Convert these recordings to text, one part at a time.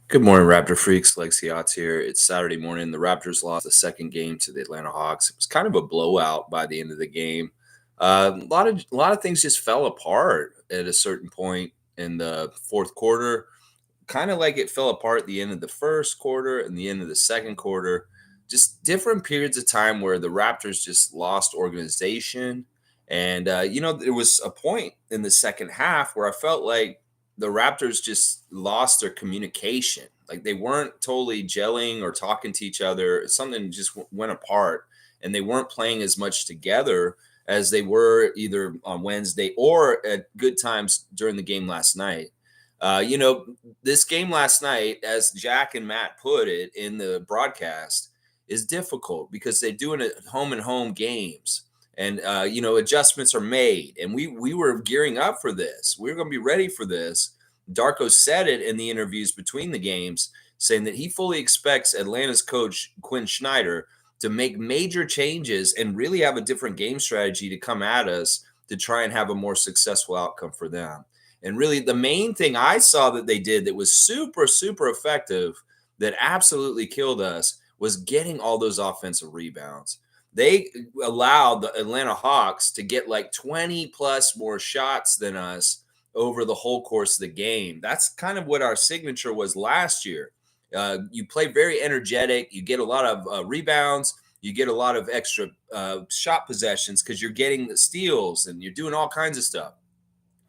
Good morning, Raptor freaks. Lexi Otts here. It's Saturday morning. The Raptors lost the second game to the Atlanta Hawks. It was kind of a blowout by the end of the game. A lot of things just fell apart at a certain point in the fourth quarter, kind of like it fell apart at the end of the first quarter and the end of the second quarter. Just different periods of time where the Raptors just lost organization. And there was a point in the second half where I felt like the Raptors just lost their communication. Like they weren't totally gelling or talking to each other. Something just went apart, and they weren't playing as much together as they were either on Wednesday or at good times during the game last night. This game last night, as Jack and Matt put it in the broadcast, is difficult because they're doing it home and home games. And adjustments are made, and we were gearing up for this. We were going to be ready for this. Darko said it in the interviews between the games, saying that he fully expects Atlanta's coach Quinn Snyder to make major changes and really have a different game strategy to come at us to try and have a more successful outcome for them. And really, the main thing I saw that they did that was super, super effective, that absolutely killed us, was getting all those offensive rebounds. They allowed the Atlanta Hawks to get like 20 plus more shots than us over the whole course of the game. That's kind of what our signature was last year. You play very energetic, you get a lot of rebounds, you get a lot of extra shot possessions because you're getting the steals and you're doing all kinds of stuff.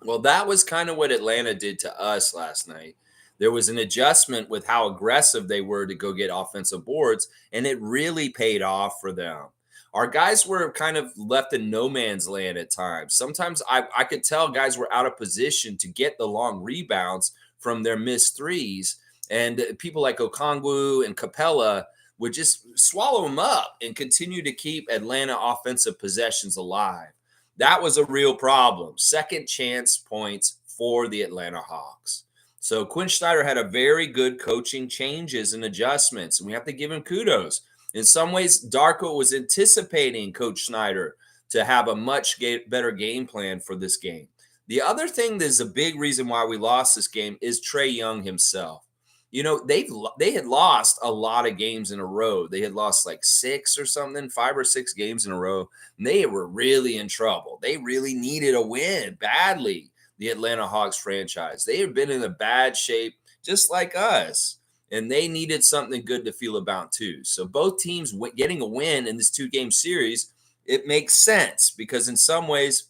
Well, that was kind of what Atlanta did to us last night. There was an adjustment with how aggressive they were to go get offensive boards, and it really paid off for them. Our guys were kind of left in no man's land at times. Sometimes I could tell guys were out of position to get the long rebounds from their missed threes. And people like Okongwu and Capella would just swallow them up and continue to keep Atlanta offensive possessions alive. That was a real problem. Second chance points for the Atlanta Hawks. So Quinn Snyder had a very good coaching changes and adjustments, and we have to give him kudos. In some ways, Darko was anticipating Coach Snyder to have a much better game plan for this game. The other thing that is a big reason why we lost this game is Trae Young himself. They had lost a lot of games in a row. They had lost like 5 or 6 games in a row. And they were really in trouble. They really needed a win badly. The Atlanta Hawks franchise. They had been in a bad shape, just like us, and they needed something good to feel about too. So both teams getting a win in this 2-game series, it makes sense because in some ways,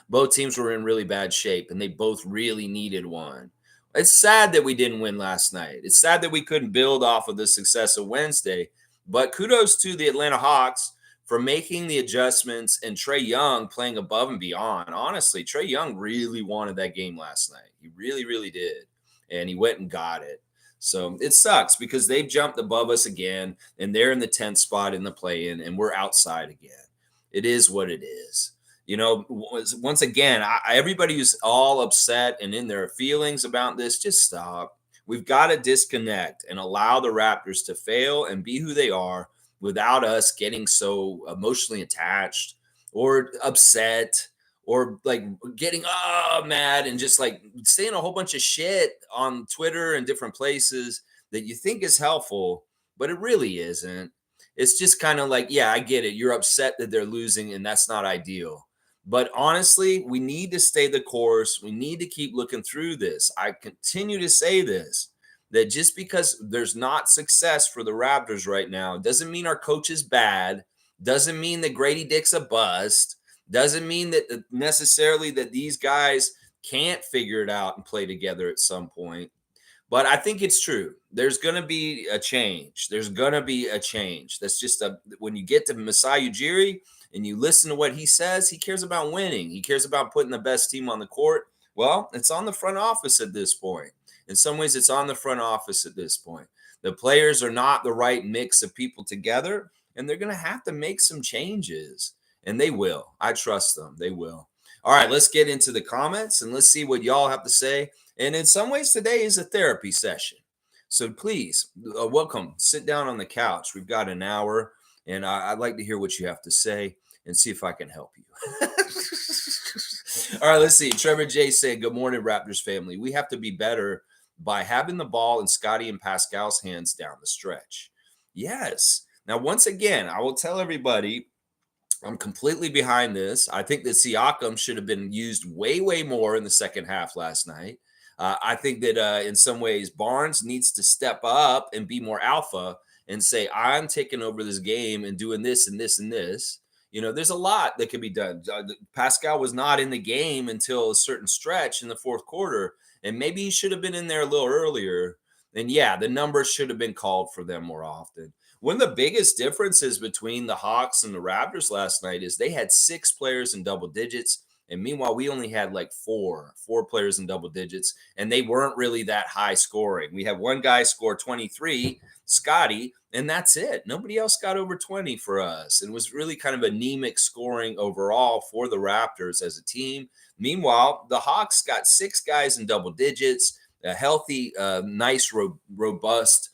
both teams were in really bad shape and they both really needed one. It's sad that we didn't win last night. It's sad that we couldn't build off of the success of Wednesday, but kudos to the Atlanta Hawks for making the adjustments and Trae Young playing above and beyond. Honestly, Trae Young really wanted that game last night. He really, really did. And he went and got it. So it sucks because they've jumped above us again and they're in the 10th spot in the play-in and we're outside again. It is what it is. Once again, everybody who's all upset and in their feelings about this, just stop. We've got to disconnect and allow the Raptors to fail and be who they are without us getting so emotionally attached or upset or like getting mad and just like saying a whole bunch of shit on Twitter and different places that you think is helpful, but it really isn't. It's just kind of like, yeah, I get it. You're upset that they're losing and that's not ideal. But honestly, we need to stay the course. We need to keep looking through this. I continue to say this, that just because there's not success for the Raptors right now doesn't mean our coach is bad, doesn't mean that Grady Dick's a bust, doesn't mean that necessarily that these guys can't figure it out and play together at some point. But I think it's true. There's going to be a change. There's going to be a change. That's just when you get to Masai Ujiri and you listen to what he says, he cares about winning. He cares about putting the best team on the court. Well, it's on the front office at this point. In some ways, it's on the front office at this point. The players are not the right mix of people together, and they're going to have to make some changes. And they will. I trust them. They will. All right, let's get into the comments and let's see what y'all have to say. And in some ways, today is a therapy session. So please, welcome. Sit down on the couch. We've got an hour, and I'd like to hear what you have to say and see if I can help you. All right, let's see. Trevor J said, "Good morning, Raptors family. We have to be better by having the ball in Scotty and Pascal's hands down the stretch. Yes. Now, once again, I will tell everybody I'm completely behind this. I think that Siakam should have been used way, way more in the second half last night. I think that in some ways Barnes needs to step up and be more alpha and say, I'm taking over this game and doing this and this and this. There's a lot that can be done. Pascal was not in the game until a certain stretch in the fourth quarter, and maybe he should have been in there a little earlier. And yeah, the numbers should have been called for them more often. One of the biggest differences between the Hawks and the Raptors last night is they had 6 players in double digits. And meanwhile, we only had like four players in double digits, and they weren't really that high scoring. We had one guy score 23, Scotty, and that's it. Nobody else got over 20 for us. And it was really kind of anemic scoring overall for the Raptors as a team. Meanwhile, the Hawks got 6 guys in double digits, a healthy, nice, robust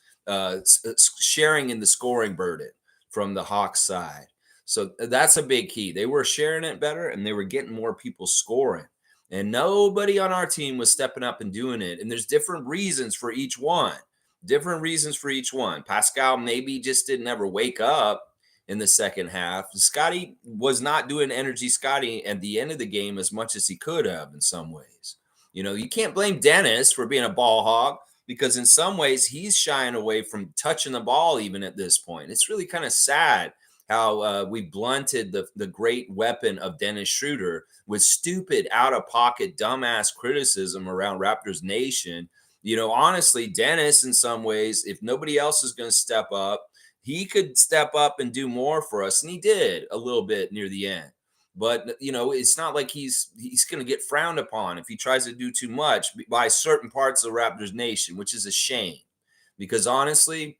sharing in the scoring burden from the Hawks side. So that's a big key. They were sharing it better and they were getting more people scoring. And nobody on our team was stepping up and doing it. And there's different reasons for each one. Different reasons for each one. Pascal maybe just didn't ever wake up in the second half. Scotty was not doing energy Scotty at the end of the game as much as he could have in some ways. You can't blame Dennis for being a ball hog, because in some ways he's shying away from touching the ball even at this point. It's really kind of sad how we blunted the great weapon of Dennis Schroeder with stupid, out-of-pocket, dumbass criticism around Raptors Nation. Honestly, Dennis, in some ways, if nobody else is going to step up, he could step up and do more for us, and he did a little bit near the end. But it's not like he's going to get frowned upon if he tries to do too much by certain parts of the Raptors Nation, which is a shame, because honestly,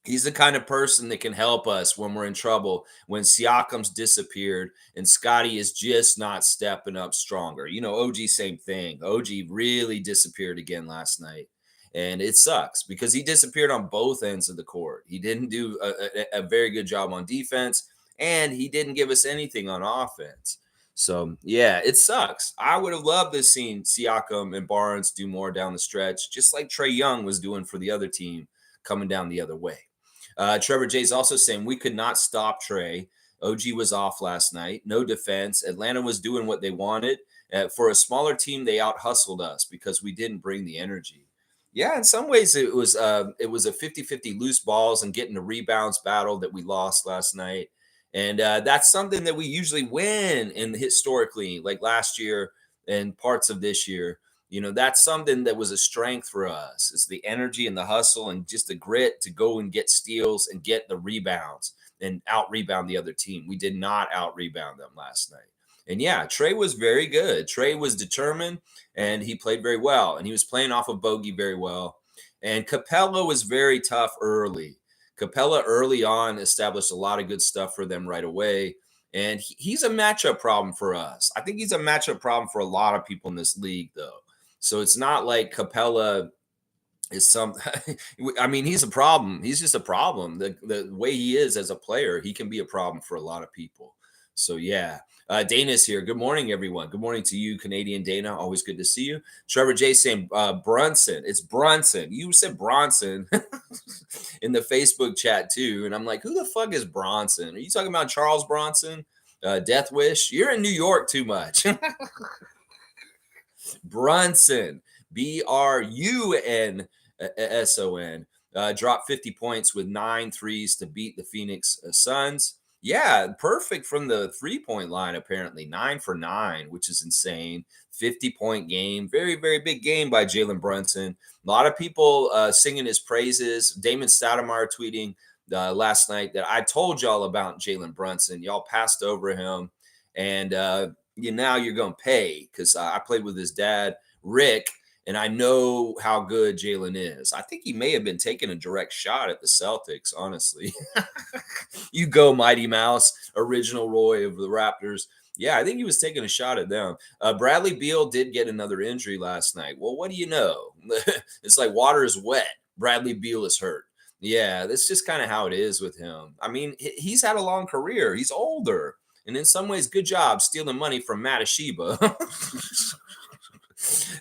he's the kind of person that can help us when we're in trouble, when Siakam's disappeared and Scotty is just not stepping up stronger. OG, same thing. OG really disappeared again last night. And it sucks because he disappeared on both ends of the court. He didn't do a very good job on defense, and he didn't give us anything on offense. So, yeah, it sucks. I would have loved to have seen Siakam and Barnes do more down the stretch, just like Trae Young was doing for the other team coming down the other way. Trevor J's also saying we could not stop Trae. OG was off last night. No defense. Atlanta was doing what they wanted. For a smaller team, they out-hustled us because we didn't bring the energy. Yeah, in some ways, it was a 50-50 loose balls and getting the rebounds battle that we lost last night. And that's something that we usually win in historically, like last year and parts of this year. That's something that was a strength for us, is the energy and the hustle and just the grit to go and get steals and get the rebounds and out rebound the other team. We did not out rebound them last night. And yeah, Trae was very good. Trae was determined and he played very well, and he was playing off of Bogey very well. And Capella was very tough early. Capella early on established a lot of good stuff for them right away. And he's a matchup problem for us. I think he's a matchup problem for a lot of people in this league, though. So it's not like Capella is some. I mean, he's a problem. He's just a problem. The way he is as a player, he can be a problem for a lot of people. So yeah, Dana's here. Good morning, everyone. Good morning to you, Canadian Dana. Always good to see you. Trevor J saying Brunson. It's Brunson. You said Bronson in the Facebook chat too, and I'm like, who the fuck is Bronson? Are you talking about Charles Bronson? Death Wish. You're in New York too much. Brunson, Brunson, dropped 50 points with 9 threes to beat the Phoenix Suns. Yeah, perfect from the 3-point line, apparently. 9 for 9, which is insane. 50-point game. Very, very big game by Jalen Brunson. A lot of people singing his praises. Damon Stoudemire tweeting last night that I told y'all about Jalen Brunson. Y'all passed over him. And now you're going to pay, because I played with his dad, Rick, and I know how good Jalen is. I think he may have been taking a direct shot at the Celtics, honestly. You go, Mighty Mouse, original Roy of the Raptors. Yeah, I think he was taking a shot at them. Bradley Beal did get another injury last night. Well, what do you know? It's like water is wet. Bradley Beal is hurt. Yeah, that's just kind of how it is with him. I mean, he's had a long career. He's older. And in some ways, good job stealing money from Matasheba.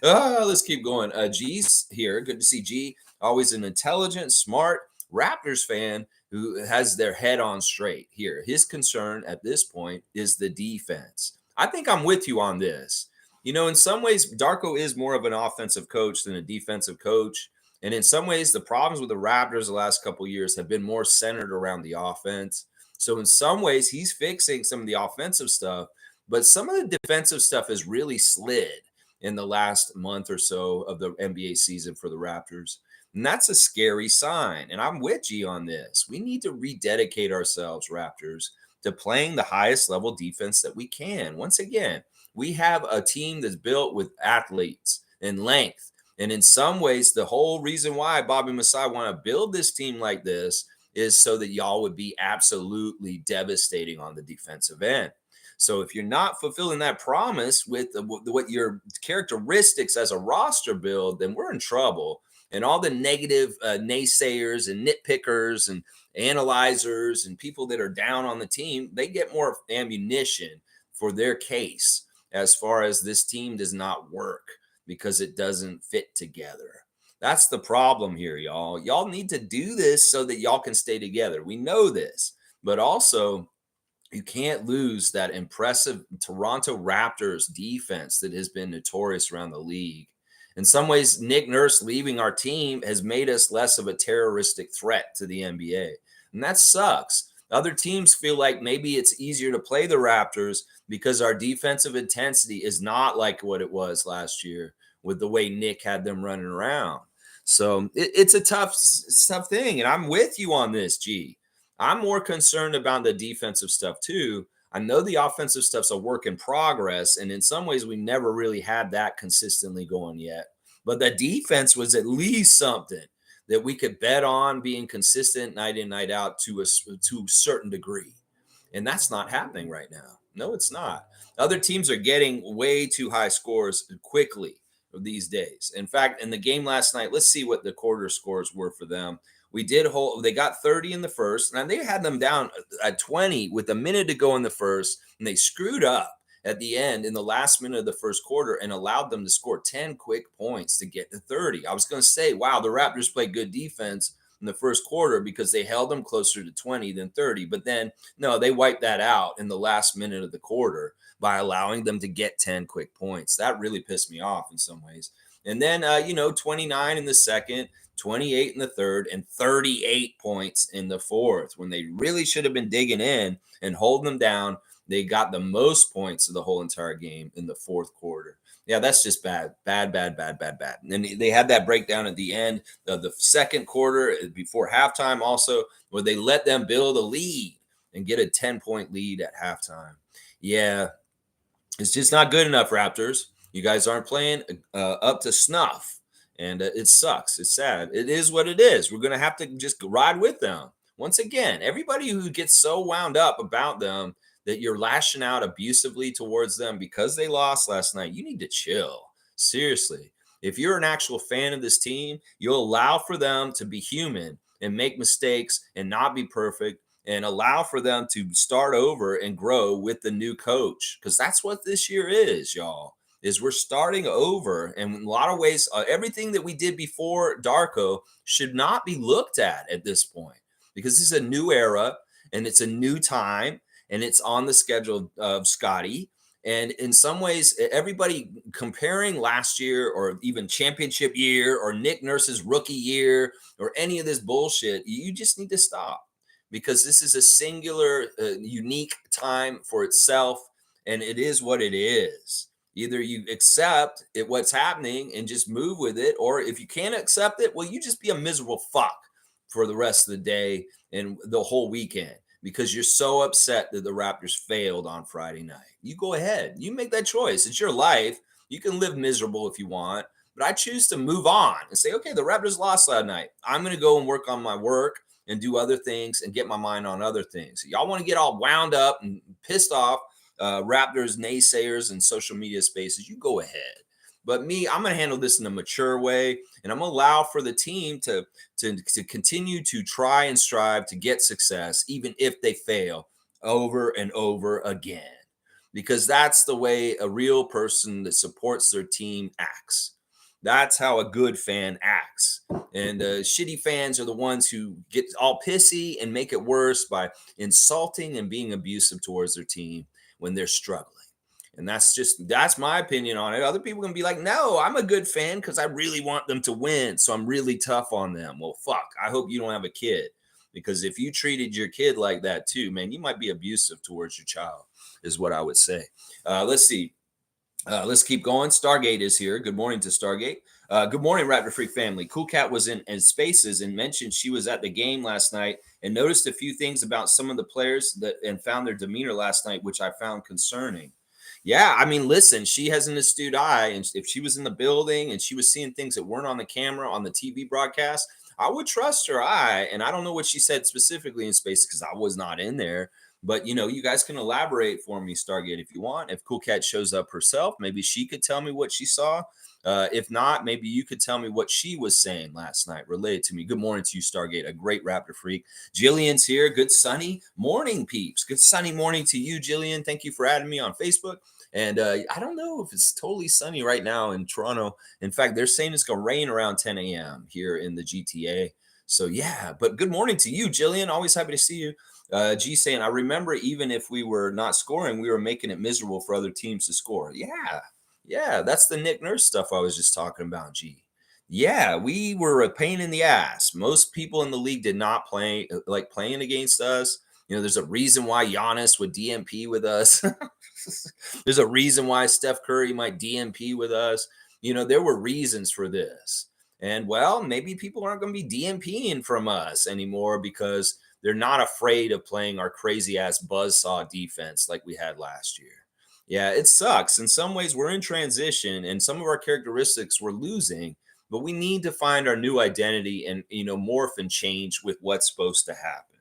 Let's keep going. G's here. Good to see G. Always an intelligent, smart Raptors fan who has their head on straight here. His concern at this point is the defense. I think I'm with you on this. In some ways, Darko is more of an offensive coach than a defensive coach. And in some ways, the problems with the Raptors the last couple of years have been more centered around the offense. So in some ways, he's fixing some of the offensive stuff, but some of the defensive stuff has really slid in the last month or so of the NBA season for the Raptors. And that's a scary sign. And I'm with you on this. We need to rededicate ourselves, Raptors, to playing the highest level defense that we can. Once again, we have a team that's built with athletes and length. And in some ways, the whole reason why Bobby Masai want to build this team like this is so that y'all would be absolutely devastating on the defensive end. So if you're not fulfilling that promise with what your characteristics as a roster build, then we're in trouble. And all the negative naysayers and nitpickers and analyzers and people that are down on the team, they get more ammunition for their case as far as this team does not work because it doesn't fit together. That's the problem here, y'all. Y'all need to do this so that y'all can stay together. We know this, but also you can't lose that impressive Toronto Raptors defense that has been notorious around the league. In some ways, Nick Nurse leaving our team has made us less of a terroristic threat to the NBA. And that sucks. Other teams feel like maybe it's easier to play the Raptors because our defensive intensity is not like what it was last year with the way Nick had them running around. So it's a tough thing. And I'm with you on this, G. I'm more concerned about the defensive stuff too. I know the offensive stuff's a work in progress, and in some ways we never really had that consistently going yet. But the defense was at least something that we could bet on being consistent night in, night out to a certain degree. And that's not happening right now. No, it's not. Other teams are getting way too high scores quickly these days. In fact, in the game last night, let's see what the quarter scores were for them. They got 30 in the first, and they had them down at 20 with a minute to go in the first, and they screwed up at the end in the last minute of the first quarter and allowed them to score 10 quick points to get to 30. I was going to say, wow, the Raptors played good defense in the first quarter because they held them closer to 20 than 30. But then, no, they wiped that out in the last minute of the quarter by allowing them to get 10 quick points. That really pissed me off in some ways. And then, 29 in the second, 28 in the third, and 38 points in the fourth. When they really should have been digging in and holding them down, they got the most points of the whole entire game in the fourth quarter. Yeah, that's just bad. And then they had that breakdown at the end of the second quarter before halftime also, where they let them build a lead and get a 10-point lead at halftime. Yeah, it's just not good enough, Raptors. You guys aren't playing up to snuff, and it sucks. It's sad. It is what it is. We're going to have to just ride with them. Once again, everybody who gets so wound up about them that you're lashing out abusively towards them because they lost last night, you need to chill. Seriously. If you're an actual fan of this team, you'll allow for them to be human and make mistakes and not be perfect and allow for them to start over and grow with the new coach. Because that's what this year is, y'all, is we're starting over. And in a lot of ways, everything that we did before Darko should not be looked at this point because this is a new era and it's a new time and it's on the schedule of Scotty. And in some ways, everybody comparing last year or even championship year or Nick Nurse's rookie year or any of this bullshit, you just need to stop. Because this is a singular, unique time for itself, and it is what it is. Either you accept what's happening and just move with it, or if you can't accept it, well, you just be a miserable fuck for the rest of the day and the whole weekend because you're so upset that the Raptors failed on Friday night. You go ahead. You make that choice. It's your life. You can live miserable if you want, but I choose to move on and say, okay, the Raptors lost last night. I'm going to go and work on my work and do other things and get my mind on other things. Y'all want to get all wound up and pissed off, Raptors naysayers and social media spaces, you go ahead. But me, I'm going to handle this in a mature way, and I'm going to allow for the team to continue to try and strive to get success, even if they fail over and over again. because that's the way a real person that supports their team acts. That's how a good fan acts. And shitty fans are the ones who get all pissy and make it worse by insulting and being abusive towards their team when they're struggling. And that's my opinion on it. Other people can be like, no, I'm a good fan because I really want them to win. So I'm really tough on them. Well, fuck. I hope you don't have a kid, because if you treated your kid like that too, man, you might be abusive towards your child, is what I would say. Let's see. Let's keep going. Stargate is here. Good morning to Stargate. Good morning, Raptor Freak family. Cool Cat was in Spaces and mentioned she was at the game last night and noticed a few things about some of the players that and found their demeanor last night, which I found concerning. Yeah, I mean, listen, she has an astute eye, and if she was in the building and she was seeing things that weren't on the camera on the TV broadcast, I would trust her eye. And I don't know what she said specifically in Spaces because I was not in there. But you guys can elaborate for me, Stargate, if you want. If Cool Cat shows up herself, maybe she could tell me what she saw. If not, maybe you could tell me what she was saying last night related to me. Good morning to you, Stargate, a great Raptor freak. Jillian's here. Good sunny morning, peeps. Good sunny morning to you, Jillian. Thank you for adding me on Facebook. And I don't know if it's totally sunny right now in Toronto. In fact, they're saying it's going to rain around 10 a.m. here in the GTA. So, yeah, but good morning to you, Jillian. Always happy to see you. G saying, I remember even if we were not scoring, we were making it miserable for other teams to score. Yeah. Yeah. That's the Nick Nurse stuff I was just talking about, G. Yeah. We were a pain in the ass. Most people in the league did not play like playing against us. There's a reason why Giannis would DMP with us. There's a reason why Steph Curry might DMP with us. There were reasons for this. And well, maybe people aren't going to be DMPing from us anymore because they're not afraid of playing our crazy ass buzzsaw defense like we had last year. Yeah, it sucks. In some ways, we're in transition and some of our characteristics we're losing, but we need to find our new identity and, morph and change with what's supposed to happen.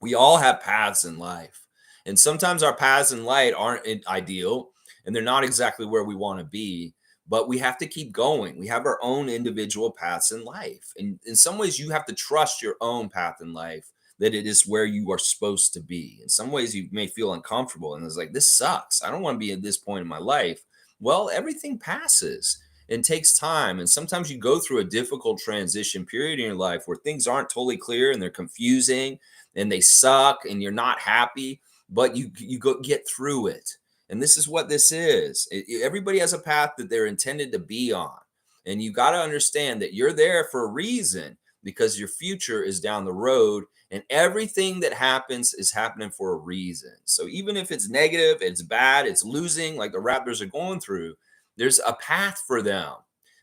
We all have paths in life, and sometimes our paths in life aren't ideal and they're not exactly where we want to be, but we have to keep going. We have our own individual paths in life, and in some ways you have to trust your own path in life, that it is where you are supposed to be. In some ways you may feel uncomfortable and it's like, this sucks, I don't want to be at this point in my life. Well, everything passes and takes time, and sometimes you go through a difficult transition period in your life where things aren't totally clear and they're confusing and they suck and you're not happy, but you go get through it. And this is what this is. Everybody has a path that they're intended to be on, and you got to understand that you're there for a reason, because your future is down the road, and everything that happens is happening for a reason. So even if it's negative, it's bad, it's losing like the Raptors are going through, there's a path for them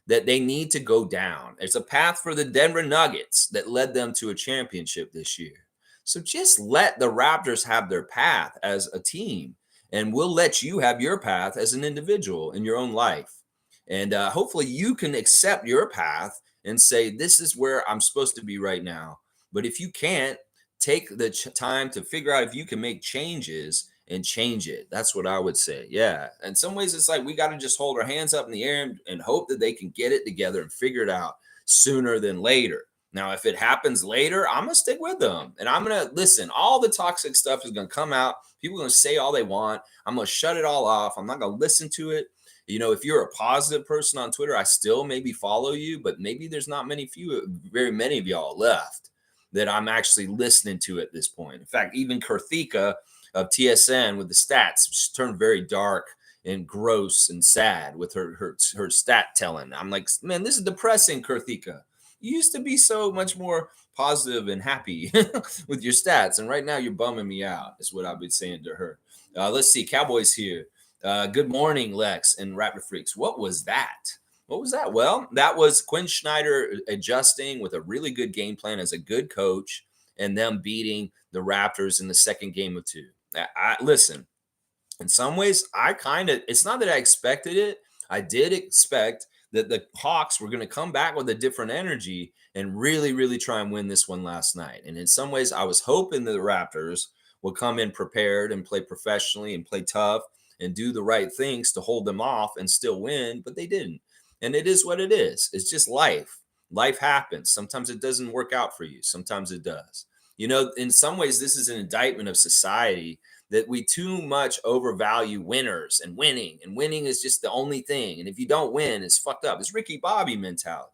that they need to go down. There's a path for the Denver Nuggets that led them to a championship this year. So just let the Raptors have their path as a team, and we'll let you have your path as an individual in your own life. And hopefully you can accept your path and say, this is where I'm supposed to be right now. But if you can't, take the time to figure out if you can make changes and change it. That's what I would say. Yeah. In some ways, it's like we got to just hold our hands up in the air and hope that they can get it together and figure it out sooner than later. Now, if it happens later, I'm going to stick with them. And I'm going to listen. All the toxic stuff is going to come out. People are going to say all they want. I'm going to shut it all off. I'm not going to listen to it. If you're a positive person on Twitter, I still maybe follow you, but maybe there's not very many of y'all left that I'm actually listening to at this point. In fact, even Karthika of TSN with the stats turned very dark and gross and sad with her stat telling. I'm like, man, this is depressing, Karthika. You used to be so much more positive and happy with your stats, and right now you're bumming me out, is what I've been saying to her. Let's see, Cowboys here. Good morning, Lex and Raptor Freaks. What was that? What was that? Well, that was Quinn Snyder adjusting with a really good game plan as a good coach, and them beating the Raptors in the second game of two. Listen, in some ways, it's not that I expected it. I did expect that the Hawks were going to come back with a different energy and really, really try and win this one last night. And in some ways, I was hoping that the Raptors would come in prepared and play professionally and play tough and do the right things to hold them off and still win, but they didn't. And it is what it is. It's just life. Life happens. Sometimes it doesn't work out for you. Sometimes it does. In some ways, this is an indictment of society that we too much overvalue winners and winning is just the only thing. And if you don't win, it's fucked up. It's Ricky Bobby mentality.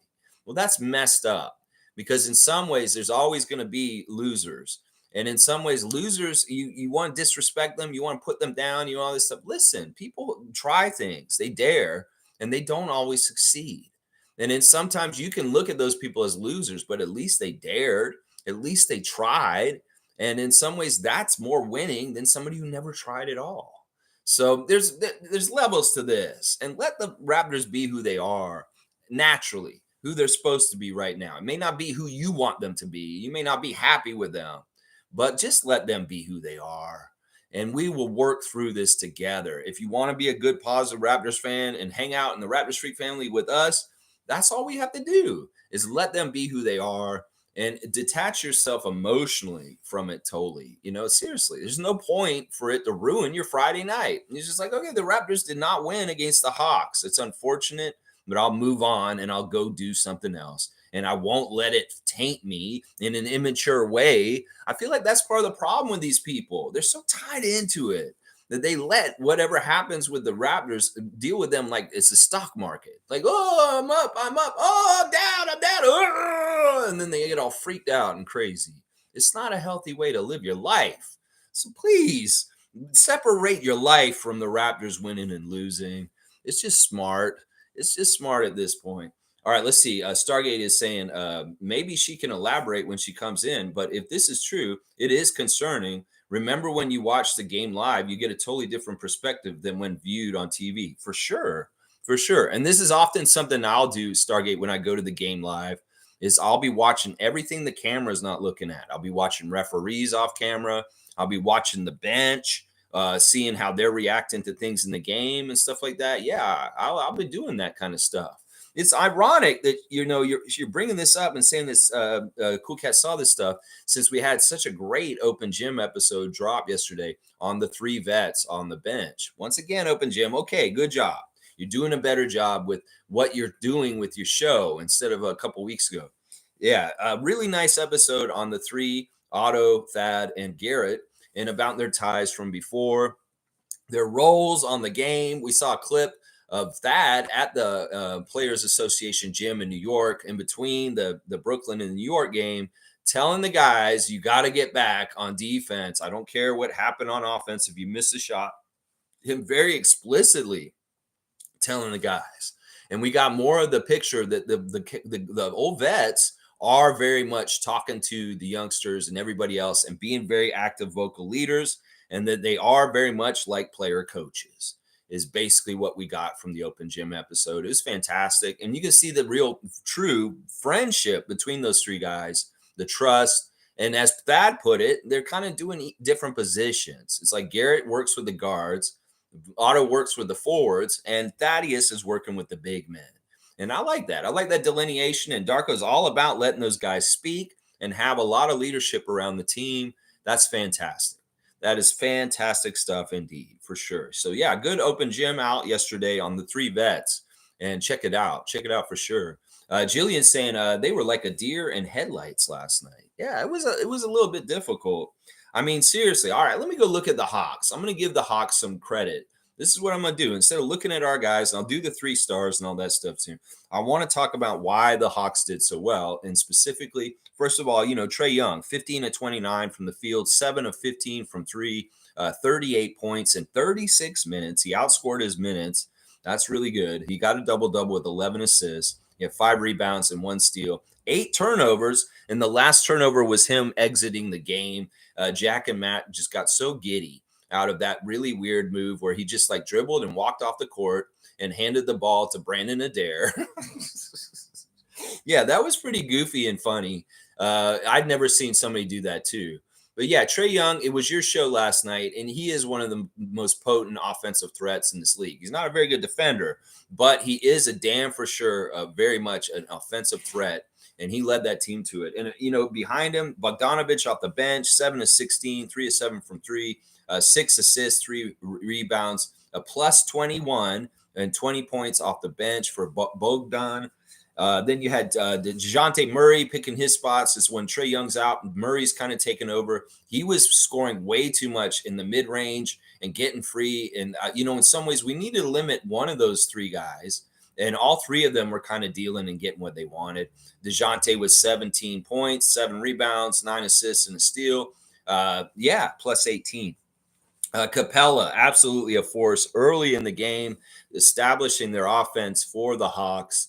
Well, that's messed up because in some ways there's always going to be losers. And in some ways, losers, you want to disrespect them, you want to put them down, you know, all this stuff. Listen, people try things, they dare, and they don't always succeed. And then sometimes you can look at those people as losers, but at least they dared, at least they tried. And in some ways, that's more winning than somebody who never tried at all. So there's levels to this, and let the Raptors be who they are naturally, who they're supposed to be right now. It may not be who you want them to be. You may not be happy with them, but just let them be who they are. And we will work through this together. If you want to be a good, positive Raptors fan and hang out in the Raptor Street family with us, that's all we have to do is let them be who they are and detach yourself emotionally from it totally. You know, seriously, there's no point for it to ruin your Friday night. It's just like, okay, the Raptors did not win against the Hawks. It's unfortunate, but I'll move on and I'll go do something else. And I won't let it taint me in an immature way. I feel like that's part of the problem with these people. They're so tied into it that they let whatever happens with the Raptors deal with them like it's a stock market. Like, oh, I'm up. Oh, I'm down. Oh, and then they get all freaked out and crazy. It's not a healthy way to live your life. So please separate your life from the Raptors winning and losing. It's just smart. It's just smart at this point. All right, let's see. Stargate is saying maybe she can elaborate when she comes in, but if this is true, it is concerning. Remember, when you watch the game live, you get a totally different perspective than when viewed on TV. For sure, for sure. And this is often something I'll do, Stargate, when I go to the game live, is I'll be watching everything the camera's not looking at. I'll be watching referees off camera. I'll be watching the bench, seeing how they're reacting to things in the game and stuff like that. Yeah, I'll be doing that kind of stuff. It's ironic that you're bringing this up and saying this. Cool Cat saw this stuff since we had such a great open gym episode drop yesterday on the three vets on the bench. Once again, open gym. Okay, good job. You're doing a better job with what you're doing with your show instead of a couple weeks ago. Yeah, a really nice episode on the three, Otto, Thad, and Garrett, and about their ties from before, their roles on the game. We saw a clip of that at the Players Association gym in New York, in between the Brooklyn and the New York game, telling the guys, you got to get back on defense. I don't care what happened on offense. If you miss a shot, him very explicitly telling the guys. And we got more of the picture that the old vets are very much talking to the youngsters and everybody else and being very active vocal leaders, and that they are very much like player coaches is basically what we got from the open gym episode. It was fantastic. And you can see the real true friendship between those three guys, the trust. And as Thad put it, they're kind of doing different positions. It's like Garrett works with the guards, Otto works with the forwards, and Thaddeus is working with the big men. And I like that. I like that delineation. And Darko's all about letting those guys speak and have a lot of leadership around the team. That's fantastic. That is fantastic stuff indeed, for sure. So yeah, good open gym out yesterday on the three vets, and check it out. Check it out for sure. Jillian's saying they were like a deer in headlights last night. Yeah, it was a little bit difficult. I mean, seriously. All right, let me go look at the Hawks. I'm going to give the Hawks some credit. This is what I'm going to do. Instead of looking at our guys, and I'll do the 3 stars and all that stuff too, I want to talk about why the Hawks did so well. And specifically, first of all, Trae Young, 15 of 29 from the field, 7 of 15 from three, 38 points in 36 minutes. He outscored his minutes. That's really good. He got a double-double with 11 assists. He had 5 rebounds and 1 steal, 8 turnovers. And the last turnover was him exiting the game. Jack and Matt just got so giddy out of that really weird move where he just like dribbled and walked off the court and handed the ball to Brandon Adair. Yeah, that was pretty goofy and funny. I'd never seen somebody do that too. But yeah, Trae Young, it was your show last night, and he is one of the most potent offensive threats in this league. He's not a very good defender, but he is a damn for sure very much an offensive threat, and he led that team to it. And, behind him, Bogdanovich off the bench, 7 of 16, 3 of 7 from 3, 6 assists, 3 rebounds, a plus 21 and 20 points off the bench for Bogdan. Then you had the DeJounte Murray picking his spots. Is when Trae Young's out, Murray's kind of taken over. He was scoring way too much in the mid range and getting free. And in some ways, we need to limit one of those three guys. And all three of them were kind of dealing and getting what they wanted. DeJounte was 17 points, 7 rebounds, 9 assists, and a steal. Plus 18. Capella, absolutely a force early in the game, establishing their offense for the Hawks.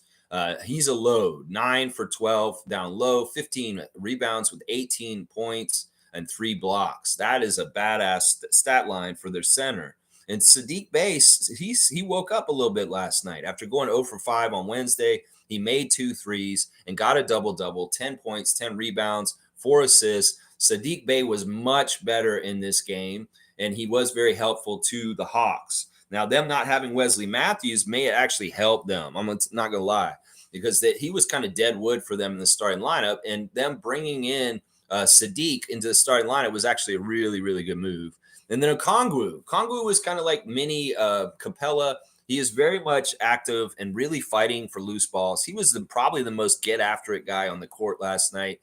He's a load, 9 for 12 down low, 15 rebounds with 18 points and 3 blocks. That is a badass stat line for their center. And Sadiq Bey, he woke up a little bit last night after going 0 for 5 on Wednesday. He made 2 threes and got a double-double, 10 points, 10 rebounds, 4 assists. Sadiq Bey was much better in this game, and he was very helpful to the Hawks. Now, them not having Wesley Matthews may actually help them. I'm not going to lie, because he was kind of dead wood for them in the starting lineup, and them bringing in Sadiq into the starting lineup was actually a really, really good move. And then Okongwu was kind of like mini Capella. He is very much active and really fighting for loose balls. He was probably the most get after it guy on the court last night.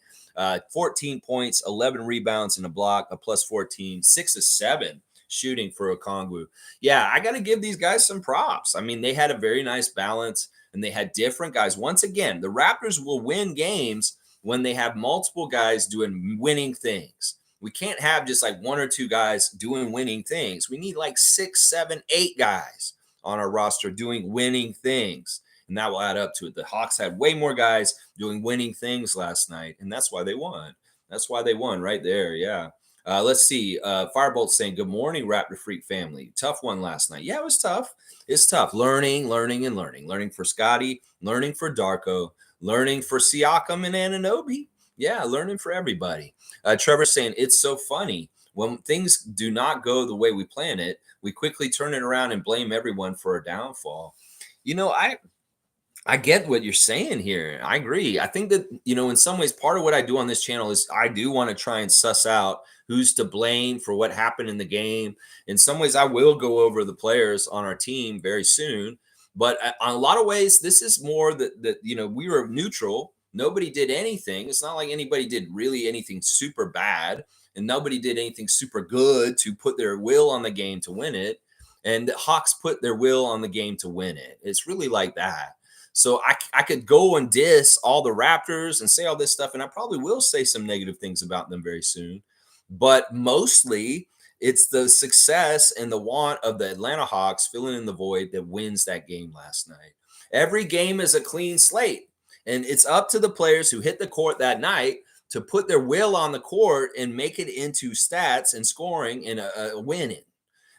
14 points, 11 rebounds and a block, a plus 14, 6 of 7 shooting for Okongwu. Yeah, I got to give these guys some props. I mean, they had a very nice balance and they had different guys. Once again, the Raptors will win games when they have multiple guys doing winning things. We can't have just like one or two guys doing winning things. We need like 6, 7, 8 guys on our roster doing winning things. And that will add up to it. The Hawks had way more guys doing winning things last night, and that's why they won. That's why they won right there. Yeah. Let's see. Firebolt saying, good morning, Raptor Freak family. Tough one last night. Yeah, it was tough. It's tough. Learning, and learning. Learning for Scotty, learning for Darko, learning for Siakam and Anunoby. Yeah, learning for everybody. Trevor saying, it's so funny. When things do not go the way we plan it, we quickly turn it around and blame everyone for a downfall. I get what you're saying here. I agree. I think that, in some ways, part of what I do on this channel is I do want to try and suss out who's to blame for what happened in the game. In some ways, I will go over the players on our team very soon. But on a lot of ways, this is more that we were neutral. Nobody did anything. It's not like anybody did really anything super bad, and nobody did anything super good to put their will on the game to win it. And the Hawks put their will on the game to win it. It's really like that. So I could go and diss all the Raptors and say all this stuff, and I probably will say some negative things about them very soon. But mostly, it's the success and the want of the Atlanta Hawks filling in the void that wins that game last night. Every game is a clean slate, and it's up to the players who hit the court that night to put their will on the court and make it into stats and scoring and a winning.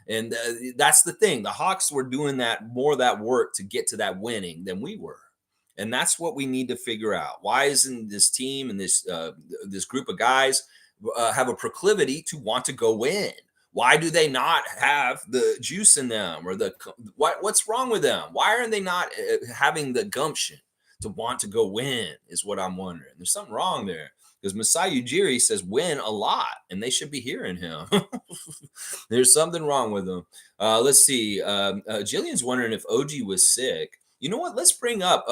And that's the thing. The Hawks were doing more of that work to get to that winning than we were. And that's what we need to figure out. Why isn't this team and this group of guys have a proclivity to want to go win? Why do they not have the juice in them, or what's wrong with them? Why are they not having the gumption to want to go win is what I'm wondering. There's something wrong there. Because Masai Ujiri says win a lot, and they should be hearing him. There's something wrong with them. Let's see. Jillian's wondering if OG was sick. You know what? Let's bring up.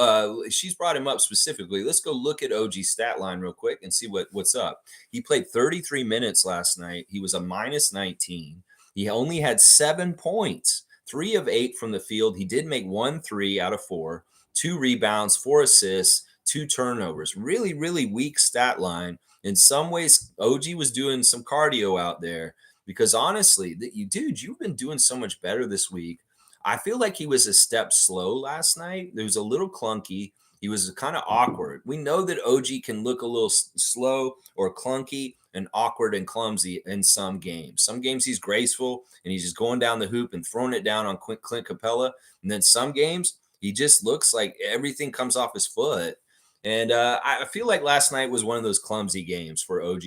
She's brought him up specifically. Let's go look at OG's stat line real quick and see what's up. He played 33 minutes last night. He was a minus 19. He only had 7 points, 3 of 8 from the field. He did make 1 3 out of 4, 2 rebounds, 4 assists, 2 turnovers. Really, really weak stat line. In some ways, OG was doing some cardio out there because honestly, you've been doing so much better this week. I feel like he was a step slow last night. It was a little clunky. He was kind of awkward. We know that OG can look a little slow or clunky and awkward and clumsy in some games. Some games he's graceful and he's just going down the hoop and throwing it down on Clint Capella. And then some games he just looks like everything comes off his foot. And I feel like last night was one of those clumsy games for OG.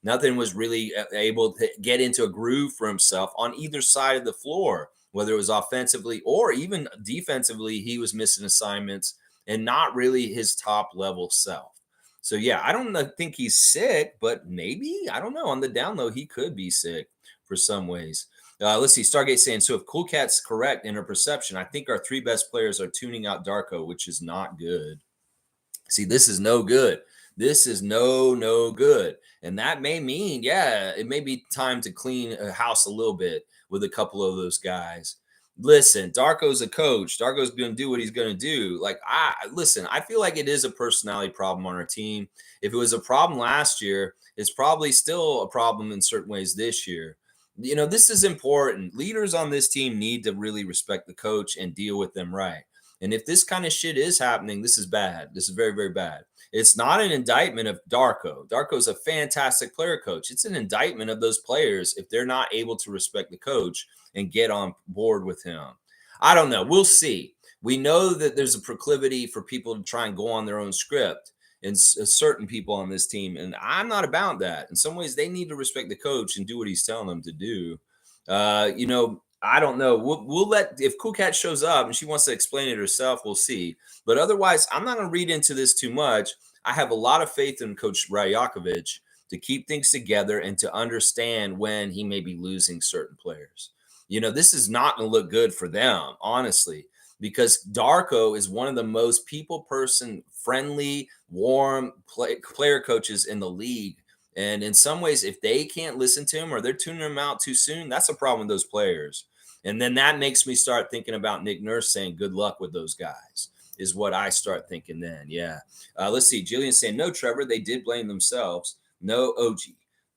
Nothing was really able to get into a groove for himself on either side of the floor, whether it was offensively or even defensively. He was missing assignments and not really his top level self. So, yeah, I don't think he's sick, but maybe, I don't know. On the down low, he could be sick for some ways. Let's see. Stargate saying, so if Cool Cat's correct in her perception, I think our 3 best players are tuning out Darko, which is not good. See, this is no good. This is no good. And that may mean, yeah, it may be time to clean a house a little bit with a couple of those guys. Listen, Darko's a coach. Darko's going to do what he's going to do. Like, I listen, I feel like it is a personality problem on our team. If it was a problem last year, it's probably still a problem in certain ways this year. This is important. Leaders on this team need to really respect the coach and deal with them right. And if this kind of shit is happening, this is bad. This is very, very bad. It's not an indictment of Darko. Darko's a fantastic player coach. It's an indictment of those players if they're not able to respect the coach and get on board with him. I don't know. We'll see. We know that there's a proclivity for people to try and go on their own script and certain people on this team. And I'm not about that. In some ways, they need to respect the coach and do what he's telling them to do. I don't know. We'll let if Cool Cat shows up and she wants to explain it herself, we'll see. But otherwise, I'm not going to read into this too much. I have a lot of faith in Coach Rajakovic to keep things together and to understand when he may be losing certain players. This is not going to look good for them, honestly, because Darko is one of the most people person friendly, warm player coaches in the league. And in some ways, if they can't listen to him or they're tuning him out too soon, that's a problem with those players. And then that makes me start thinking about Nick Nurse saying, good luck with those guys, is what I start thinking then. Yeah. Let's see. Jillian saying, no, Trevor, they did blame themselves. No, OG.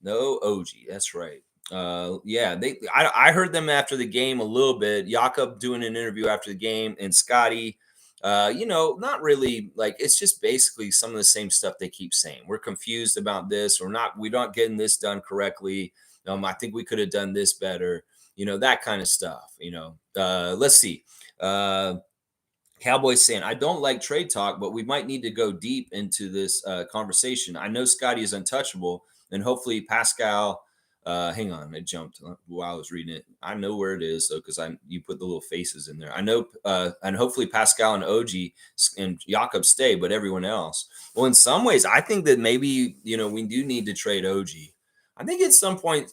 No, OG. That's right. Yeah, I heard them after the game a little bit. Jakob doing an interview after the game, and Scotty, not really, like, it's just basically some of the same stuff they keep saying. We're confused about this. We're not getting this done correctly. I think we could have done this better. That kind of stuff. Let's see. Cowboys saying, I don't like trade talk, but we might need to go deep into this conversation. I know Scotty is untouchable, and hopefully Pascal. Hang on, it jumped while I was reading it. I know where it is though, because you put the little faces in there. I know, and hopefully Pascal and OG and Jakob stay, but everyone else. Well, in some ways, I think that maybe we do need to trade OG. I think at some point,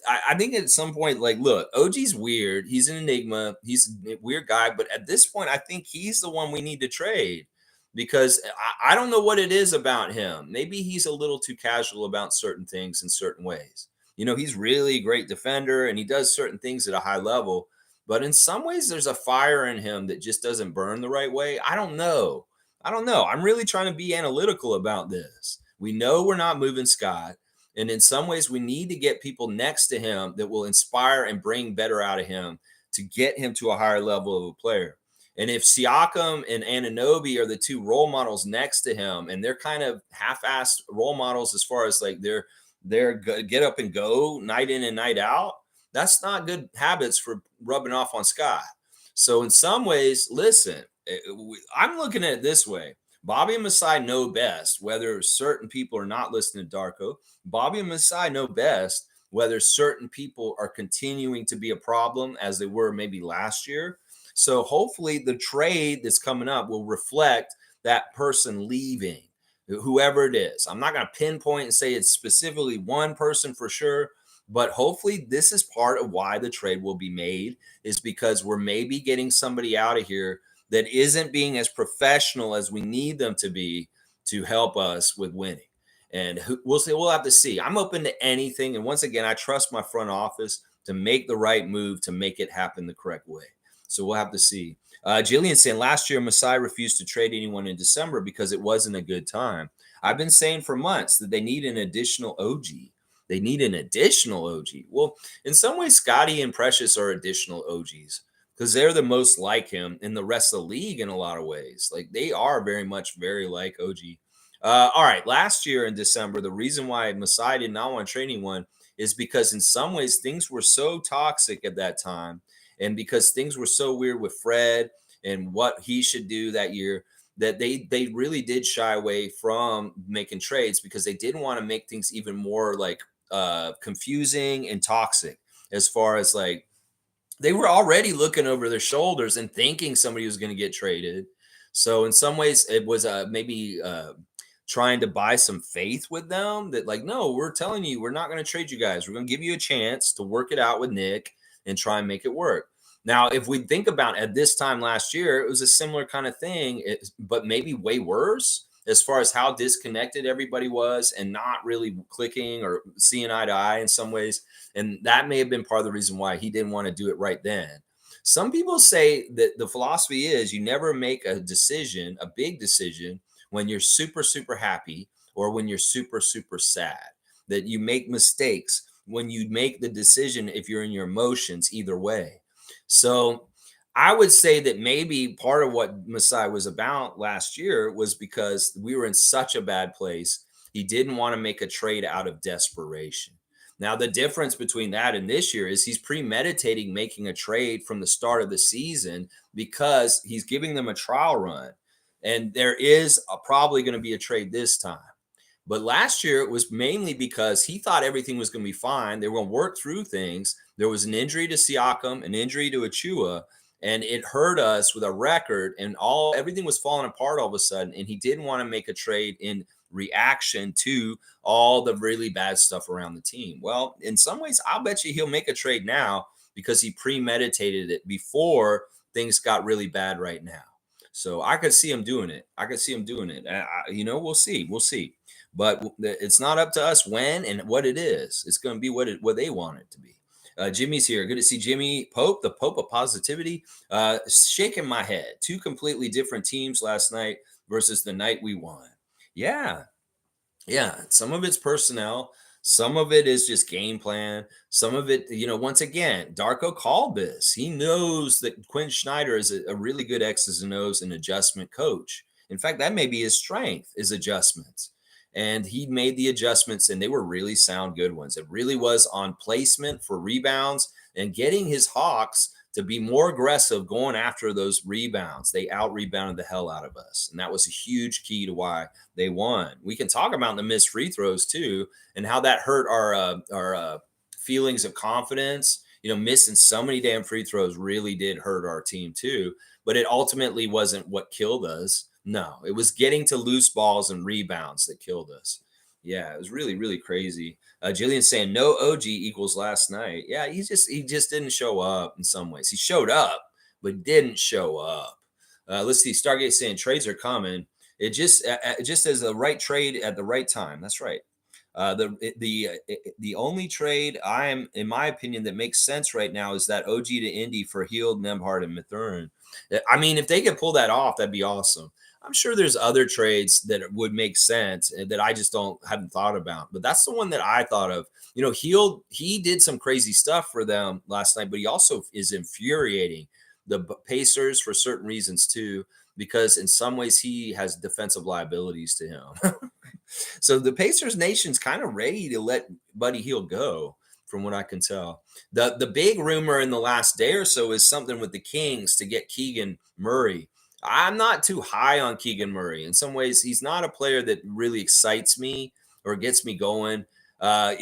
like, look, OG's weird. He's an enigma. He's a weird guy. But at this point, I think he's the one we need to trade because I don't know what it is about him. Maybe he's a little too casual about certain things in certain ways. He's really a great defender and he does certain things at a high level. But in some ways, there's a fire in him that just doesn't burn the right way. I don't know. I'm really trying to be analytical about this. We know we're not moving Scott. And in some ways, we need to get people next to him that will inspire and bring better out of him to get him to a higher level of a player. And if Siakam and Anunoby are the two role models next to him, and they're kind of half-assed role models as far as like their get up and go night in and night out, that's not good habits for rubbing off on Scott. So in some ways, listen, I'm looking at it this way. Bobby and Masai know best whether certain people are not listening to Darko. Bobby and Masai know best whether certain people are continuing to be a problem as they were maybe last year. So hopefully the trade that's coming up will reflect that person leaving, whoever it is. I'm not going to pinpoint and say it's specifically one person for sure, but hopefully this is part of why the trade will be made, is because we're maybe getting somebody out of here that isn't being as professional as we need them to be to help us with winning. And we'll see. We'll have to see. I'm open to anything. And once again, I trust my front office to make the right move to make it happen the correct way. So we'll have to see. Jillian saying last year, Masai refused to trade anyone in December because it wasn't a good time. I've been saying for months that they need an additional OG. They need an additional OG. Well, in some ways, Scotty and Precious are additional OGs because they're the most like him in the rest of the league in a lot of ways. Like they are very like OG. All right, last year in December, the reason why Masai did not want to trade anyone is because in some ways things were so toxic at that time, and because things were so weird with Fred and what he should do that year, that they really did shy away from making trades because they didn't want to make things even more like confusing and toxic as far as like they were already looking over their shoulders and thinking somebody was going to get traded. So in some ways, it was maybe trying to buy some faith with them that like, no, we're telling you, we're not going to trade you guys. We're going to give you a chance to work it out with Nick and try and make it work. Now, if we think about at this time last year, it was a similar kind of thing, but maybe way worse. as far as how disconnected everybody was and not really clicking or seeing eye to eye in some ways. And that may have been part of the reason why he didn't want to do it right then. Some people say that the philosophy is you never make a decision, a big decision, when you're super, super happy or when you're super, super sad. That you make mistakes when you make the decision if you're in your emotions, either way. So I would say that maybe part of what Masai was about last year was because we were in such a bad place. He didn't want to make a trade out of desperation. Now, the difference between that and this year is he's premeditating making a trade from the start of the season because he's giving them a trial run. And there is probably going to be a trade this time. But last year it was mainly because he thought everything was going to be fine. They were going to work through things. There was an injury to Siakam, an injury to Achua, and it hurt us with a record. And everything was falling apart all of a sudden. And he didn't want to make a trade in reaction to all the really bad stuff around the team. Well, in some ways, I'll bet you he'll make a trade now because he premeditated it before things got really bad right now. So I could see him doing it. I could see him doing it. We'll see. We'll see. But it's not up to us when and what it is. It's going to be what they want it to be. Jimmy's here. Good to see Jimmy Pope, the Pope of positivity. Shaking my head. Two completely different teams last night versus the night we won. Yeah, yeah, some of it's personnel, some of it is just game plan. Some of it, once again, Darko called this. He knows that Quinn Snyder is a really good X's and O's and adjustment coach. In fact, that may be his strength is adjustments. And he made the adjustments, and they were really sound good ones. It really was on placement for rebounds and getting his Hawks to be more aggressive going after those rebounds. They out rebounded the hell out of us. And that was a huge key to why they won. We can talk about the missed free throws too, and how that hurt our feelings of confidence. Missing so many damn free throws really did hurt our team too. But it ultimately wasn't what killed us. No, it was getting to loose balls and rebounds that killed us. Yeah, it was really, really crazy. Jillian's saying no OG equals last night. Yeah, he just didn't show up in some ways. He showed up, but didn't show up. Let's see. Stargate saying trades are coming. It just as the right trade at the right time. That's right. The only trade I am, in my opinion, that makes sense right now is that OG to Indy for Healed, Nemhard, and Mathurin. I mean, if they could pull that off, that'd be awesome. I'm sure there's other trades that would make sense that I just hadn't thought about, but that's the one that I thought of. He did some crazy stuff for them last night, but he also is infuriating the Pacers for certain reasons too, because in some ways he has defensive liabilities to him. So the Pacers nation's kind of ready to let Buddy Hield go, from what I can tell. The big rumor in the last day or so is something with the Kings to get Keegan Murray. I'm not too high on Keegan Murray. In some ways, he's not a player that really excites me or gets me going. I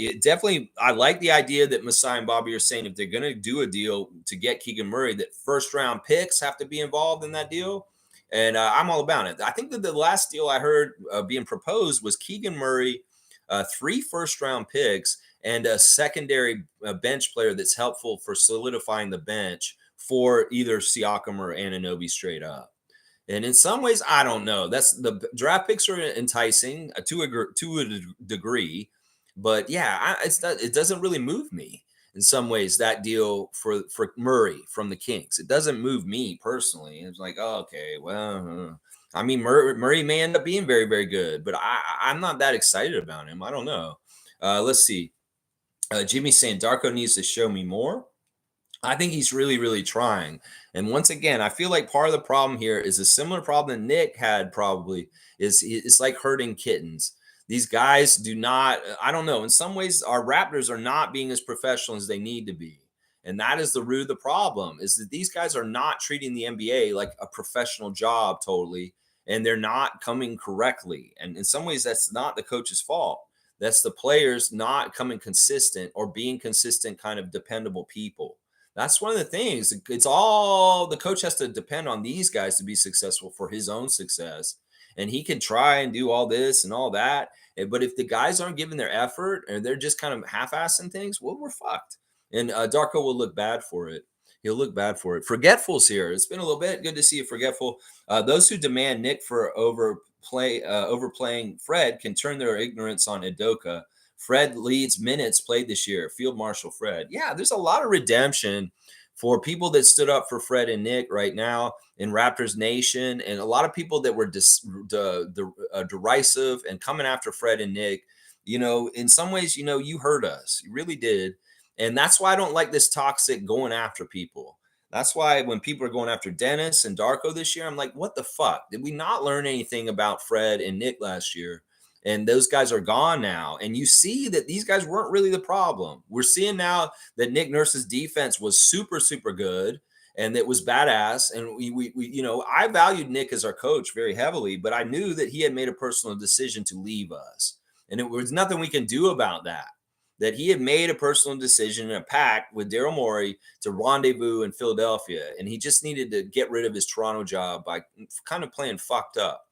like the idea that Masai and Bobby are saying if they're going to do a deal to get Keegan Murray, that first round picks have to be involved in that deal. And I'm all about it. I think that the last deal I heard being proposed was Keegan Murray, 3 first round picks, and a secondary bench player that's helpful for solidifying the bench for either Siakam or Anunoby straight up. And in some ways, I don't know. That's the draft picks are enticing to a degree, but yeah, it doesn't really move me in some ways. That deal for Murray from the Kings, it doesn't move me personally. It's like, oh, okay, well, I mean, Murray may end up being very, very good, but I'm not that excited about him. I don't know. Let's see. Jimmy's saying Darko needs to show me more. I think he's really, really trying. And once again, I feel like part of the problem here is a similar problem that Nick had probably is it's like herding kittens. These guys do not, I don't know, in some ways, our Raptors are not being as professional as they need to be. And that is the root of the problem is that these guys are not treating the NBA like a professional job totally. And they're not coming correctly. And in some ways, that's not the coach's fault. That's the players not coming consistent or being consistent kind of dependable people. That's one of the things. It's all the coach has to depend on these guys to be successful for his own success. And he can try and do all this and all that. But if the guys aren't giving their effort and they're just kind of half-assing things, well, we're fucked. And Darko will look bad for it. He'll look bad for it. Forgetful's here. It's been a little bit. Good to see you, Forgetful. Those who demand Nick for overplaying Fred can turn their ignorance on Idoka. Fred leads minutes played this year. Field Marshal Fred. Yeah, there's a lot of redemption for people that stood up for Fred and Nick right now in Raptors Nation, and a lot of people that were derisive and coming after Fred and Nick. In some ways, you hurt us. You really did. And that's why I don't like this toxic going after people. That's why when people are going after Dennis and Darko this year, I'm like, what the fuck? Did we not learn anything about Fred and Nick last year? And those guys are gone now. And you see that these guys weren't really the problem. We're seeing now that Nick Nurse's defense was super, super good and it was badass. And I valued Nick as our coach very heavily, but I knew that he had made a personal decision to leave us. And it was nothing we can do about that. That he had made a personal decision and a pact with Daryl Morey to rendezvous in Philadelphia. And he just needed to get rid of his Toronto job by kind of playing fucked up.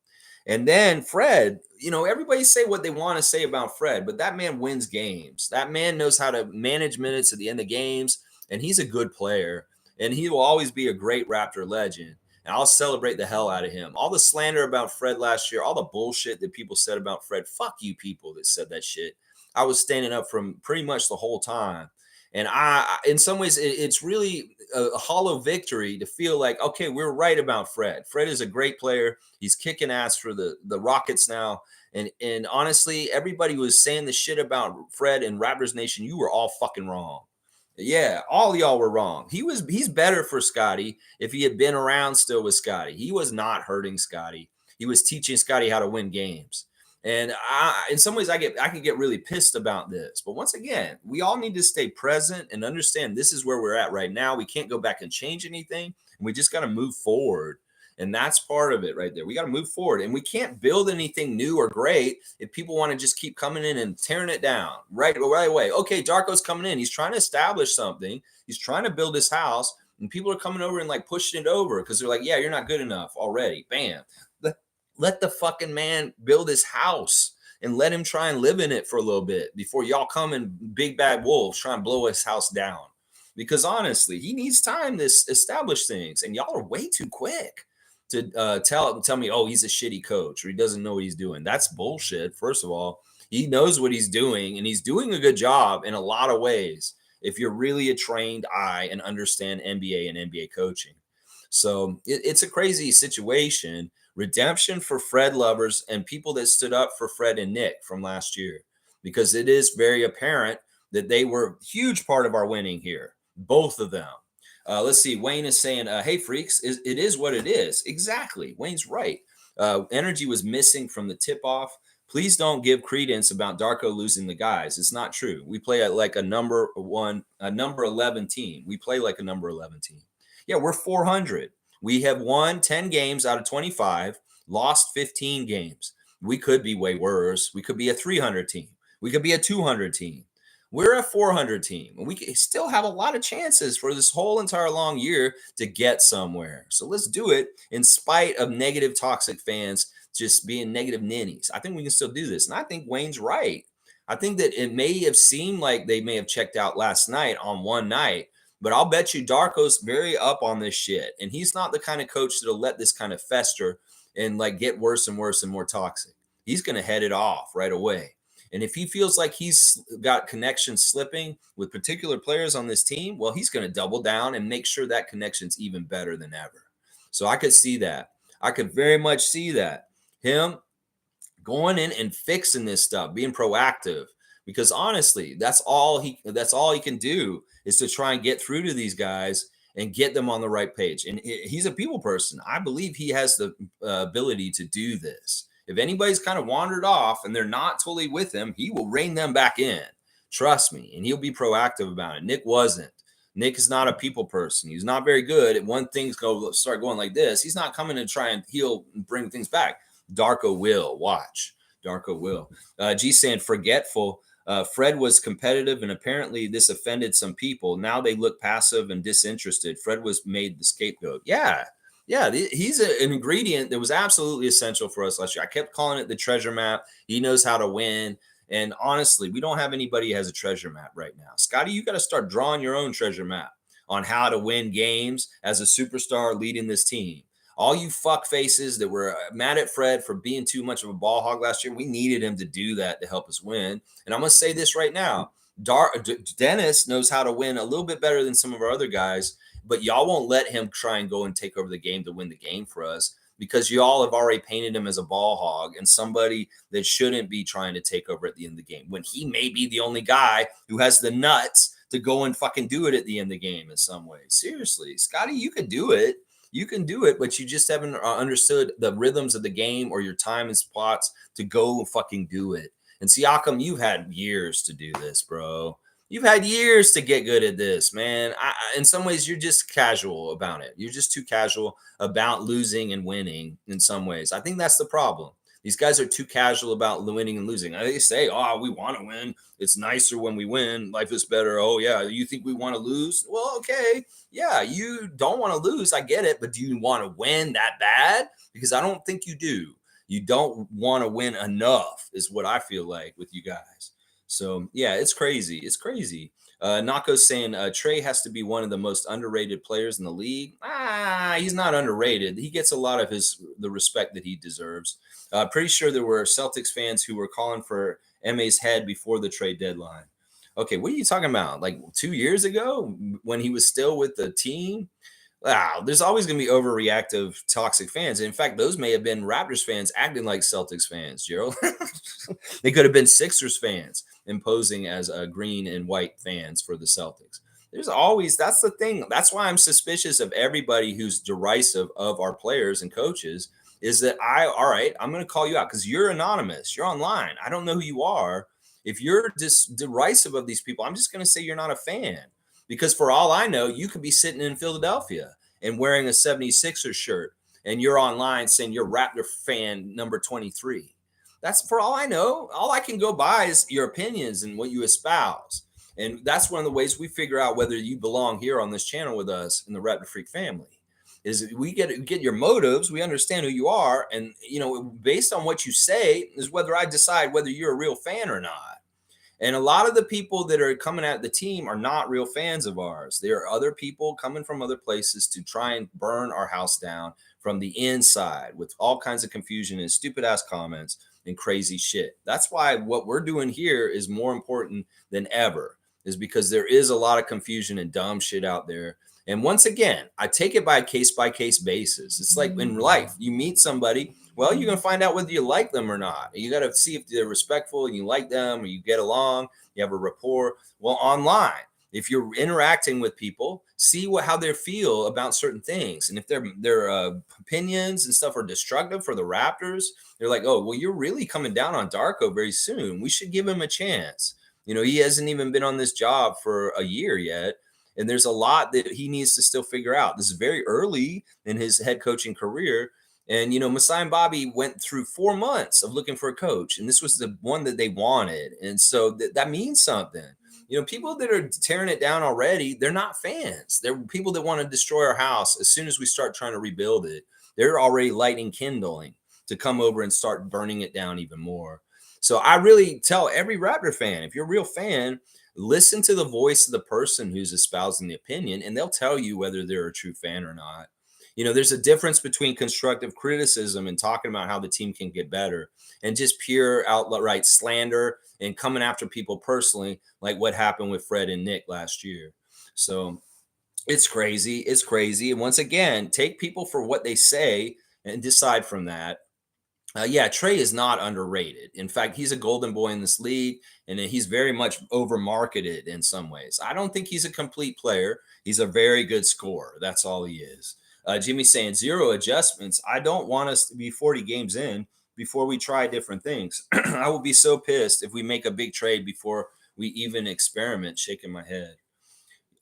And then Fred, everybody say what they want to say about Fred, but that man wins games. That man knows how to manage minutes at the end of games, and he's a good player. And he will always be a great Raptor legend. And I'll celebrate the hell out of him. All the slander about Fred last year, all the bullshit that people said about Fred, fuck you people that said that shit. I was standing up from pretty much the whole time. And in some ways, it's really a hollow victory to feel like, okay, we're right about Fred. Fred is a great player. He's kicking ass for the Rockets now. And honestly, everybody was saying the shit about Fred and Raptors Nation. You were all fucking wrong. Yeah, all y'all were wrong. He's better for Scotty if he had been around still with Scotty. He was not hurting Scotty. He was teaching Scotty how to win games. And in some ways, I can get really pissed about this. But once again, we all need to stay present and understand this is where we're at right now. We can't go back and change anything. And we just got to move forward. And that's part of it right there. We got to move forward. And we can't build anything new or great if people want to just keep coming in and tearing it down right away. Okay, Darko's coming in. He's trying to establish something. He's trying to build his house. And people are coming over and like pushing it over because they're like, yeah, you're not good enough already. Bam. Let the fucking man build his house and let him try and live in it for a little bit before y'all come and big bad wolves try and blow his house down. Because honestly, he needs time to establish things, and y'all are way too quick to tell me, oh, he's a shitty coach or he doesn't know what he's doing. That's bullshit. First of all, he knows what he's doing, and he's doing a good job in a lot of ways. If you're really a trained eye and understand NBA and NBA coaching, so it's a crazy situation. Redemption for Fred lovers and people that stood up for Fred and Nick from last year, because it is very apparent that they were a huge part of our winning here, both of them. Let's see. Wayne is saying, hey, freaks, it is what it is. Exactly. Wayne's right. Energy was missing from the tip off. Please don't give credence about Darko losing the guys. It's not true. We play at like a number 11 team. We play like a number 11 team. Yeah, we're 400. We have won 10 games out of 25, lost 15 games. We could be way worse. We could be a 300 team. We could be a 200 team. We're a 400 team, and we still have a lot of chances for this whole entire long year to get somewhere. So let's do it in spite of negative, toxic fans just being negative ninnies. I think we can still do this. And I think Wayne's right. I think that it may have seemed like they may have checked out last night on one night, but I'll bet you Darko's very up on this shit. And he's not the kind of coach that'll let this kind of fester and like get worse and worse and more toxic. He's going to head it off right away. And if he feels like he's got connections slipping with particular players on this team, well, he's going to double down and make sure that connection's even better than ever. So I could see that. I could very much see that. Him going in and fixing this stuff, being proactive. Because honestly, that's all he can do is to try and get through to these guys and get them on the right page. And he's a people person. I believe he has the ability to do this. If anybody's kind of wandered off and they're not totally with him, he will rein them back in. Trust me. And he'll be proactive about it. Nick wasn't. Nick is not a people person. He's not very good at when things start going like this. He's not coming to try and heal and bring things back. Darko will. Watch. Darko will. G saying forgetful. Fred was competitive, and apparently this offended some people. Now they look passive and disinterested. Fred was made the scapegoat. Yeah. He's an ingredient that was absolutely essential for us last year. I kept calling it the treasure map. He knows how to win. And honestly, we don't have anybody who has a treasure map right now. Scotty, you got to start drawing your own treasure map on how to win games as a superstar leading this team. All you fuck faces that were mad at Fred for being too much of a ball hog last year, we needed him to do that to help us win. And I'm going to say this right now. Dennis knows how to win a little bit better than some of our other guys, but y'all won't let him try and go and take over the game to win the game for us because y'all have already painted him as a ball hog and somebody that shouldn't be trying to take over at the end of the game when he may be the only guy who has the nuts to go and fucking do it at the end of the game in some ways. Seriously, Scotty, you can do it. You can do it, but you just haven't understood the rhythms of the game or your time and spots to go and fucking do it. And Siakam, you've had years to do this, bro. You've had years to get good at this, man. In some ways, you're just casual about it. You're just too casual about losing and winning in some ways. I think that's the problem. These guys are too casual about winning and losing. They say, oh, we want to win. It's nicer when we win. Life is better. Oh, yeah. You think we want to lose? Well, okay. Yeah, you don't want to lose. I get it. But do you want to win that bad? Because I don't think you do. You don't want to win enough is what I feel like with you guys. So, yeah, it's crazy. It's crazy. Nako's saying Trae has to be one of the most underrated players in the league. He's not underrated. He gets a lot of the respect that he deserves. Pretty sure there were Celtics fans who were calling for MA's head before the trade deadline. Okay, what are you talking about? Like 2 years ago when he was still with the team? Wow, there's always going to be overreactive, toxic fans. And in fact, those may have been Raptors fans acting like Celtics fans, Gerald. They could have been Sixers fans imposing as green and white fans for the Celtics. There's always, that's the thing. That's why I'm suspicious of everybody who's derisive of our players and coaches is that all right, I'm going to call you out because you're anonymous. You're online. I don't know who you are. If you're just derisive of these people, I'm just going to say you're not a fan. Because for all I know, you could be sitting in Philadelphia and wearing a 76ers shirt and you're online saying you're Raptor fan number 23. That's for all I know. All I can go by is your opinions and what you espouse. And that's one of the ways we figure out whether you belong here on this channel with us in the Raptor Freak family. Is we get your motives, we understand who you are, and based on what you say is whether I decide whether you're a real fan or not. And a lot of the people that are coming at the team are not real fans of ours. There are other people coming from other places to try and burn our house down from the inside with all kinds of confusion and stupid ass comments and crazy shit. That's why what we're doing here is more important than ever, is because there is a lot of confusion and dumb shit out there. And once again, I take it by a case basis. It's like in life, you meet somebody, well, you're going to find out whether you like them or not. You got to see if they're respectful and you like them or you get along, you have a rapport. Well, online, if you're interacting with people, see how they feel about certain things. And if their opinions and stuff are destructive for the Raptors, they're like, oh, well, you're really coming down on Darko very soon. We should give him a chance. He hasn't even been on this job for a year yet. And there's a lot that he needs to still figure out. This is very early in his head coaching career. And, Masai and Bobby went through 4 months of looking for a coach. And this was the one that they wanted. And so that means something. People that are tearing it down already, they're not fans. They're people that want to destroy our house. As soon as we start trying to rebuild it, they're already lighting kindling to come over and start burning it down even more. So I really tell every Raptor fan, if you're a real fan, listen to the voice of the person who's espousing the opinion, and they'll tell you whether they're a true fan or not. There's a difference between constructive criticism and talking about how the team can get better and just pure outright slander and coming after people personally, like what happened with Fred and Nick last year. So it's crazy. It's crazy. And once again, take people for what they say and decide from that. Trae is not underrated. In fact, he's a golden boy in this league, and he's very much over marketed in some ways. I don't think he's a complete player. He's a very good scorer. That's all he is. Jimmy's saying 0 adjustments. I don't want us to be 40 games in before we try different things. I will be so pissed if we make a big trade before we even experiment. Shaking my head.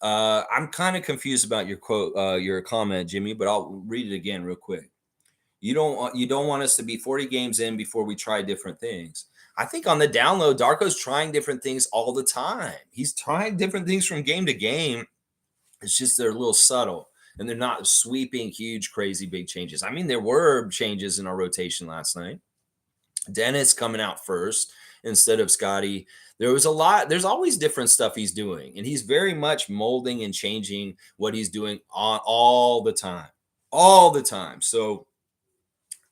I'm kind of confused about your quote, your comment, Jimmy, but I'll read it again real quick. You don't want us to be 40 games in before we try different things. I think on the download, Darko's trying different things all the time. He's trying different things from game to game. It's just they're a little subtle and they're not sweeping, huge, crazy, big changes. I mean, there were changes in our rotation last night. Dennis coming out first instead of Scotty. There was a lot. There's always different stuff he's doing, and he's very much molding and changing what he's doing on all the time, all the time. So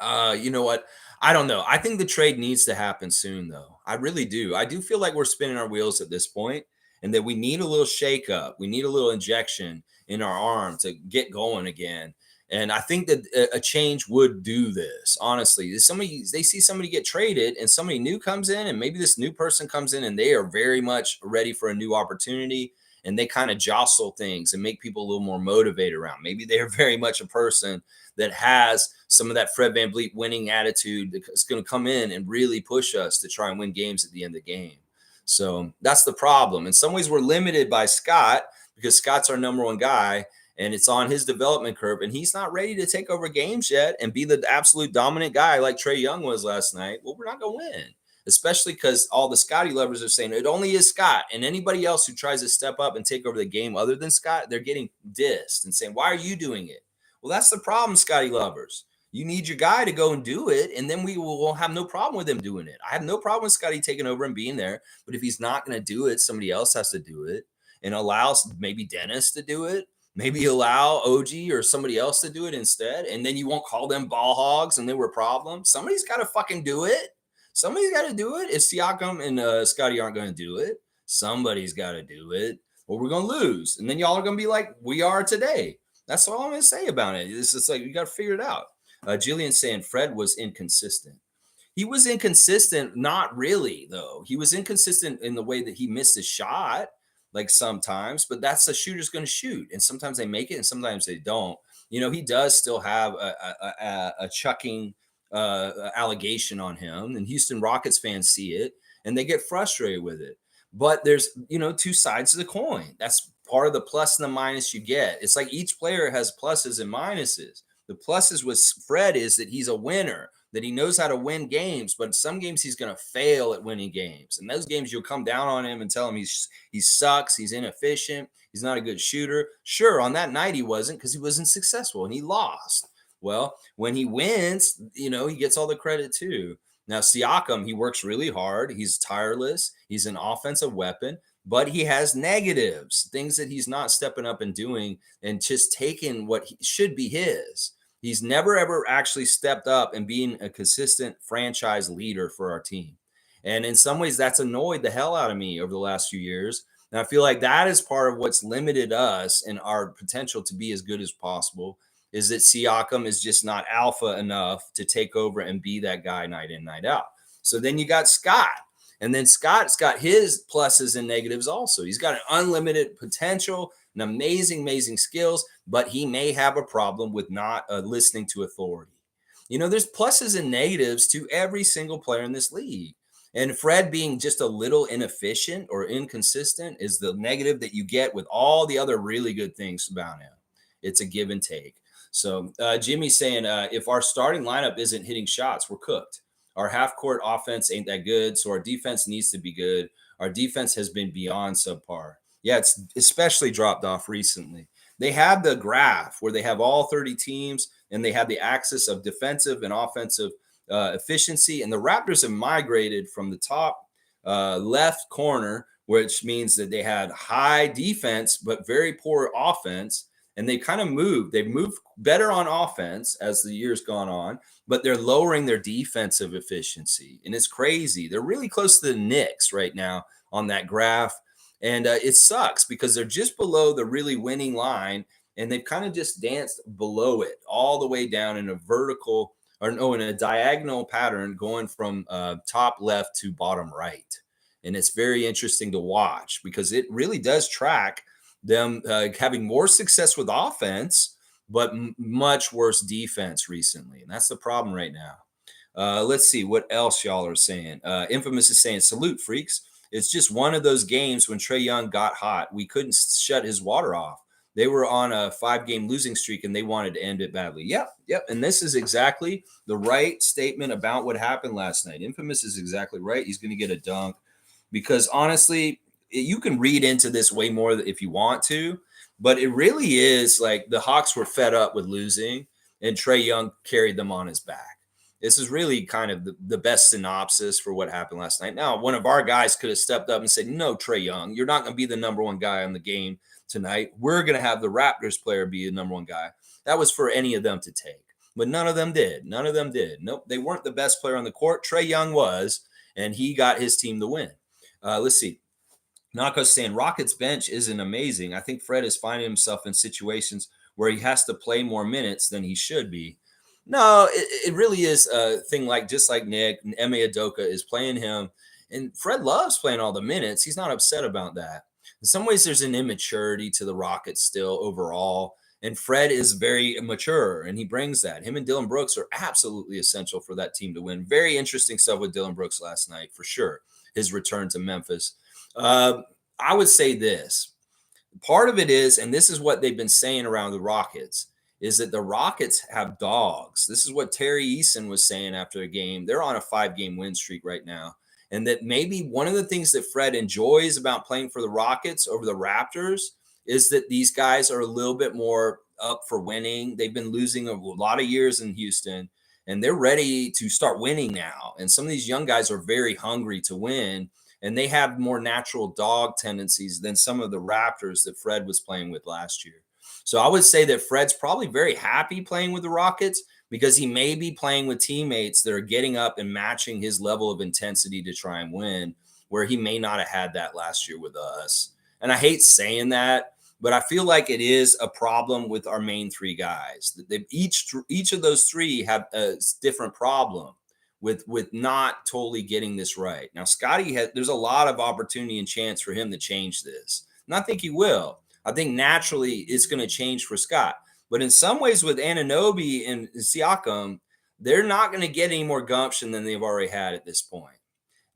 you know what? I don't know. I think the trade needs to happen soon, though. I really do. I do feel like we're spinning our wheels at this point, and that we need a little shakeup. We need a little injection in our arm to get going again. And I think that a change would do this. Honestly, if somebody they see somebody get traded, and somebody new comes in, and maybe this new person comes in, and they are very much ready for a new opportunity, and they kind of jostle things and make people a little more motivated around. Maybe they are very much a person that has some of that Fred VanVleet winning attitude that's going to come in and really push us to try and win games at the end of the game. So that's the problem. In some ways, we're limited by Scott because Scott's our number one guy, and it's on his development curve, and he's not ready to take over games yet and be the absolute dominant guy like Trae Young was last night. Well, we're not going to win, especially because all the Scotty lovers are saying it only is Scott, and anybody else who tries to step up and take over the game other than Scott, they're getting dissed and saying, why are you doing it? Well, that's the problem, Scotty lovers. You need your guy to go and do it, and then we will have no problem with him doing it. I have no problem with Scotty taking over and being there, but if he's not going to do it, somebody else has to do it, and allow maybe Dennis to do it. Maybe allow OG or somebody else to do it instead, and then you won't call them ball hogs and they were problems. Somebody's got to fucking do it. Somebody's got to do it. If Siakam and Scotty aren't going to do it, somebody's got to do it, or we're going to lose. And then y'all are going to be like we are today. That's all I'm going to say about it. It's just like you got to figure it out. Jillian's saying Fred was inconsistent. He was inconsistent, not really, though. He was inconsistent in the way that he missed a shot, like sometimes, but that's the shooter's going to shoot. And sometimes they make it and sometimes they don't. You know, he does still have a chucking allegation on him, and Houston Rockets fans see it and they get frustrated with it. But there's, two sides of the coin. That's part of the plus and the minus you get. It's like each player has pluses and minuses. The pluses with Fred is that he's a winner, that he knows how to win games, but some games he's going to fail at winning games. And those games you'll come down on him and tell him he sucks, he's inefficient, he's not a good shooter. Sure, on that night he wasn't because he wasn't successful and he lost. Well, when he wins, he gets all the credit too. Now, Siakam, he works really hard. He's tireless. He's an offensive weapon, but he has negatives, things that he's not stepping up and doing and just taking what should be his. He's never, ever actually stepped up and being a consistent franchise leader for our team. And in some ways, that's annoyed the hell out of me over the last few years. And I feel like that is part of what's limited us and our potential to be as good as possible, is that Siakam is just not alpha enough to take over and be that guy night in, night out. So then you got Scott. And then Scott's got his pluses and negatives also. He's got an unlimited potential, an amazing skills, but he may have a problem with not listening to authority. There's pluses and negatives to every single player in this league. And Fred being just a little inefficient or inconsistent is the negative that you get with all the other really good things about him. It's a give and take. So Jimmy's saying if our starting lineup isn't hitting shots, we're cooked. Our half-court offense ain't that good, so our defense needs to be good. Our defense has been beyond subpar. Yeah, it's especially dropped off recently. They have the graph where they have all 30 teams, and they have the axis of defensive and offensive efficiency, and the Raptors have migrated from the top left corner, which means that they had high defense but very poor offense, and they kind of moved. They've moved better on offense as the years gone on, but they're lowering their defensive efficiency. And it's crazy. They're really close to the Knicks right now on that graph. And it sucks because they're just below the really winning line, and they've kind of just danced below it all the way down in a vertical in a diagonal pattern going from top left to bottom right. And it's very interesting to watch because it really does track them having more success with offense, but much worse defense recently. And that's the problem right now. Let's see what else y'all are saying. Infamous is saying, salute, freaks. It's just one of those games when Trae Young got hot. We couldn't shut his water off. They were on a 5-game losing streak, and they wanted to end it badly. Yep. And this is exactly the right statement about what happened last night. Infamous is exactly right. He's going to get a dunk because, honestly, you can read into this way more if you want to, but it really is like the Hawks were fed up with losing, and Trae Young carried them on his back. This is really kind of the best synopsis for what happened last night. Now, one of our guys could have stepped up and said, "No, Trae Young, you're not going to be the number one guy on the game tonight. We're going to have the Raptors player be the number one guy." That was for any of them to take, but none of them did. None of them did. Nope, they weren't the best player on the court. Trae Young was, and he got his team to win. Let's see. Naka's saying Rockets bench isn't amazing. I think Fred is finding himself in situations where he has to play more minutes than he should be. No, it really is a thing like just like Nick and Eme Adoka is playing him. And Fred loves playing all the minutes. He's not upset about that. In some ways, there's an immaturity to the Rockets still overall. And Fred is very mature and he brings that. Him and Dylan Brooks are absolutely essential for that team to win. Very interesting stuff with Dylan Brooks last night, for sure. His return to Memphis. I would say this. Part of it is, and this is what they've been saying around the Rockets, is that the Rockets have dogs. This is what Terry Eason was saying after a game. They're on a 5-game win streak right now. And that maybe one of the things that Fred enjoys about playing for the Rockets over the Raptors is that these guys are a little bit more up for winning. They've been losing a lot of years in Houston, and they're ready to start winning now. And some of these young guys are very hungry to win, and they have more natural dog tendencies than some of the Raptors that Fred was playing with last year. So I would say that Fred's probably very happy playing with the Rockets because he may be playing with teammates that are getting up and matching his level of intensity to try and win, where he may not have had that last year with us. And I hate saying that, but I feel like it is a problem with our main three guys. They each of those three have a different problem with not totally getting this right. Now, Scotty there's a lot of opportunity and chance for him to change this. And I think he will. I think naturally it's going to change for Scott. But in some ways with Anunoby and Siakam, they're not going to get any more gumption than they've already had at this point.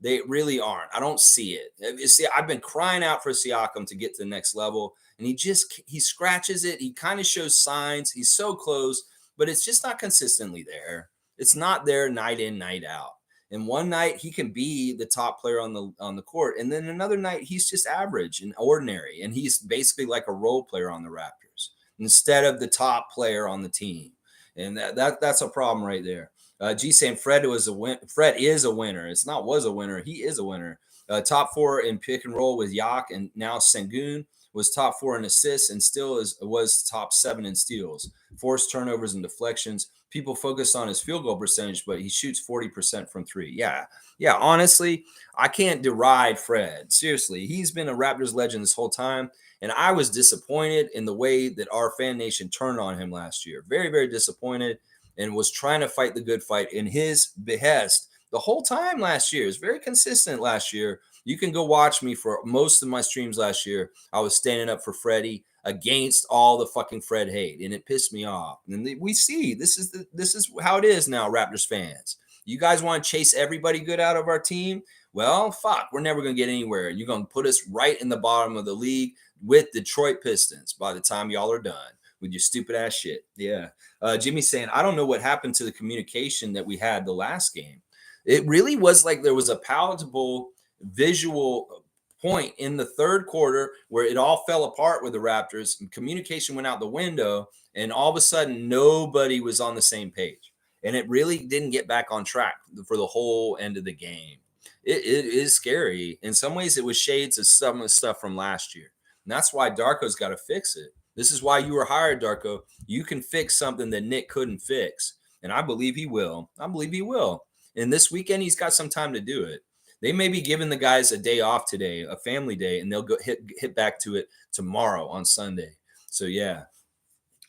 They really aren't. I don't see it. See, I've been crying out for Siakam to get to the next level, and he scratches it. He kind of shows signs. He's so close, but it's just not consistently there. It's not there night in, night out. And one night he can be the top player on the court, and then another night he's just average and ordinary, and he's basically like a role player on the Raptors instead of the top player on the team. And that's a problem right there. G saying Fred is a winner. It's not was a winner. He is a winner. Top 4 in pick and roll with Yak, and now Sengun was top 4 in assists and still was top 7 in steals. Forced turnovers and deflections. People focus on his field goal percentage, but he shoots 40% from 3. Yeah. Honestly, I can't deride Fred. Seriously, he's been a Raptors legend this whole time, and I was disappointed in the way that our fan nation turned on him last year. Very, very disappointed, and was trying to fight the good fight in his behest the whole time last year. It's very consistent last year. You can go watch me for most of my streams last year. I was standing up for Freddie against all the fucking Fred hate, and it pissed me off. And we see this is how it is now, Raptors fans. You guys want to chase everybody good out of our team? Well, fuck, we're never going to get anywhere. You're going to put us right in the bottom of the league with Detroit Pistons by the time y'all are done with your stupid ass shit. Yeah. Jimmy's saying, I don't know what happened to the communication that we had the last game. It really was like there was a palatable visual point in the third quarter where it all fell apart with the Raptors and communication went out the window, and all of a sudden nobody was on the same page. And it really didn't get back on track for the whole end of the game. It is scary. In some ways, it was shades of some of the stuff from last year. And that's why Darko's got to fix it. This is why you were hired, Darko. You can fix something that Nick couldn't fix. And I believe he will. And this weekend, he's got some time to do it. They may be giving the guys a day off today, a family day, and they'll go hit back to it tomorrow on Sunday. So, yeah.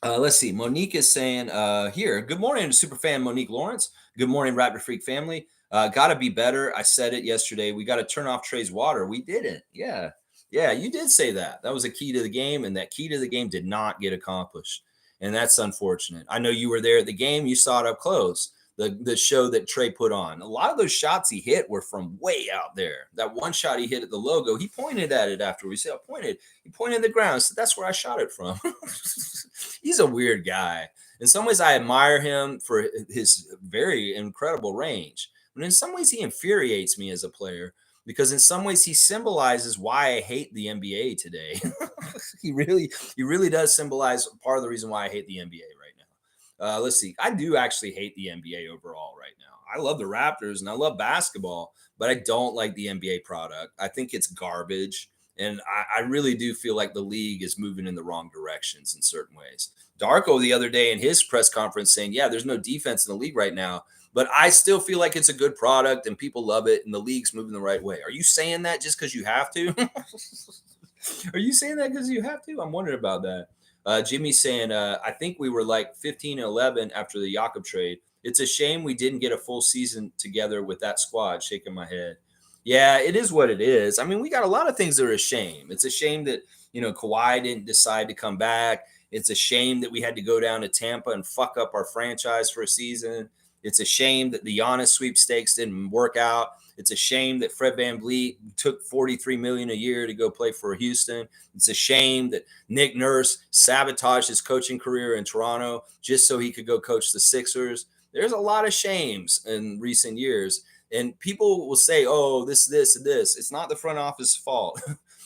Let's see. Monique is saying here, good morning, superfan Monique Lawrence. Good morning, Raptor Freak family. Got to be better. I said it yesterday. We got to turn off Trae's water. We didn't. Yeah, you did say that. That was a key to the game, and that key to the game did not get accomplished. And that's unfortunate. I know you were there at the game. You saw it up close. The show that Trae put on. A lot of those shots he hit were from way out there. That one shot he hit at the logo, he pointed at it after. We said, he pointed at the ground. So that's where I shot it from. He's a weird guy. In some ways, I admire him for his very incredible range. But in some ways, he infuriates me as a player because in some ways he symbolizes why I hate the NBA today. He really does symbolize part of the reason why I hate the NBA right now. Let's see. I do actually hate the NBA overall right now. I love the Raptors and I love basketball, but I don't like the NBA product. I think it's garbage. And I really do feel like the league is moving in the wrong directions in certain ways. Darko the other day in his press conference saying, yeah, there's no defense in the league right now, but I still feel like it's a good product and people love it and the league's moving the right way. Are you saying that just because you have to? Are you saying that because you have to? I'm wondering about that. Jimmy's saying, I think we were like 15 and 11 after the Jakob trade. It's a shame we didn't get a full season together with that squad. Shaking my head. Yeah, it is what it is. I mean, we got a lot of things that are a shame. It's a shame that, Kawhi didn't decide to come back. It's a shame that we had to go down to Tampa and fuck up our franchise for a season. It's a shame that the Giannis sweepstakes didn't work out. It's a shame that Fred VanVleet took $43 million a year to go play for Houston. It's a shame that Nick Nurse sabotaged his coaching career in Toronto just so he could go coach the Sixers. There's a lot of shames in recent years. And people will say, oh, this, and this. It's not the front office fault.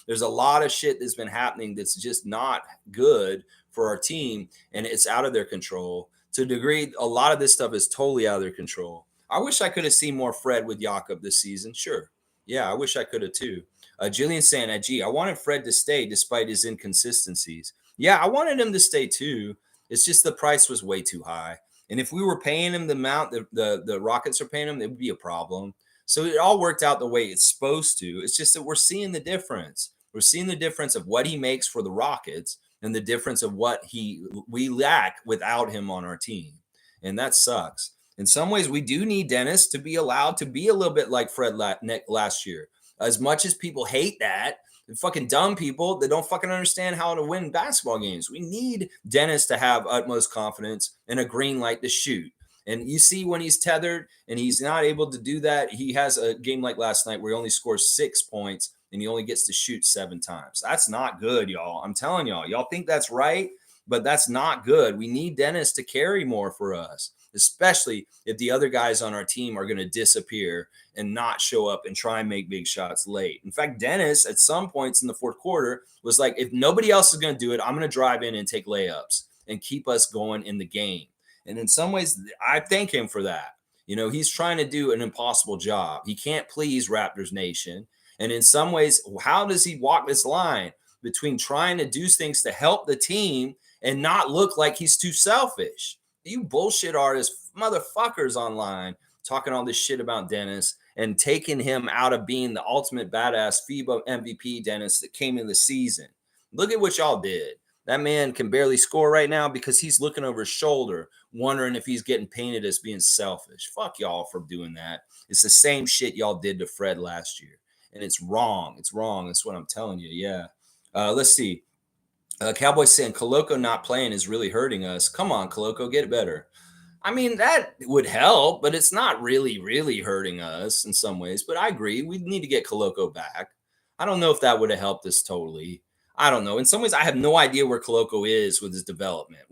There's a lot of shit that's been happening that's just not good for our team, and it's out of their control. To a degree, a lot of this stuff is totally out of their control. I wish I could have seen more Fred with Jakob this season. Sure. Yeah, I wish I could have too. Jillian saying, gee, I wanted Fred to stay despite his inconsistencies. Yeah, I wanted him to stay too. It's just the price was way too high. And if we were paying him the amount that the Rockets are paying him, it would be a problem. So it all worked out the way it's supposed to. It's just that we're seeing the difference. We're seeing the difference of what he makes for the Rockets and the difference of what we lack without him on our team. And that sucks. In some ways, we do need Dennis to be allowed to be a little bit like Fred last year. As much as people hate that, fucking dumb people that don't fucking understand how to win basketball games. We need Dennis to have utmost confidence and a green light to shoot. And you see when he's tethered and he's not able to do that, he has a game like last night where he only scores 6 points and he only gets to shoot 7 times. That's not good, y'all. I'm telling y'all think that's right, but that's not good. We need Dennis to carry more for us, especially if the other guys on our team are going to disappear and not show up and try and make big shots late. In fact, Dennis, at some points in the fourth quarter, was like, if nobody else is going to do it, I'm going to drive in and take layups and keep us going in the game. And in some ways, I thank him for that. He's trying to do an impossible job. He can't please Raptors Nation. And in some ways, how does he walk this line between trying to do things to help the team and not look like he's too selfish? You bullshit artist motherfuckers online talking all this shit about Dennis and taking him out of being the ultimate badass FIBA MVP Dennis that came in the season. Look at what y'all did. That man can barely score right now because he's looking over his shoulder, wondering if he's getting painted as being selfish. Fuck y'all for doing that. It's the same shit y'all did to Fred last year. And it's wrong. It's wrong. That's what I'm telling you. Yeah. Let's see. Cowboys saying Koloko not playing is really hurting us. Come on, Koloko, get it better. I mean, that would help, but it's not really, really hurting us in some ways. But I agree. We need to get Koloko back. I don't know if that would have helped us totally. I don't know. In some ways, I have no idea where Koloko is with his development.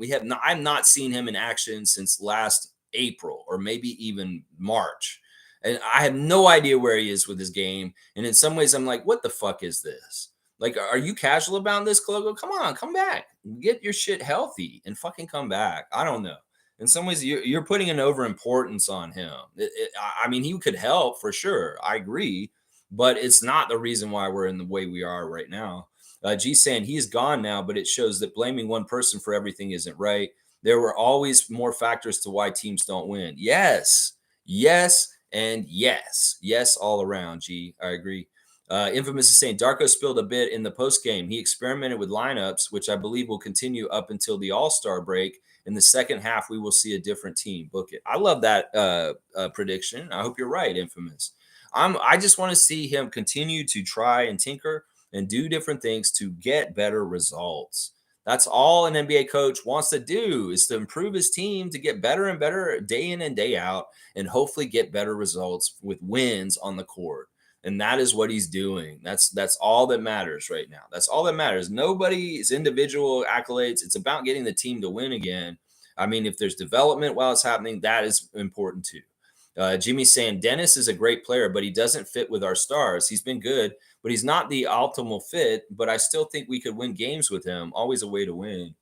I've not seen him in action since last April or maybe even March. And I have no idea where he is with his game. And in some ways, I'm like, what the fuck is this? Like, are you casual about this, Koloko? Come on, come back. Get your shit healthy and fucking come back. I don't know. In some ways, you're putting an overimportance on him. I mean, he could help for sure. I agree. But it's not the reason why we're in the way we are right now. G saying he's gone now, but it shows that blaming one person for everything isn't right. There were always more factors to why teams don't win. Yes, and yes, all around. G, I agree. Infamous is saying Darko spilled a bit in the post game. He experimented with lineups, which I believe will continue up until the All-Star break. In the second half, we will see a different team. Book it. I love that prediction. I hope you're right, Infamous. I just want to see him continue to try and tinker and do different things to get better results. That's all an NBA coach wants to do, is to improve his team to get better and better day in and day out and hopefully get better results with wins on the court. And that is what he's doing. That's all that matters right now. That's all that matters. Nobody's individual accolades. It's about getting the team to win again. I mean, if there's development while it's happening, that is important too. Jimmy's saying Dennis is a great player, but he doesn't fit with our stars. He's been good, but he's not the optimal fit. But I still think we could win games with him. Always a way to win.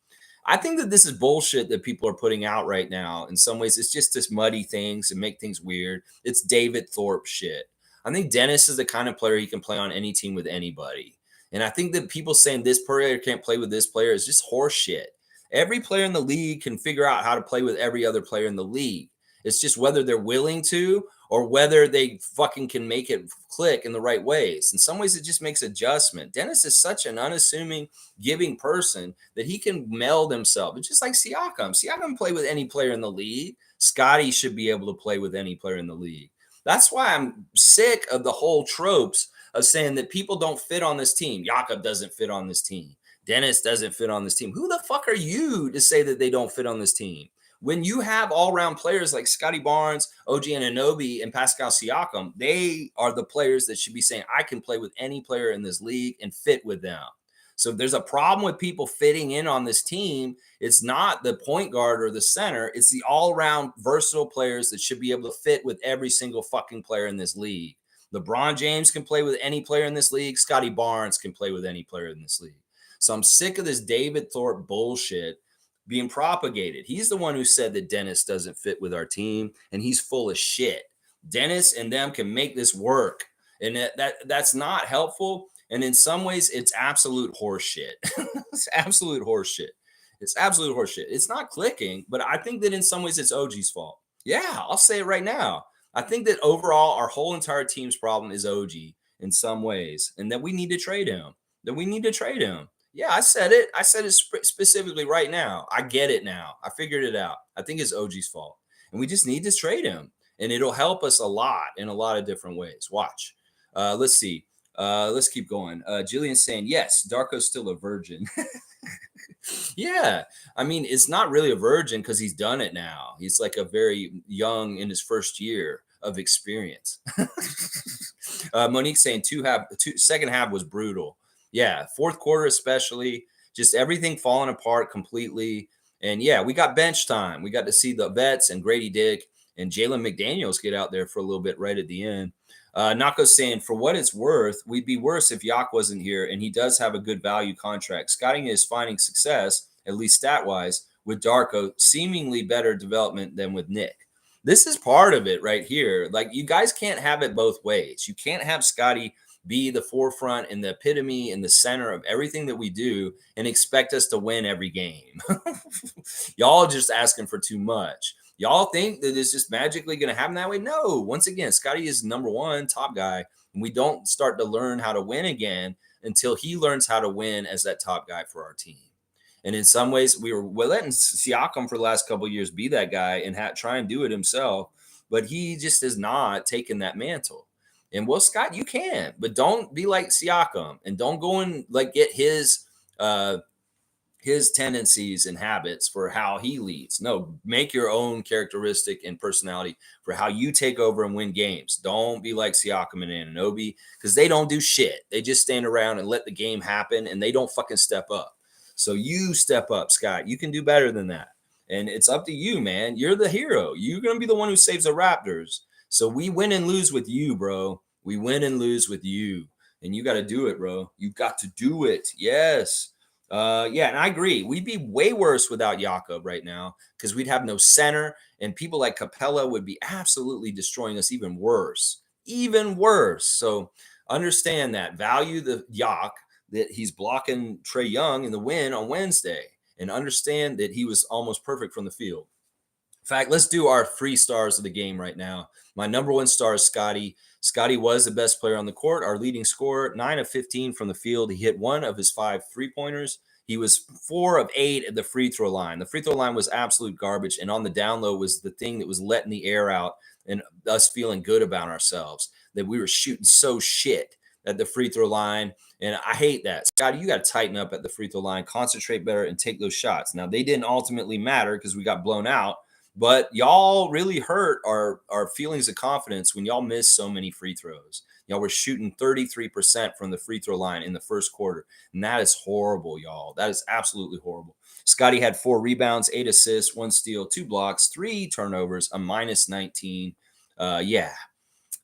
I think that this is bullshit that people are putting out right now. In some ways, it's just this muddy things and make things weird. It's David Thorpe shit. I think Dennis is the kind of player he can play on any team with anybody. And I think that people saying this player can't play with this player is just horse shit. Every player in the league can figure out how to play with every other player in the league. It's just whether they're willing to or whether they fucking can make it click in the right ways. In some ways, it just makes adjustment. Dennis is such an unassuming, giving person that he can meld himself. It's just like Siakam. Siakam can play with any player in the league. Scotty should be able to play with any player in the league. That's why I'm sick of the whole tropes of saying that people don't fit on this team. Jakob doesn't fit on this team. Dennis doesn't fit on this team. Who the fuck are you to say that they don't fit on this team? When you have all-around players like Scotty Barnes, OG Anunoby, and Pascal Siakam, they are the players that should be saying, I can play with any player in this league and fit with them. So if there's a problem with people fitting in on this team, it's not the point guard or the center. It's the all-around versatile players that should be able to fit with every single fucking player in this league. LeBron James can play with any player in this league. Scotty Barnes can play with any player in this league. So I'm sick of this David Thorpe bullshit being propagated. He's the one who said that Dennis doesn't fit with our team, and he's full of shit. Dennis and them can make this work, and that's not helpful. And in some ways, it's absolute horseshit. It's absolute horseshit. It's absolute horseshit. It's not clicking, but I think that in some ways it's OG's fault. Yeah, I'll say it right now. I think that overall, our whole entire team's problem is OG in some ways, and that we need to trade him. That we need to trade him. Yeah, I said it. I said it specifically right now. I get it now. I figured it out. I think it's OG's fault, and we just need to trade him, and it'll help us a lot in a lot of different ways. Watch. Let's see. Let's keep going. Jillian's saying, yes, Darko's still a virgin. Yeah. I mean, it's not really a virgin because he's done it now. He's like a very young in his first year of experience. Monique saying second half was brutal. Yeah. Fourth quarter, especially, just everything falling apart completely. And yeah, we got bench time. We got to see the vets and Grady Dick and Jalen McDaniels get out there for a little bit right at the end. Nako's saying, for what it's worth, we'd be worse if Yak wasn't here, and he does have a good value contract. Scotty is finding success, at least stat-wise, with Darko, seemingly better development than with Nick. This is part of it right here. Like, you guys can't have it both ways. You can't have Scotty be the forefront and the epitome and the center of everything that we do and expect us to win every game. Y'all just asking for too much. Y'all think that it's just magically going to happen that way? No. Once again, Scotty is number one top guy, and we don't start to learn how to win again until he learns how to win as that top guy for our team. And in some ways, we're letting Siakam for the last couple of years be that guy and try and do it himself, but he just is not taking that mantle. And well, Scott, you can, but don't be like Siakam and don't go and like get his tendencies and habits for how he leads. No, make your own characteristic and personality for how you take over and win games. Don't be like Siakam and Anunoby because they don't do shit. They just stand around and let the game happen, and they don't fucking step up. So you step up, Scott. You can do better than that. And it's up to you, man. You're the hero. You're going to be the one who saves the Raptors. So we win and lose with you, bro. We win and lose with you. And you got to do it, bro. You got to do it. Yes. Yeah, and I agree. We'd be way worse without Jakob right now because we'd have no center, and people like Capella would be absolutely destroying us even worse. Even worse. So understand that. Value the Yak that he's blocking Trae Young in the win on Wednesday, and understand that he was almost perfect from the field. In fact, let's do our free stars of the game right now. My number one star is Scotty. Scotty was the best player on the court, our leading scorer, 9 of 15 from the field. He hit 1 of his 5 three-pointers. He was 4 of 8 at the free throw line. The free throw line was absolute garbage, and on the down low was the thing that was letting the air out and us feeling good about ourselves, that we were shooting so shit at the free throw line. And I hate that. Scotty, you got to tighten up at the free throw line, concentrate better, and take those shots. Now, they didn't ultimately matter because we got blown out, but y'all really hurt our feelings of confidence when y'all missed so many free throws. Y'all were shooting 33% from the free throw line in the first quarter. And that is horrible, y'all. That is absolutely horrible. Scotty had 4 rebounds, 8 assists, 1 steal, 2 blocks, 3 turnovers, a minus 19.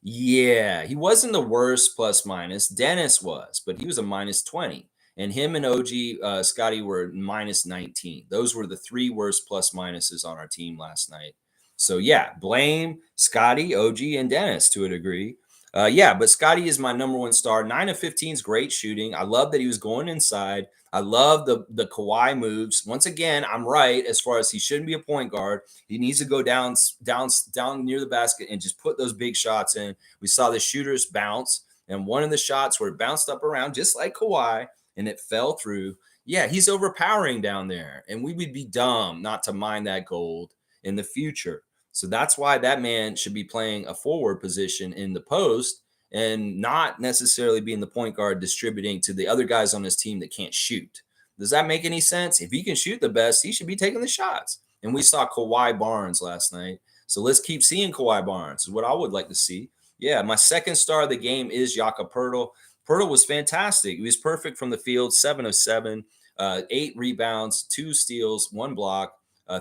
Yeah, he wasn't the worst plus minus. Dennis was, but he was a minus 20. And him and OG Scotty were minus 19. Those were the three worst plus minuses on our team last night. So yeah, blame Scotty, OG, and Dennis to a degree. Yeah, but Scotty is my number one star. 9 of 15 is great shooting. I love that he was going inside. I love the Kawhi moves. Once again, I'm right as far as he shouldn't be a point guard. He needs to go down near the basket and just put those big shots in. We saw the shooters bounce, and one of the shots where it bounced up around just like Kawhi, and it fell through. Yeah, he's overpowering down there, and we would be dumb not to mine that gold in the future. So that's why that man should be playing a forward position in the post and not necessarily being the point guard distributing to the other guys on his team that can't shoot. Does that make any sense? If he can shoot the best, he should be taking the shots. And we saw Kawhi Barnes last night. So let's keep seeing Kawhi Barnes, is what I would like to see. Yeah, my second star of the game is Jakob Poeltl. Poeltl was fantastic. He was perfect from the field, 7 of 7, 8 rebounds, 2 steals, 1 block,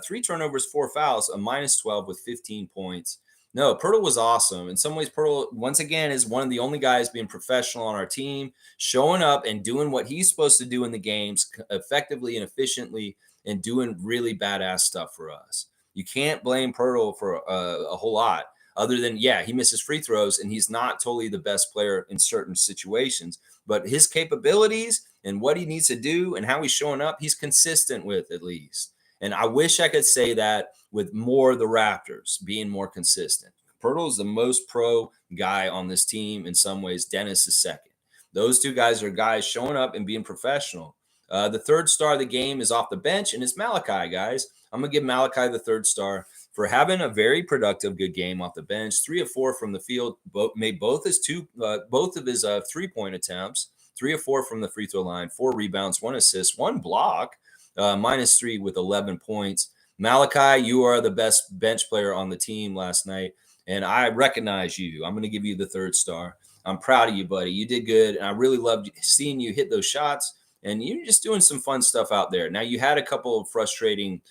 3 turnovers, 4 fouls, a minus 12 with 15 points. No, Poeltl was awesome. In some ways, Poeltl, once again, is one of the only guys being professional on our team, showing up and doing what he's supposed to do in the games effectively and efficiently and doing really badass stuff for us. You can't blame Poeltl for a whole lot other than, yeah, he misses free throws and he's not totally the best player in certain situations. But his capabilities and what he needs to do and how he's showing up, he's consistent with at least. And I wish I could say that with more of the Raptors being more consistent. Poeltl is the most pro guy on this team. In some ways, Dennis is second. Those two guys are guys showing up and being professional. The third star of the game is off the bench, and it's Malachi, guys. I'm going to give Malachi the third star for having a very productive, good game off the bench. 3 of 4 from the field, made both of his 3-point attempts. 3 of 4 from the free throw line, 4 rebounds, 1 assist, 1 block. -3 with 11 points. Malachi, you are the best bench player on the team last night, and I recognize you. I'm going to give you the third star. I'm proud of you, buddy. You did good, and I really loved seeing you hit those shots, and you're just doing some fun stuff out there. Now, you had a couple of frustrating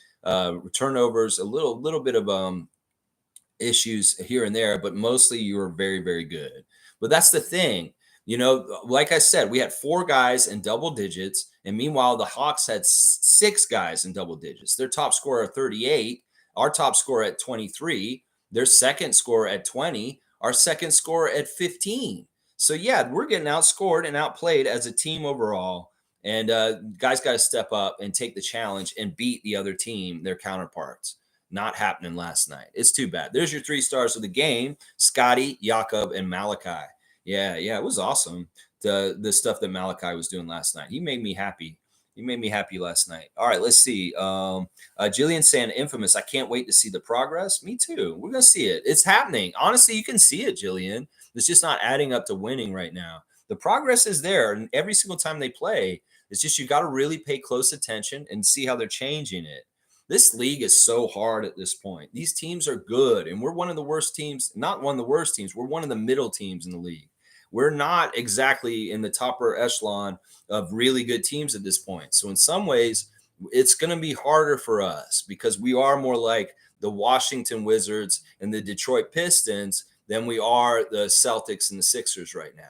turnovers, a little bit of issues here and there, but mostly you were very, very good. But that's the thing. Like I said, we had 4 guys in double digits, and meanwhile, the Hawks had 6 guys in double digits. Their top scorer at 38, our top scorer at 23, their second scorer at 20, our second scorer at 15. So, yeah, we're getting outscored and outplayed as a team overall. And guys got to step up and take the challenge and beat the other team, their counterparts. Not happening last night. It's too bad. There's your 3 stars of the game: Scotty, Jakob, and Malachi. Yeah, it was awesome. The stuff that Malachi was doing last night. He made me happy. He made me happy last night. All right, let's see. Jillian saying infamous. I can't wait to see the progress. Me too. We're gonna see it. It's happening. Honestly, you can see it, Jillian. It's just not adding up to winning right now. The progress is there, and every single time they play, it's just you got to really pay close attention and see how they're changing it. This league is so hard at this point. These teams are good, and we're one of the worst teams. Not one of the worst teams. We're one of the middle teams in the league. We're not exactly in the topper echelon of really good teams at this point. So in some ways, it's going to be harder for us because we are more like the Washington Wizards and the Detroit Pistons than we are the Celtics and the Sixers right now.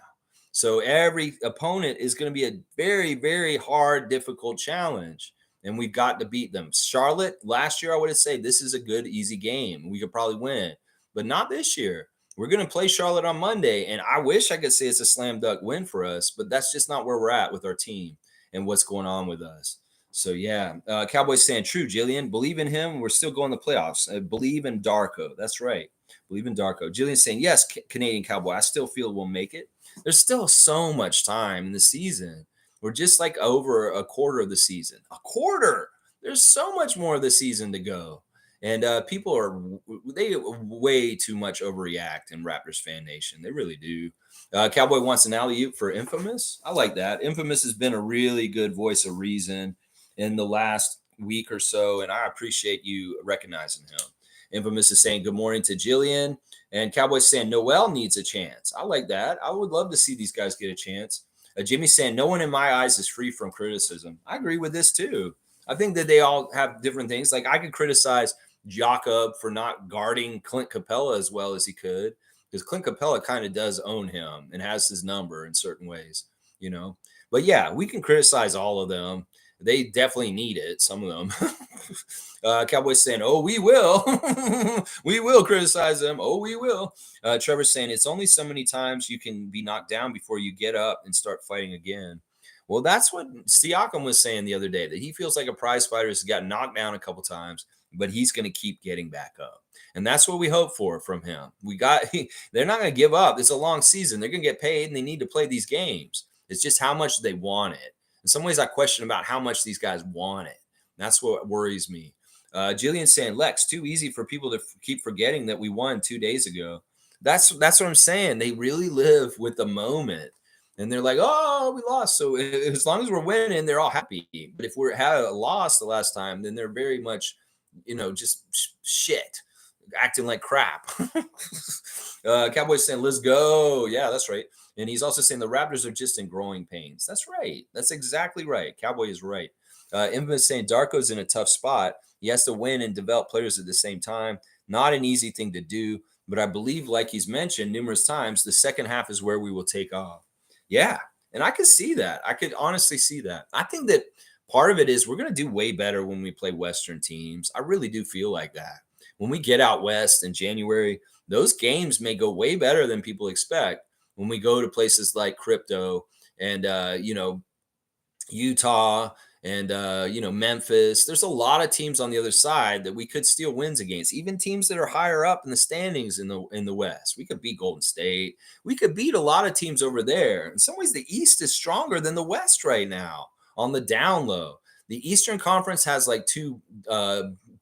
So every opponent is going to be a very, very hard, difficult challenge, and we've got to beat them. Charlotte, last year, I would have said this is a good, easy game. We could probably win, but not this year. We're going to play Charlotte on Monday, and I wish I could say it's a slam dunk win for us, but that's just not where we're at with our team and what's going on with us. So, yeah, Cowboys saying true, Jillian. Believe in him. We're still going to the playoffs. Believe in Darko. That's right. Believe in Darko. Jillian saying, yes, Canadian Cowboy. I still feel we'll make it. There's still so much time in the season. We're just like over a quarter of the season. A quarter. There's so much more of the season to go. And people they way too much overreact in Raptors fan nation. They really do. Cowboy wants an alley-oop for Infamous. I like that. Infamous has been a really good voice of reason in the last week or so, and I appreciate you recognizing him. Infamous is saying good morning to Jillian, and Cowboys saying Noel needs a chance. I like that. I would love to see these guys get a chance. Jimmy saying no one in my eyes is free from criticism. I agree with this too. I think that they all have different things. Like I could criticize Jakob for not guarding Clint Capella as well as he could, because Clint Capella kind of does own him and has his number in certain ways, But yeah, we can criticize all of them. They definitely need it. Some of them. Cowboys saying, "Oh, we will, we will criticize them. Oh, we will." Trevor saying, "It's only so many times you can be knocked down before you get up and start fighting again." Well, that's what Siakam was saying the other day, that he feels like a prize fighter has got knocked down a couple times, but he's going to keep getting back up. And that's what we hope for from him. They're not going to give up. It's a long season. They're going to get paid and they need to play these games. It's just how much they want it. In some ways, I question about how much these guys want it. That's what worries me. Jillian saying, Lex, too easy for people to keep forgetting that we won 2 days ago. That's what I'm saying. They really live with the moment. And they're like, oh, we lost. So as long as we're winning, they're all happy. But if we had a loss the last time, then they're very much, just shit, acting like crap. Cowboys saying, let's go. Yeah, that's right. And he's also saying the Raptors are just in growing pains. That's right. That's exactly right. Cowboy is right. Infamous saying Darko's in a tough spot. He has to win and develop players at the same time. Not an easy thing to do. But I believe, like he's mentioned numerous times, the second half is where we will take off. Yeah. And I could see that. I could honestly see that. I think that part of it is we're going to do way better when we play Western teams. I really do feel like that. When we get out West in January, those games may go way better than people expect. When we go to places like Crypto and, Utah and Memphis, there's a lot of teams on the other side that we could steal wins against, even teams that are higher up in the standings in the West. We could beat Golden State. We could beat a lot of teams over there. In some ways, the East is stronger than the West right now on the down low. The Eastern Conference has like two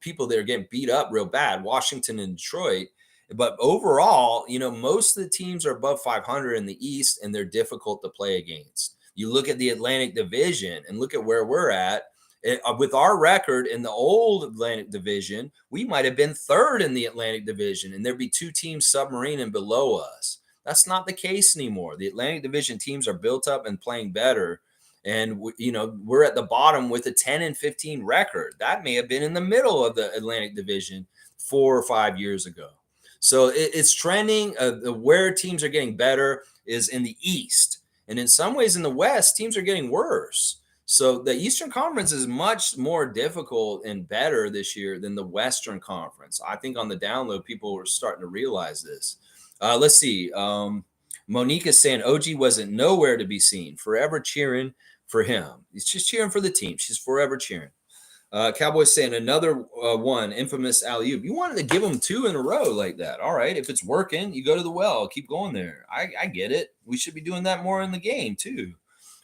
people that are getting beat up real bad, Washington and Detroit. But overall, most of the teams are above 500 in the East, and they're difficult to play against. You look at the Atlantic Division and look at where we're at. With our record in the old Atlantic Division, we might have been third in the Atlantic Division, and there'd be two teams submarine and below us. That's not the case anymore. The Atlantic Division teams are built up and playing better. And, we're at the bottom with a 10-15 record. That may have been in the middle of the Atlantic Division 4 or 5 years ago. So it's trending. Where teams are getting better is in the East. And in some ways in the West, teams are getting worse. So the Eastern Conference is much more difficult and better this year than the Western Conference. I think on the download, people are starting to realize this. Let's see. Monique is saying OG wasn't nowhere to be seen. Forever cheering for him. He's just cheering for the team. She's forever cheering. Cowboys saying another one, infamous alley-oop. You wanted to give them 2 in a row like that. All right. If it's working, you go to the well. Keep going there. I get it. We should be doing that more in the game too.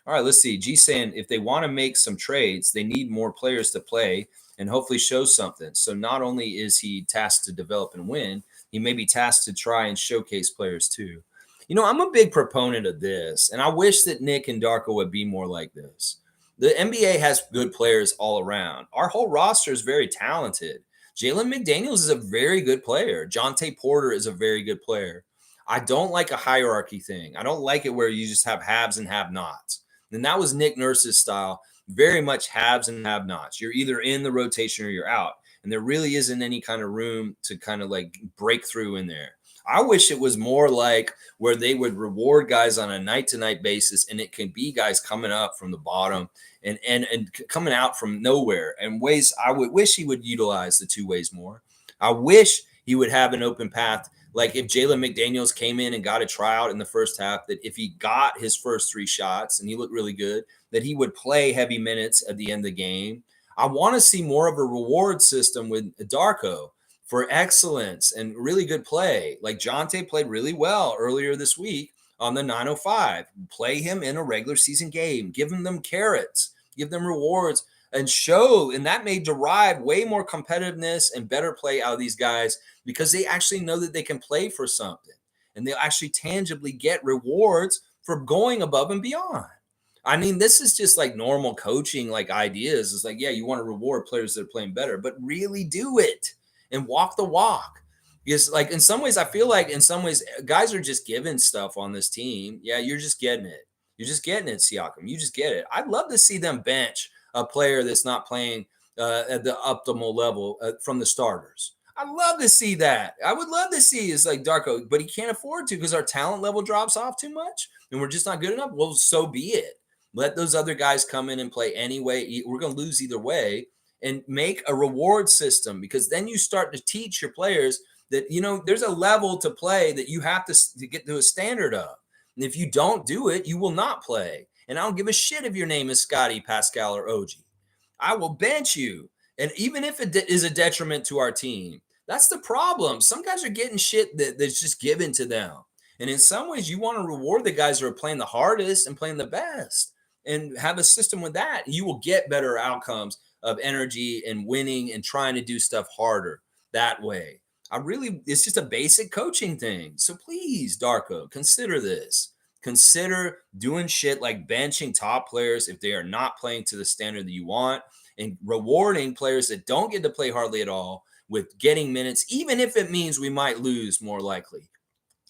All right, let's see. G saying if they want to make some trades, they need more players to play and hopefully show something. So not only is he tasked to develop and win, he may be tasked to try and showcase players too. I'm a big proponent of this, and I wish that Nick and Darko would be more like this. The NBA has good players all around. Our whole roster is very talented. Jalen McDaniels is a very good player. Jonte Porter is a very good player. I don't like a hierarchy thing. I don't like it where you just have haves and have-nots. And that was Nick Nurse's style, very much haves and have-nots. You're either in the rotation or you're out. And there really isn't any kind of room to kind of like break through in there. I wish it was more like where they would reward guys on a night-to-night basis, and it can be guys coming up from the bottom and coming out from nowhere. And ways I would wish he would utilize the 2 ways more. I wish he would have an open path. Like if Jalen McDaniels came in and got a tryout in the first half, that if he got his first 3 shots and he looked really good, that he would play heavy minutes at the end of the game. I want to see more of a reward system with Darko for excellence and really good play. Like Jonte played really well earlier this week on the 905. Play him in a regular season game. Give him them carrots. Give them rewards and show. And that may derive way more competitiveness and better play out of these guys because they actually know that they can play for something. And they'll actually tangibly get rewards for going above and beyond. I mean, this is just like normal coaching, like ideas. It's like, yeah, you want to reward players that are playing better, but really do it. And walk the walk. Because like in some ways, I feel like in some ways, guys are just given stuff on this team. Yeah, you're just getting it. You're just getting it, Siakam. You just get it. I'd love to see them bench a player that's not playing at the optimal level from the starters. I'd love to see that. I would love to see is like Darko, but he can't afford to because our talent level drops off too much and we're just not good enough. Well, so be it. Let those other guys come in and play anyway. We're going to lose either way, and make a reward system, because then you start to teach your players that, there's a level to play that you have to get to a standard of. And if you don't do it, you will not play. And I don't give a shit if your name is Scotty, Pascal, or OG. I will bench you. And even if it is a detriment to our team, that's the problem. Some guys are getting shit that's just given to them. And in some ways, you want to reward the guys who are playing the hardest and playing the best, and have a system with that. You will get better outcomes of energy and winning and trying to do stuff harder that way. It's just a basic coaching thing. So please, Darko, consider this. Consider doing shit like benching top players if they are not playing to the standard that you want, and rewarding players that don't get to play hardly at all with getting minutes, even if it means we might lose more likely.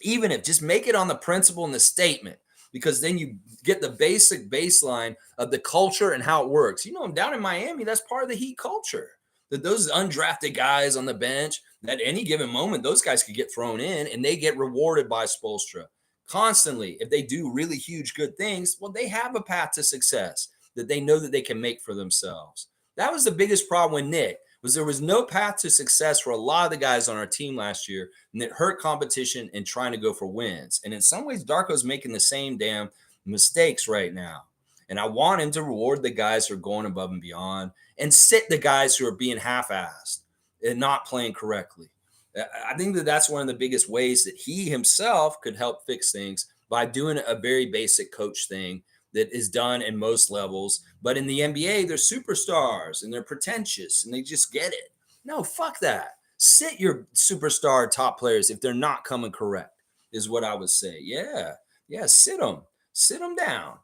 Even if, just make it on the principle and the statement, because then you get the basic baseline of the culture and how it works. Down in Miami, that's part of the Heat culture. That those undrafted guys on the bench, at any given moment, those guys could get thrown in and they get rewarded by Spoelstra constantly. If they do really huge, good things, well, they have a path to success that they know that they can make for themselves. That was the biggest problem with Nick, was there was no path to success for a lot of the guys on our team last year, and it hurt competition and trying to go for wins. And in some ways, Darko's making the same damn mistakes right now. And I want him to reward the guys who are going above and beyond, and sit the guys who are being half-assed and not playing correctly. I think that that's one of the biggest ways that he himself could help fix things, by doing a very basic coach thing that is done in most levels. But in the NBA, they're superstars and they're pretentious and they just get it. No, fuck that. Sit your superstar top players if they're not coming correct, is what I would say. Yeah. Yeah. Sit them down.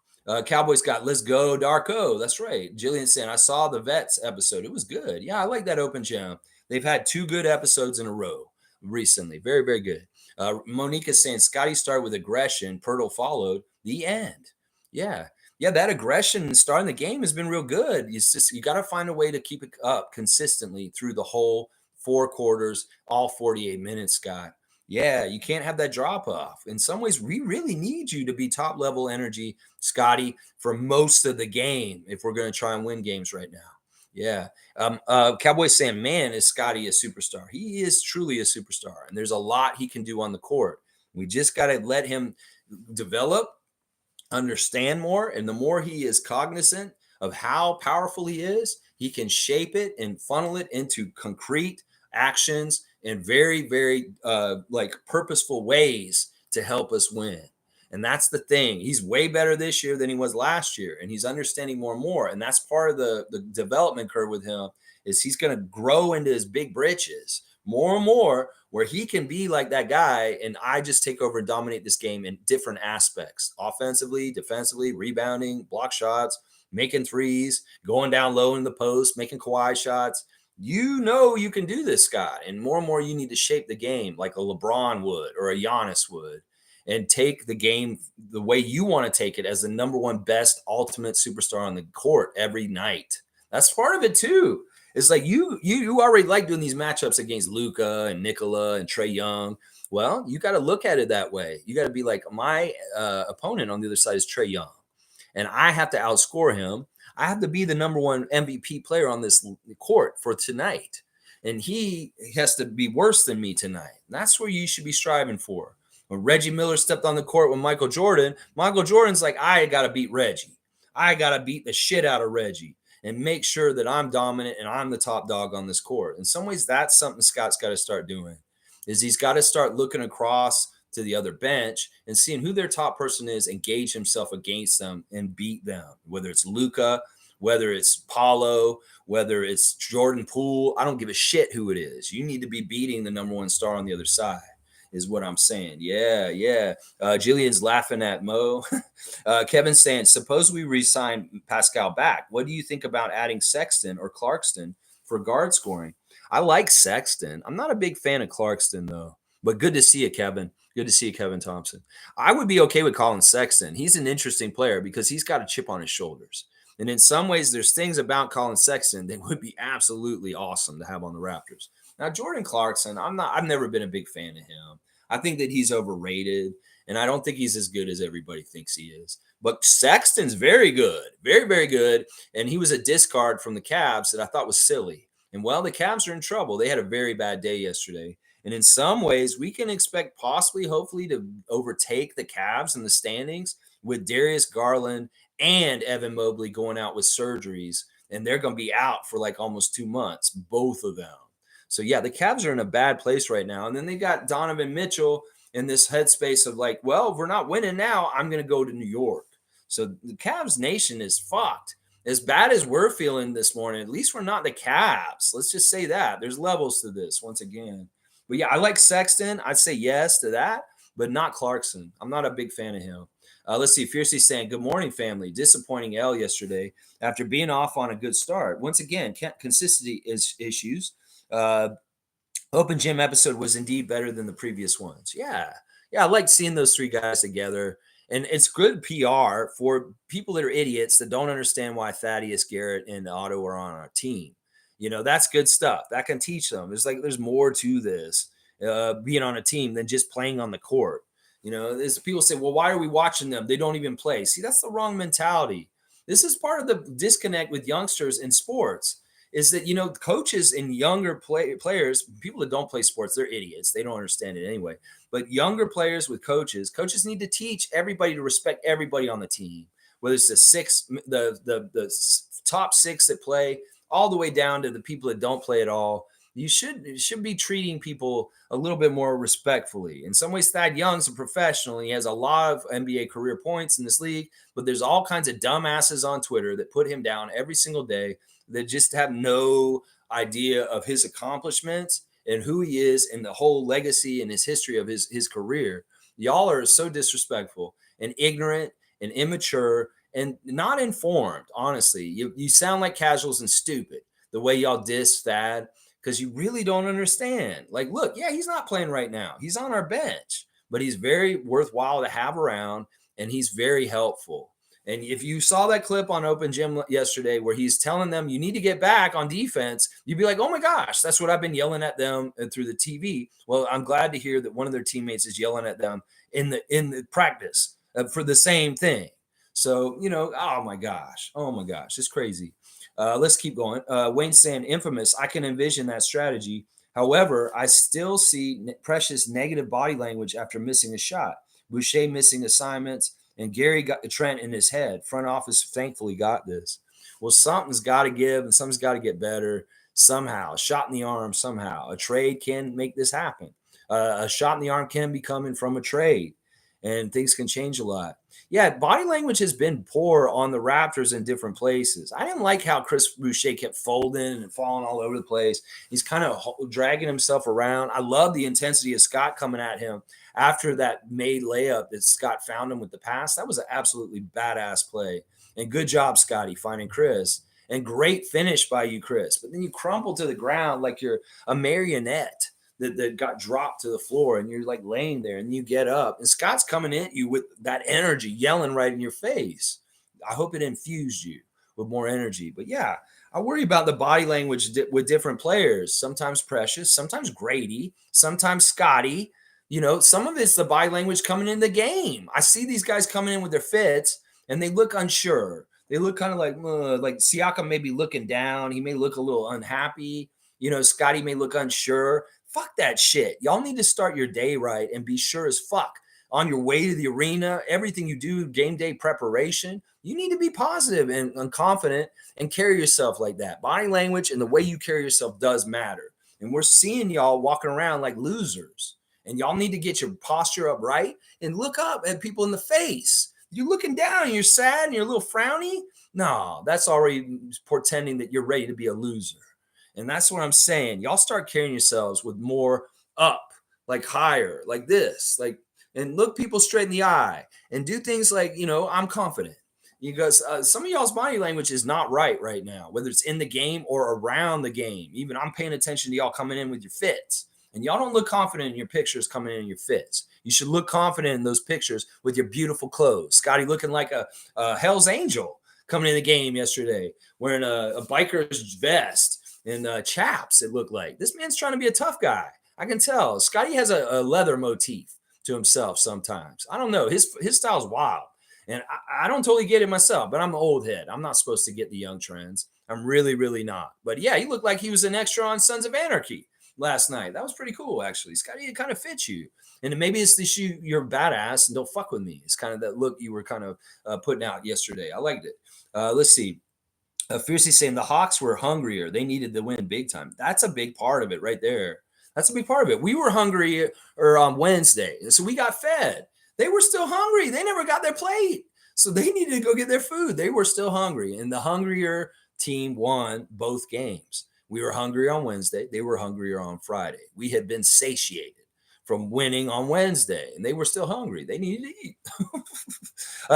Cowboys got Let's Go Darko. That's right. Jillian saying, I saw the Vets episode. It was good. Yeah, I like that open gym. They've had 2 good episodes in a row recently. Very, very good. Monique is saying Scotty started with aggression. Pirtle followed. The end. Yeah. Yeah, that aggression starting the game has been real good. It's just, you got to find a way to keep it up consistently through the whole 4 quarters, all 48 minutes, Scott. Yeah, you can't have that drop off. In some ways, we really need you to be top level energy, Scotty, for most of the game if we're going to try and win games right now. Yeah. Cowboys saying, man, is Scotty a superstar? He is truly a superstar, and there's a lot he can do on the court. We just got to let him develop, understand more, and the more he is cognizant of how powerful he can shape it and funnel it into concrete actions in very, very like purposeful ways to help us win. And that's the thing. He's way better this year than he was last year, and he's understanding more and more. And that's part of the development curve with him, is he's going to grow into his big britches more and more, where he can be like that guy, and I just take over and dominate this game in different aspects: offensively, defensively, rebounding, block shots, making threes, going down low in the post, making Kawhi shots. You can do this, Scott. And more you need to shape the game like a LeBron would or a Giannis would, and take the game the way you want to take it, as the number one best ultimate superstar on the court every night. That's part of it too. It's like you already like doing these matchups against Luka and Nikola and Trae Young. Well, you got to look at it that way. You got to be like, my opponent on the other side is Trae Young, and I have to outscore him. I have to be the number one MVP player on this court for tonight, and he has to be worse than me tonight. And that's where you should be striving for. When Reggie Miller stepped on the court with Michael Jordan's like, I got to beat Reggie. I got to beat the shit out of Reggie and make sure that I'm dominant and I'm the top dog on this court. In some ways, that's something Scott's got to start doing, is he's got to start looking across to the other bench and seeing who their top person is, engage himself against them and beat them, whether it's Luka, whether it's Paulo, whether it's Jordan Poole. I don't give a shit who it is. You need to be beating the number one star on the other side, is what I'm saying. Yeah. Jillian's laughing at Mo. Kevin's saying, suppose we re-sign Pascal back. What do you think about adding Sexton or Clarkston for guard scoring? I like Sexton. I'm not a big fan of Clarkston, though. But good to see you, Kevin. Good to see you, Kevin Thompson. I would be okay with Colin Sexton. He's an interesting player because he's got a chip on his shoulders. And in some ways, there's things about Colin Sexton that would be absolutely awesome to have on the Raptors. Now, Jordan Clarkson, I've never been a big fan of him. I think that he's overrated, and I don't think he's as good as everybody thinks he is. But Sexton's very good, very, very good. And he was a discard from the Cavs that I thought was silly. And well, the Cavs are in trouble. They had a very bad day yesterday. And in some ways, we can expect possibly, hopefully, to overtake the Cavs in the standings with Darius Garland and Evan Mobley going out with surgeries. And they're going to be out for like almost 2 months, both of them. So, yeah, the Cavs are in a bad place right now. And then they got Donovan Mitchell in this headspace of like, well, if we're not winning now, I'm going to go to New York. So the Cavs nation is fucked. As bad as we're feeling this morning, at least we're not the Cavs. Let's just say that. There's levels to this once again. But yeah, I like Sexton. I'd say yes to that, but not Clarkson. I'm not a big fan of him. Let's see. Fiercely saying, good morning, family. Disappointing L yesterday after being off on a good start. Once again, consistency is issues. Open Gym episode was indeed better than the previous ones. Yeah. Yeah. I like seeing those three guys together. And it's good PR for people that are idiots that don't understand why Thaddeus Garrett and Otto are on our team. That's good stuff. That can teach them. There's more to this being on a team than just playing on the court. There's people say, well, why are we watching them? They don't even play. See, that's the wrong mentality. This is part of the disconnect with youngsters in sports is that, coaches and younger players, people that don't play sports, they're idiots. They don't understand it anyway. But younger players with coaches need to teach everybody to respect everybody on the team, whether it's the top six that play all the way down to the people that don't play at all. You should be treating people a little bit more respectfully. In some ways, Thad Young's a professional. He has a lot of NBA career points in this league, but there's all kinds of dumbasses on Twitter that put him down every single day that just have no idea of his accomplishments and who he is and the whole legacy and his history of his career. Y'all are so disrespectful and ignorant and immature and not informed, honestly. You sound like casuals and stupid the way y'all diss Thad because you really don't understand. Like, look, yeah, he's not playing right now. He's on our bench, but he's very worthwhile to have around and he's very helpful. And if you saw that clip on Open Gym yesterday where he's telling them you need to get back on defense, you'd be like, oh my gosh, that's what I've been yelling at them through the TV. Well, I'm glad to hear that one of their teammates is yelling at them in the practice for the same thing. So, oh my gosh, it's crazy. Let's keep going. Wayne saying, infamous, I can envision that strategy. However, I still see Precious negative body language after missing a shot. Boucher missing assignments. And Gary got the Trent in his head. Front office thankfully got this. Well, something's got to give and something's got to get better somehow. A shot in the arm somehow. A trade can make this happen. A shot in the arm can be coming from a trade. And things can change a lot. Yeah, body language has been poor on the Raptors in different places. I didn't like how Chris Boucher kept folding and falling all over the place. He's kind of dragging himself around. I love the intensity of Scott coming at him after that made layup that Scott found him with the pass. That was an absolutely badass play. And good job, Scotty, finding Chris. And great finish by you, Chris. But then you crumple to the ground like you're a marionette that got dropped to the floor and you're like laying there and you get up and Scott's coming at you with that energy, yelling right in your face. I hope it infused you with more energy. But yeah, I worry about the body language with different players. Sometimes Precious, sometimes Grady, sometimes Scotty. Some of it's the body language coming in the game. I see these guys coming in with their fits and they look unsure. They look kind of like Siakam may be looking down. He may look a little unhappy. Scotty may look unsure. Fuck that shit. Y'all need to start your day right and be sure as fuck on your way to the arena. Everything you do, game day preparation, you need to be positive and confident and carry yourself like that. Body language and the way you carry yourself does matter. And we're seeing y'all walking around like losers. And y'all need to get your posture up right and look up at people in the face. You're looking down and you're sad and you're a little frowny. No, that's already portending that you're ready to be a loser. And that's what I'm saying. Y'all start carrying yourselves with more up, like higher, like this, and look people straight in the eye and do things like, I'm confident. Because some of y'all's body language is not right now, whether it's in the game or around the game. Even I'm paying attention to y'all coming in with your fits. And y'all don't look confident in your pictures coming in your fits. You should look confident in those pictures with your beautiful clothes. Scotty looking like a Hell's Angel coming in the game yesterday, wearing a biker's vest and chaps, it looked like. This man's trying to be a tough guy. I can tell. Scotty has a leather motif to himself sometimes. I don't know. His style's wild. And I don't totally get it myself, but I'm an old head. I'm not supposed to get the young trends. I'm really, really not. But yeah, he looked like he was an extra on Sons of Anarchy last night. That was pretty cool, actually. Scotty, it kind of fits you. And maybe it's this you're badass and don't fuck with me. It's kind of that look you were kind of putting out yesterday. I liked it. Let's see. Fiercely saying the Hawks were hungrier. They needed the win big time. That's a big part of it right there. That's a big part of it. We were hungry on Wednesday, so we got fed. They were still hungry. They never got their plate, so they needed to go get their food. They were still hungry, and the hungrier team won both games. We were hungry on Wednesday. They were hungrier on Friday. We had been satiated from winning on Wednesday, and they were still hungry. They needed to eat.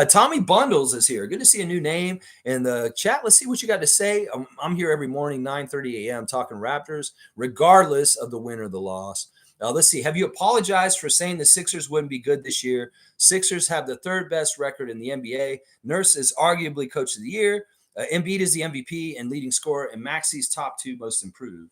Tommy Bundles is here. Good to see a new name in the chat. Let's see what you got to say. I'm here every morning, 9:30 a.m., talking Raptors, regardless of the win or the loss. Let's see. Have you apologized for saying the Sixers wouldn't be good this year? Sixers have the third best record in the NBA. Nurse is arguably coach of the year. Embiid is the MVP and leading scorer, and Maxi's top 2 most improved.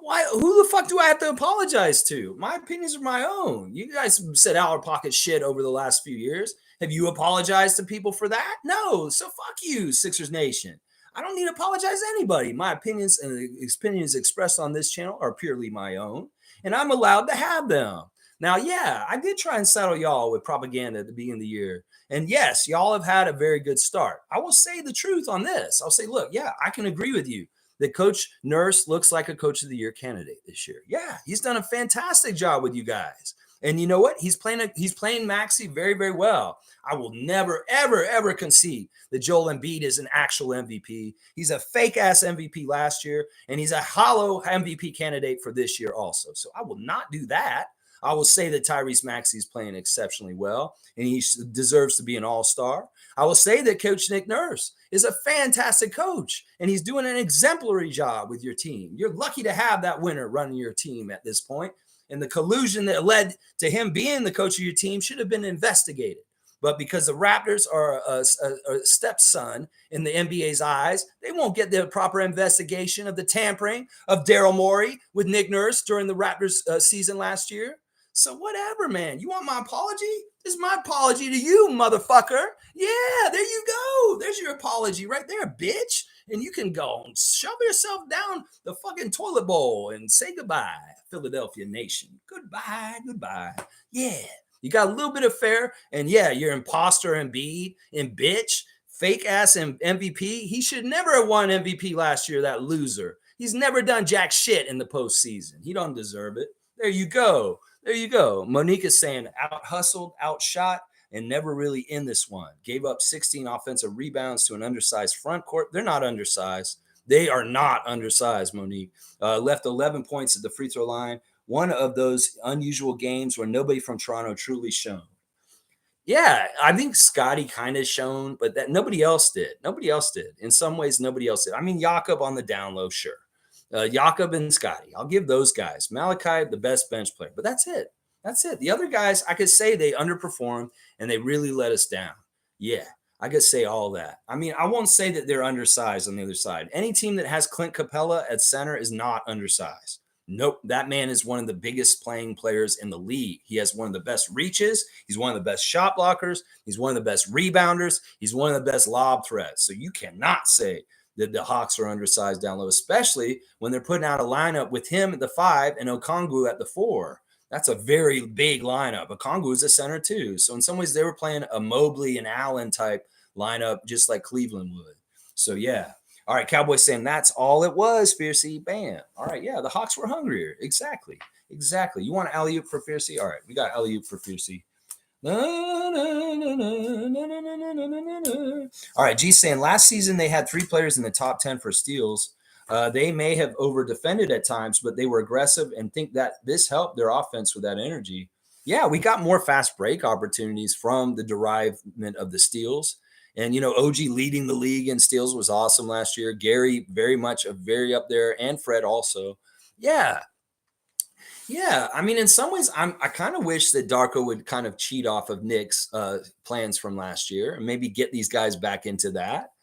Why? Who the fuck do I have to apologize to? My opinions are my own. You guys said out of pocket shit over the last few years. Have you apologized to people for that? No. So fuck you, Sixers Nation. I don't need to apologize to anybody. My opinions and the opinions expressed on this channel are purely my own, and I'm allowed to have them. Now, yeah, I did try and settle y'all with propaganda at the beginning of the year. And yes, y'all have had a very good start. I will say the truth on this. I'll say, look, yeah, I can agree with you that Coach Nurse looks like a Coach of the Year candidate this year. Yeah, he's done a fantastic job with you guys. And you know what? He's playing Maxey very, very well. I will never, ever, ever concede that Joel Embiid is an actual MVP. He's a fake ass MVP last year, and he's a hollow MVP candidate for this year also. So I will not do that. I will say that Tyrese Maxey is playing exceptionally well, and he deserves to be an all-star. I will say that Coach Nick Nurse is a fantastic coach, and he's doing an exemplary job with your team. You're lucky to have that winner running your team at this point. And the collusion that led to him being the coach of your team should have been investigated. But because the Raptors are a stepson in the NBA's eyes, they won't get the proper investigation of the tampering of Daryl Morey with Nick Nurse during the Raptors season last year. So whatever, man. You want my apology? This is my apology to you, motherfucker. Yeah, there you go. There's your apology right there, bitch. And you can go and shove yourself down the fucking toilet bowl and say goodbye, Philadelphia nation. Goodbye, goodbye. Yeah, you got a little bit of fair. And yeah, you're imposter Embiid and bitch, fake ass MVP. He should never have won MVP last year, that loser. He's never done jack shit in the postseason. He don't deserve it. There you go. There you go. Monique is saying out hustled, outshot, and never really in this one. Gave up 16 offensive rebounds to an undersized front court. They're not undersized. They are not undersized, Monique. Left 11 points at the free throw line. One of those unusual games where nobody from Toronto truly shone. Yeah, I think Scotty kind of shone, but that nobody else did. Nobody else did. In some ways, nobody else did. I mean, Jakob on the down low, sure. Jakob and Scotty. I'll give those guys. Malachi, the best bench player, but that's it. That's it. The other guys, I could say they underperformed and they really let us down. Yeah, I could say all that. I mean, I won't say that they're undersized on the other side. Any team that has Clint Capella at center is not undersized. Nope, that man is one of the biggest playing players in the league. He has one of the best reaches. He's one of the best shot blockers. He's one of the best rebounders. He's one of the best lob threats. So you cannot say that the Hawks are undersized down low, especially when they're putting out a lineup with him at the 5 and Okongwu at the 4. That's a very big lineup. Okongwu is a center too. So in some ways, they were playing a Mobley and Allen type lineup, just like Cleveland would. So yeah. All right, Cowboys saying that's all it was, Fiercey. Bam. All right, yeah, the Hawks were hungrier. Exactly. Exactly. You want alley-oop for Fiercey? All right, we got alley-oop for Fiercey. All right, G's saying last season they had 3 players in the top 10 for steals. They may have over-defended at times, but they were aggressive and think that this helped their offense with that energy. Yeah, we got more fast break opportunities from the derivement of the steals. And, you know, OG leading the league in steals was awesome last year. Gary, very much very up there, and Fred also. Yeah. Yeah. I mean, in some ways, I kind of wish that Darko would kind of cheat off of Nick's plans from last year and maybe get these guys back into that.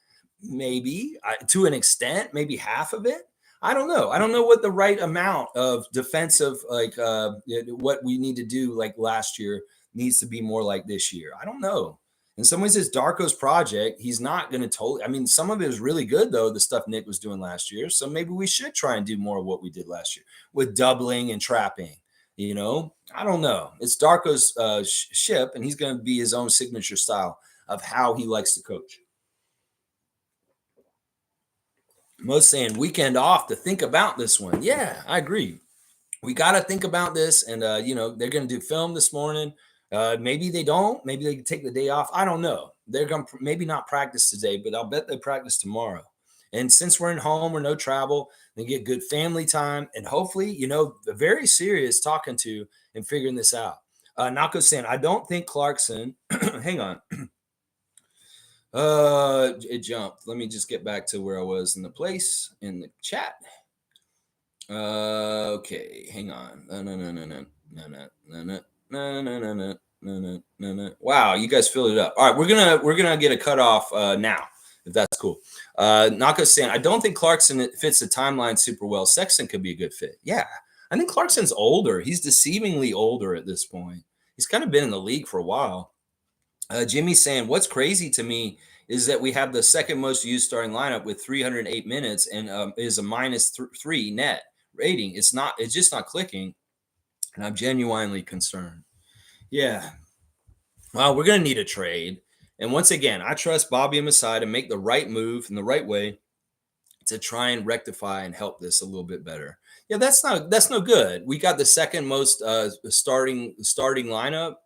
Maybe to an extent, maybe half of it. I don't know. I don't know what the right amount of defensive, like what we need to do like last year needs to be more like this year. I don't know. In some ways, it's Darko's project. He's not going to totally. I mean, some of it was really good though. The stuff Nick was doing last year. So maybe we should try and do more of what we did last year with doubling and trapping. I don't know. It's Darko's ship, and he's going to be his own signature style of how he likes to coach. Most saying weekend off to think about this one. Yeah, I agree. We got to think about this. And, they're going to do film this morning. Maybe they don't. Maybe they can take the day off. I don't know. They're going to maybe not practice today, but I'll bet they practice tomorrow. And since we're in home or no travel, they get good family time. And hopefully, very serious talking to and figuring this out. Nako saying, I don't think Clarkson, hang on. It jumped. Let me just get back to where I was in the place in the chat. Okay, hang on. No. Wow, you guys filled it up. All right, we're gonna get a cutoff now, if that's cool. Naka's saying, I don't think Clarkson fits the timeline super well. Sexton could be a good fit. Yeah, I think Clarkson's older. He's deceivingly older at this point. He's kind of been in the league for a while. Jimmy's saying, what's crazy to me is that we have the second most used starting lineup with 308 minutes and is a -3 net rating. It's just not clicking. And I'm genuinely concerned. Yeah. Well, we're going to need a trade. And once again, I trust Bobby and Masai to make the right move in the right way to try and rectify and help this a little bit better. Yeah, that's no good. We got the second most starting lineup,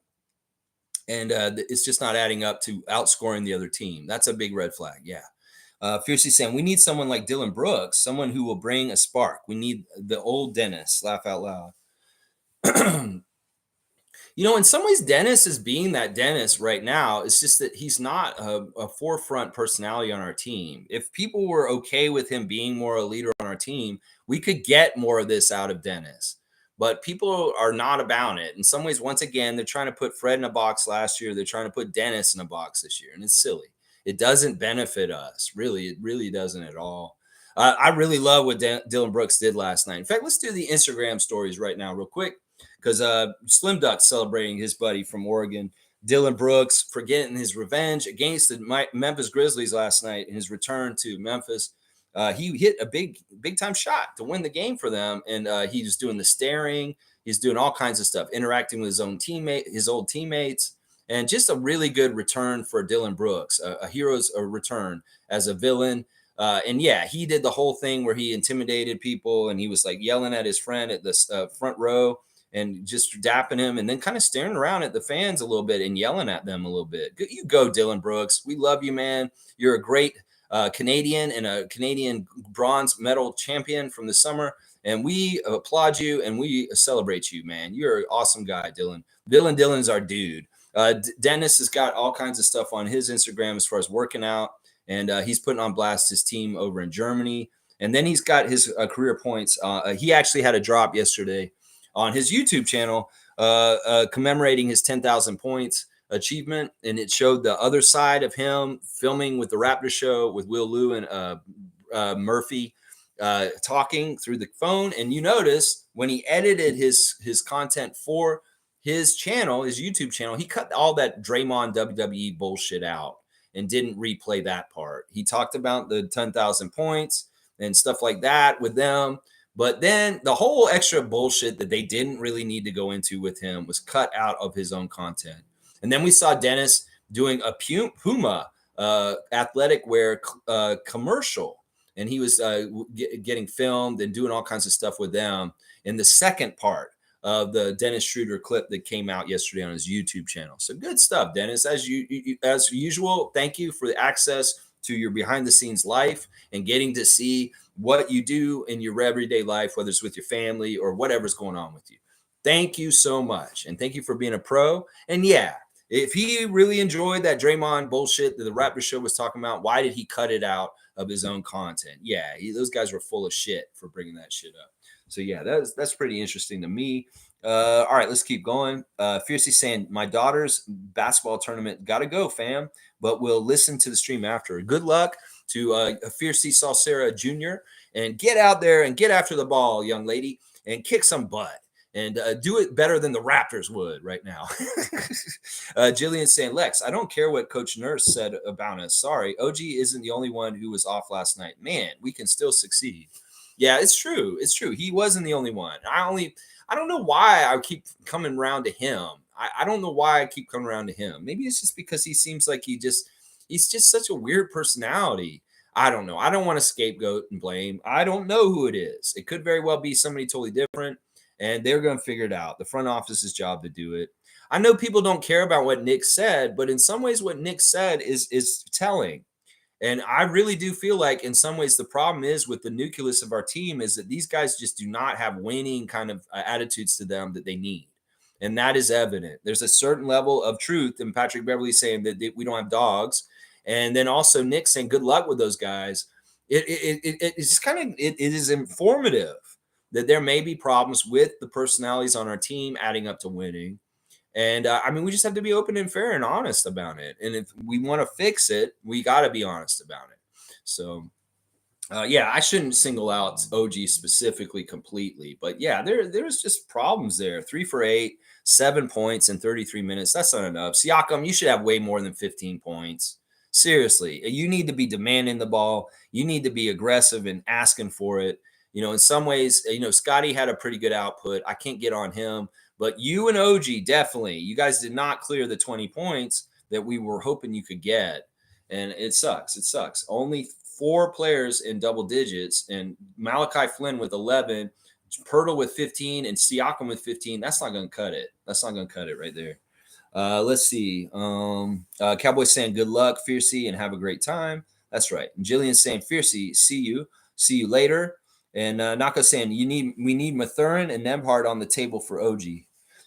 and it's just not adding up to outscoring the other team. That's a big red flag. Yeah. Fiercely saying, we need someone like Dylan Brooks, someone who will bring a spark. We need the old Dennis. Laugh out loud. In some ways, Dennis is being that Dennis right now. It's just that he's not a forefront personality on our team. If people were okay with him being more a leader on our team, we could get more of this out of Dennis. But people are not about it. In some ways, once again, they're trying to put Fred in a box last year. They're trying to put Dennis in a box this year, and it's silly. It doesn't benefit us. Really, it really doesn't at all. I really love what Dylan Brooks did last night. In fact, let's do the Instagram stories right now real quick, because Slim Duck's celebrating his buddy from Oregon, Dylan Brooks, for getting his revenge against the Memphis Grizzlies last night in his return to Memphis. He hit a big time shot to win the game for them, and he was doing the staring. He's doing all kinds of stuff, interacting with his old teammates, and just a really good return for Dylan Brooks, a hero's return as a villain. And yeah, he did the whole thing where he intimidated people, and he was like yelling at his friend at the front row and just dapping him, and then kind of staring around at the fans a little bit and yelling at them a little bit. You go, Dylan Brooks. We love you, man. You're a great Canadian and a Canadian bronze medal champion from the summer. And we applaud you and we celebrate you, man. You're an awesome guy, Dylan. Dylan's our dude. Dennis has got all kinds of stuff on his Instagram as far as working out, and he's putting on blast his team over in Germany. And then he's got his career points. He actually had a drop yesterday on his YouTube channel commemorating his 10,000 points achievement, and it showed the other side of him filming with the Raptor show with Will Liu and Murphy talking through the phone. And you notice when he edited his content for his channel, his YouTube channel, he cut all that Draymond WWE bullshit out and didn't replay that part. He talked about the 10,000 points and stuff like that with them. But then the whole extra bullshit that they didn't really need to go into with him was cut out of his own content. And then we saw Dennis doing a Puma athletic wear commercial, and he was getting filmed and doing all kinds of stuff with them in the second part of the Dennis Schroeder clip that came out yesterday on his YouTube channel. So good stuff, Dennis. As usual, thank you for the access to your behind the scenes life and getting to see what you do in your everyday life, whether it's with your family or whatever's going on with you. Thank you so much. And thank you for being a pro. And yeah, if he really enjoyed that Draymond bullshit that the Raptor show was talking about, why did he cut it out of his own content? Yeah, those guys were full of shit for bringing that shit up. So yeah, that's pretty interesting to me. All right, let's keep going. Fiercely saying, my daughter's basketball tournament, gotta go, fam, but we'll listen to the stream after. Good luck. to Fiercey Salsera Jr. and get out there and get after the ball, young lady, and kick some butt and do it better than the Raptors would right now. Jillian saying, Lex, I don't care what Coach Nurse said about us. Sorry, OG isn't the only one who was off last night. Man, we can still succeed. Yeah, it's true. It's true. He wasn't the only one. I don't know why I keep coming around to him. I don't know why I keep coming around to him. Maybe it's just because he seems like he's just such a weird personality. I don't know. I don't want to scapegoat and blame. I don't know who it is. It could very well be somebody totally different, and they're going to figure it out. The front office's job to do it. I know people don't care about what Nick said, but in some ways, what Nick said is telling. And I really do feel like in some ways the problem is with the nucleus of our team is that these guys just do not have winning kind of attitudes to them that they need. And that is evident. There's a certain level of truth in Patrick Beverley saying that we don't have dogs. And then also Nick saying good luck with those guys. It's kind of, it is informative that there may be problems with the personalities on our team adding up to winning. And I mean, we just have to be open and fair and honest about it. And if we want to fix it, we got to be honest about it. So, yeah, I shouldn't single out OG specifically completely, but yeah, there's just problems there. 3 for 8, 7 points in 33 minutes. That's not enough. Siakam, you should have way more than 15 points. Seriously, you need to be demanding the ball. You need to be aggressive and asking for it. You know, in some ways, Scotty had a pretty good output. I can't get on him. But you and OG, definitely, you guys did not clear the 20 points that we were hoping you could get. And it sucks. It sucks. Only 4 players in double digits, and Malachi Flynn with 11, Pirtle with 15, and Siakam with 15. That's not going to cut it. That's not going to cut it right there. Let's see. Cowboys saying good luck, Fiercey, and have a great time. That's right. And Jillian saying, Fiercey, see you later. And Naka saying we need Mathurin and Nembhard on the table for OG.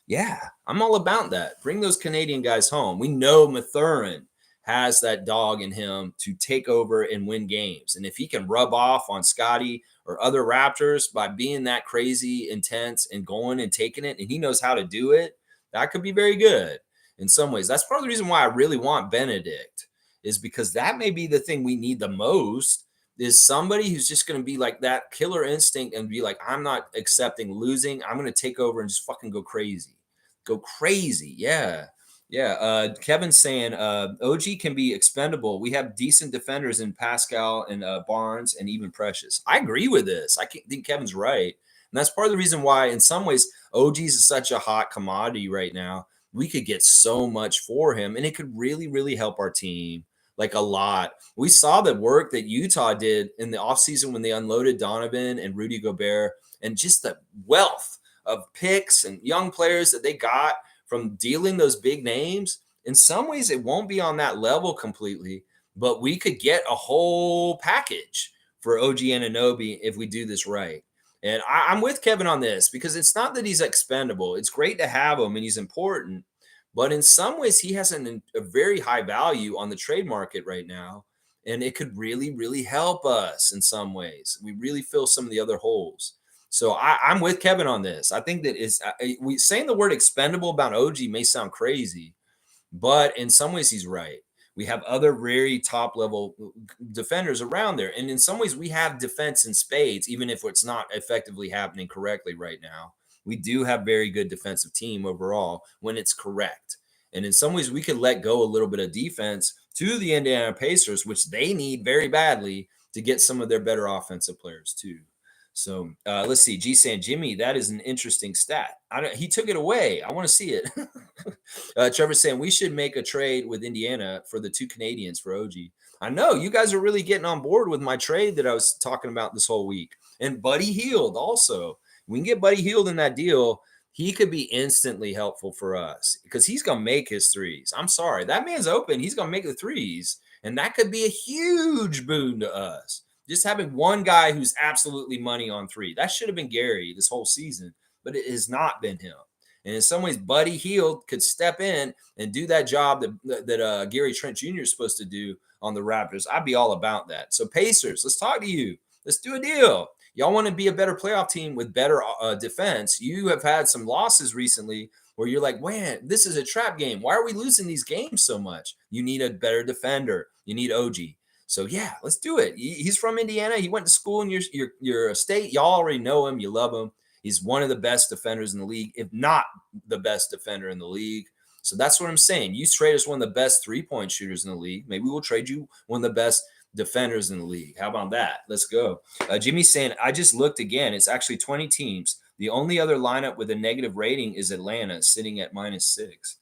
Yeah, I'm all about that. Bring those Canadian guys home. We know Mathurin has that dog in him to take over and win games. And if he can rub off on Scotty or other Raptors by being that crazy intense and going and taking it, and he knows how to do it, that could be very good in some ways. That's part of the reason why I really want Benedict, is because that may be the thing we need the most, is somebody who's just going to be like that killer instinct and be like, I'm not accepting losing. I'm going to take over and just fucking go crazy. Go crazy. Yeah. Yeah. Kevin's saying OG can be expendable. We have decent defenders in Pascal and Barnes and even Precious. I agree with this. I think Kevin's right. And that's part of the reason why, in some ways, OG's is such a hot commodity right now. We could get so much for him, and it could really, really help our team. Like a lot. We saw the work that Utah did in the offseason when they unloaded Donovan and Rudy Gobert, and just the wealth of picks and young players that they got from dealing those big names. In some ways, it won't be on that level completely, but we could get a whole package for OG Anunoby if we do this right. And I'm with Kevin on this, because it's not that he's expendable. It's great to have him and he's important. But in some ways, he has a very high value on the trade market right now. And it could really, really help us in some ways. We really fill some of the other holes. So I'm with Kevin on this. I think that we saying the word expendable about OG may sound crazy, but in some ways he's right. We have other very top level defenders around there. And in some ways, we have defense in spades, even if it's not effectively happening correctly right now. We do have very good defensive team overall when it's correct. And in some ways, we could let go a little bit of defense to the Indiana Pacers, which they need very badly to get some of their better offensive players too. So let's see. G saying, Jimmy, that is an interesting stat. He took it away. I want to see it. Trevor saying we should make a trade with Indiana for the 2 Canadians for OG. I know you guys are really getting on board with my trade that I was talking about this whole week. And Buddy Hield also. We can get Buddy Hield in that deal. He could be instantly helpful for us because he's going to make his threes. I'm sorry. That man's open. He's going to make the threes. And that could be a huge boon to us. Just having one guy who's absolutely money on 3. That should have been Gary this whole season, but it has not been him. And in some ways, Buddy Hield could step in and do that job that Gary Trent Jr. is supposed to do on the Raptors. I'd be all about that. So Pacers, let's talk to you. Let's do a deal. Y'all want to be a better playoff team with better defense. You have had some losses recently where you're like, man, this is a trap game. Why are we losing these games so much? You need a better defender. You need OG. So yeah, let's do it. He's from Indiana. He went to school in your state. Y'all already know him. You love him. He's one of the best defenders in the league, if not the best defender in the league. So that's what I'm saying. You trade us one of the best 3-point shooters in the league. Maybe we'll trade you one of the best defenders in the league. How about that? Let's go. Jimmy's saying, I just looked again. It's actually 20 teams. The only other lineup with a negative rating is Atlanta, sitting at -6.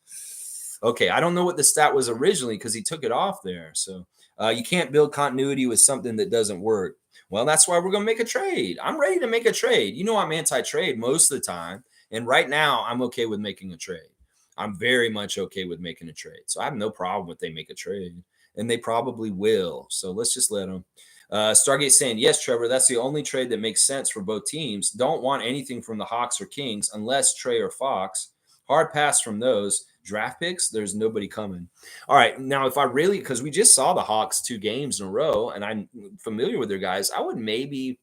Okay, I don't know what the stat was originally because he took it off there. So you can't build continuity with something that doesn't work. Well, that's why we're going to make a trade. I'm ready to make a trade. You know, I'm anti-trade most of the time. And right now, I'm okay with making a trade. I'm very much okay with making a trade. So I have no problem if they make a trade. And they probably will. So let's just let them. Stargate saying, yes, Trevor, that's the only trade that makes sense for both teams. Don't want anything from the Hawks or Kings unless Trae or Fox. Hard pass from those. Draft picks, there's nobody coming. All right. Now, if I really, because we just saw the Hawks 2 games in a row and I'm familiar with their guys, I would maybe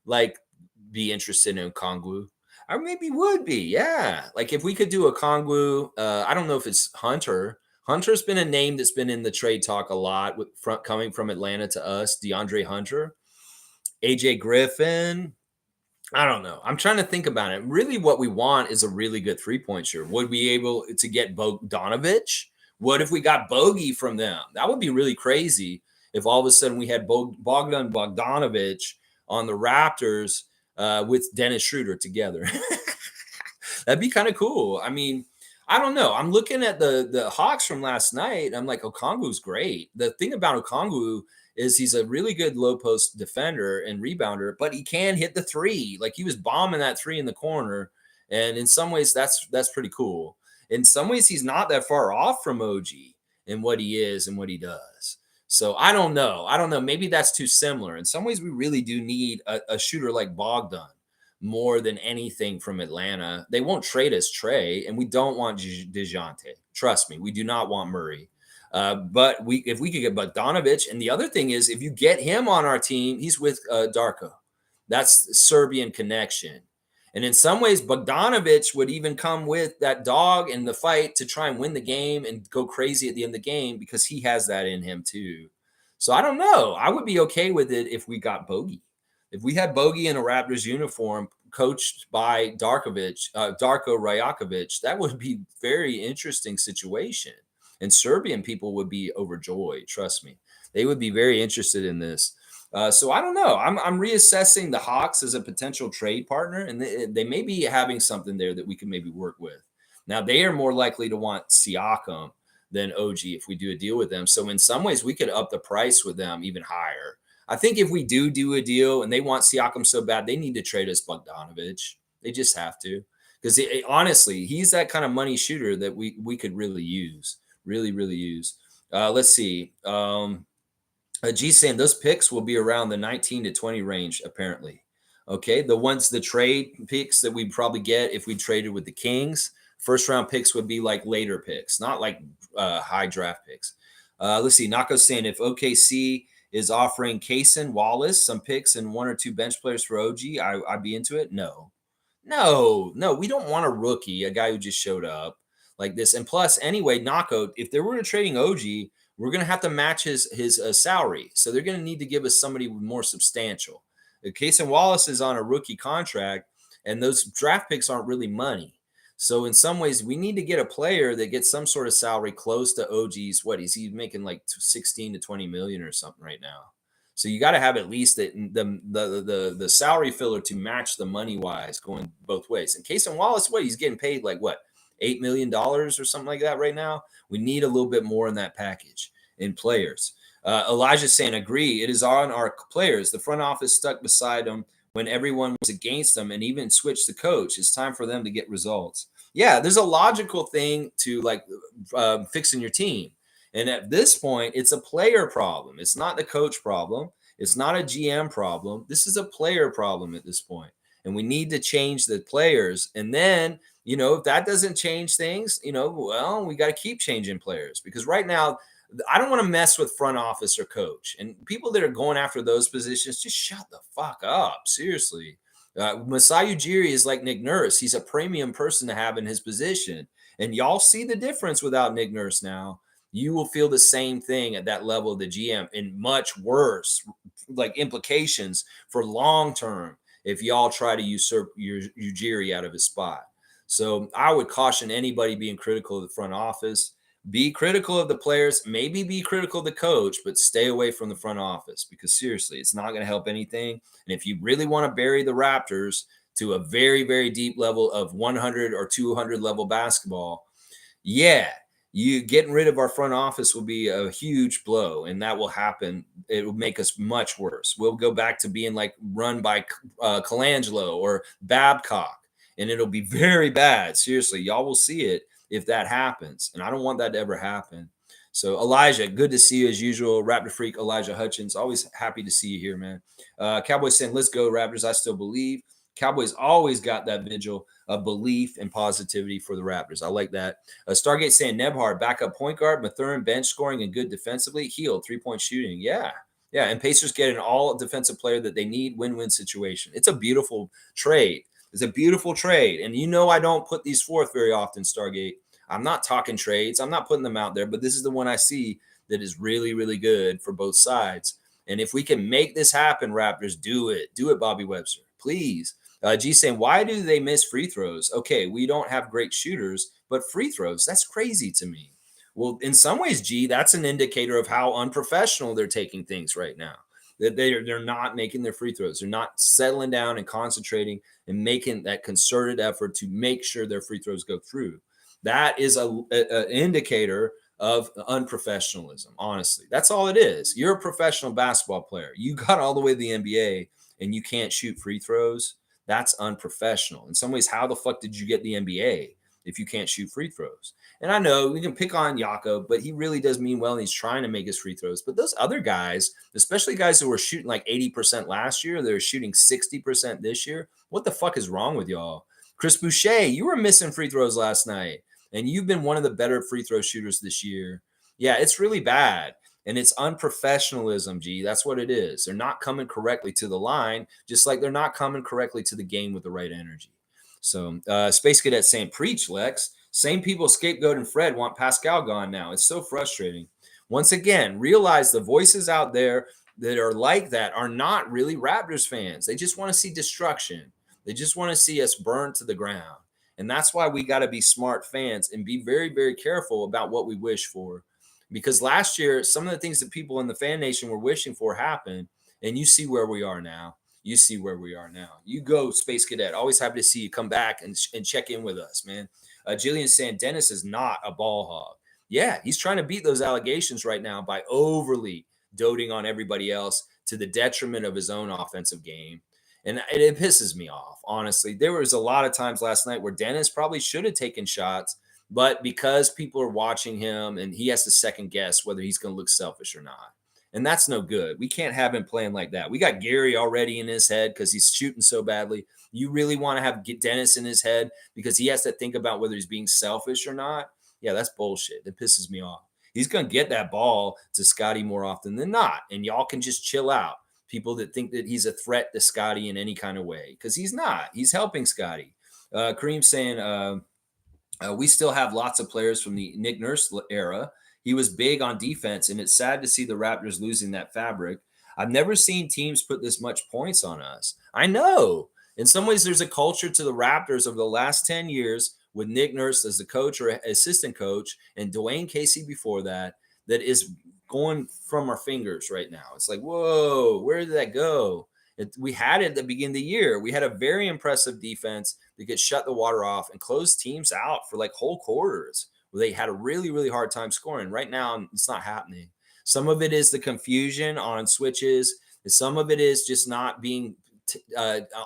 like be interested in Okongwu. I maybe would be. Yeah. Like if we could do a Okongwu, I don't know if it's Hunter. Hunter's been a name that's been in the trade talk a lot with coming from Atlanta to us. DeAndre Hunter, AJ Griffin. I don't know. I'm trying to think about it. Really, what we want is a really good 3-point shooter. Would we be able to get Bogdanovich? What if we got Bogey from them? That would be really crazy if all of a sudden we had Bogdanovich on the Raptors with Dennis Schroeder together. That'd be kind of cool. I mean, I don't know. I'm looking at the Hawks from last night. I'm like, Okongwu's great. The thing about Okongwu is he's a really good low post defender and rebounder, but he can hit the three. Like he was bombing that three in the corner. And in some ways, that's pretty cool. In some ways, he's not that far off from OG in what he is and what he does. So I don't know. I don't know. Maybe that's too similar. In some ways, we really do need a shooter like Bogdan more than anything from Atlanta. They won't trade us Trae, and we don't want DeJounte. Trust me, we do not want Murray. But if we could get Bogdanovich, and the other thing is, if you get him on our team, he's with Darko. That's Serbian connection. And in some ways, Bogdanovich would even come with that dog in the fight to try and win the game and go crazy at the end of the game because he has that in him too. So I don't know. I would be okay with it if we got Bogey. If we had Bogey in a Raptors uniform coached by Darko Rajakovic, that would be very interesting situation. And Serbian people would be overjoyed. Trust me, they would be very interested in this. So I don't know. I'm reassessing the Hawks as a potential trade partner, and they may be having something there that we can maybe work with. Now they are more likely to want Siakam than OG if we do a deal with them. So in some ways, we could up the price with them even higher. I think if we do a deal and they want Siakam so bad, they need to trade us Bogdanovich. They just have to, because honestly, he's that kind of money shooter that we could really use. Really use. Let's see. G saying those picks will be around the 19 to 20 range, apparently. Okay. The trade picks that we'd probably get if we traded with the Kings, first round picks would be like later picks, not like high draft picks. Let's see. Nako's saying if OKC is offering Kaysen Wallace some picks and 1 or 2 bench players for OG, I'd be into it. No, we don't want a rookie, a guy who just showed up like this. And plus, anyway, Nako, if they were trading OG, we're going to have to match his salary. So they're going to need to give us somebody more substantial. Kaysen Wallace is on a rookie contract, and those draft picks aren't really money. So in some ways, we need to get a player that gets some sort of salary close to OG's. What is he making, like 16 to 20 million or something right now? So you got to have at least the salary filler to match the money wise going both ways. And Kaysen Wallace, he's getting paid like what, $8 million or something like that right now. We need a little bit more in that package in players. Elijah's saying, agree. It is on our players. The front office stuck beside them when everyone was against them and even switched the coach. It's time for them to get results. Yeah, there's a logical thing to like fixing your team. And at this point, it's a player problem. It's not the coach problem. It's not a GM problem. This is a player problem at this point. And we need to change the players. And then, if that doesn't change things, well, we got to keep changing players, because right now, I don't want to mess with front office or coach. And people that are going after those positions, just shut the fuck up. Seriously. Masai Ujiri is like Nick Nurse. He's a premium person to have in his position. And y'all see the difference without Nick Nurse now. You will feel the same thing at that level of the GM, and much worse, like implications for long term if y'all try to usurp your Ujiri out of his spot. So I would caution anybody being critical of the front office. Be critical of the players, maybe be critical of the coach, but stay away from the front office because seriously, it's not going to help anything. And if you really want to bury the Raptors to a very, very deep level of 100 or 200 level basketball, yeah, you getting rid of our front office will be a huge blow, and that will happen. It will make us much worse. We'll go back to being like run by Colangelo or Babcock, and it'll be very bad. Seriously, y'all will see it if that happens, and I don't want that to ever happen. So, Elijah, good to see you as usual. Raptor Freak Elijah Hutchins, always happy to see you here, man. Cowboys saying, "Let's go, Raptors." I still believe. Cowboys always got that vigil of belief and positivity for the Raptors. I like that. Stargate saying Nebhard, backup point guard, Mathurin bench scoring and good defensively, healed 3-point shooting. Yeah. Yeah. And Pacers get an all defensive player that they need, win-win situation. It's a beautiful trade. It's a beautiful trade. And you know, I don't put these forth very often, Stargate. I'm not talking trades. I'm not putting them out there, but this is the one I see that is really, really good for both sides. And if we can make this happen, Raptors, do it. Do it, Bobby Webster. Please. G saying, why do they miss free throws? Okay, we don't have great shooters, but free throws, that's crazy to me. Well, in some ways, G, that's an indicator of how unprofessional they're taking things right now. That they're not making their free throws. They're not settling down and concentrating and making that concerted effort to make sure their free throws go through. That is an indicator of unprofessionalism, honestly. That's all it is. You're a professional basketball player. You got all the way to the NBA and you can't shoot free throws. That's unprofessional. In some ways, how the fuck did you get the NBA if you can't shoot free throws? And I know we can pick on Jakob, but he really does mean well, and he's trying to make his free throws. But those other guys, especially guys who were shooting like 80% last year, they're shooting 60% this year. What the fuck is wrong with y'all? Chris Boucher, you were missing free throws last night, and you've been one of the better free throw shooters this year. Yeah, it's really bad. And it's unprofessionalism, G. That's what it is. They're not coming correctly to the line, just like they're not coming correctly to the game with the right energy. So, Space Cadet saying, preach, Lex. Same people scapegoating Fred want Pascal gone now. It's so frustrating. Once again, realize the voices out there that are like that are not really Raptors fans. They just want to see destruction. They just want to see us burn to the ground. And that's why we got to be smart fans and be very, very careful about what we wish for. Because last year, some of the things that people in the fan nation were wishing for happened. And you see where we are now. You see where we are now. You go, Space Cadet. Always happy to see you come back and check in with us, man. Jillian saying Dennis is not a ball hog. Yeah, he's trying to beat those allegations right now by overly doting on everybody else to the detriment of his own offensive game. And it pisses me off, honestly. There was a lot of times last night where Dennis probably should have taken shots, but because people are watching him and he has to second guess whether he's going to look selfish or not. And that's no good. We can't have him playing like that. We got Gary already in his head because he's shooting so badly. You really want to have Dennis in his head because he has to think about whether he's being selfish or not? Yeah, that's bullshit. That pisses me off. He's going to get that ball to Scotty more often than not. And y'all can just chill out. People that think that he's a threat to Scotty in any kind of way because he's not. He's helping Scotty. Kareem saying, we still have lots of players from the Nick Nurse era. He was big on defense, and it's sad to see the Raptors losing that fabric. I've never seen teams put this much points on us. I know. In some ways, there's a culture to the Raptors over the last 10 years with Nick Nurse as the coach or assistant coach and Dwayne Casey before that, that is going from our fingers right now. It's like, whoa, where did that go? We had it at the beginning of the year. We had a very impressive defense that could shut the water off and close teams out for like whole quarters where they had a really, really hard time scoring. Right now, it's not happening. Some of it is the confusion on switches. Some of it is just not being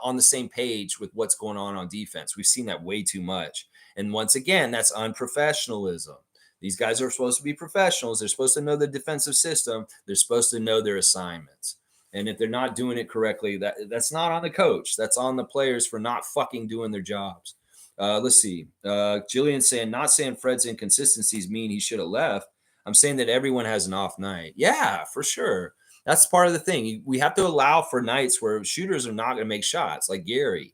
on the same page with what's going on defense. We've seen that way too much. And once again, that's unprofessionalism. These guys are supposed to be professionals. They're supposed to know the defensive system. They're supposed to know their assignments. And if they're not doing it correctly, that's not on the coach. That's on the players for not fucking doing their jobs. Let's see. Jillian saying, not saying Fred's inconsistencies mean he should have left. I'm saying that everyone has an off night. Yeah, for sure. That's part of the thing. We have to allow for nights where shooters are not going to make shots, like Gary.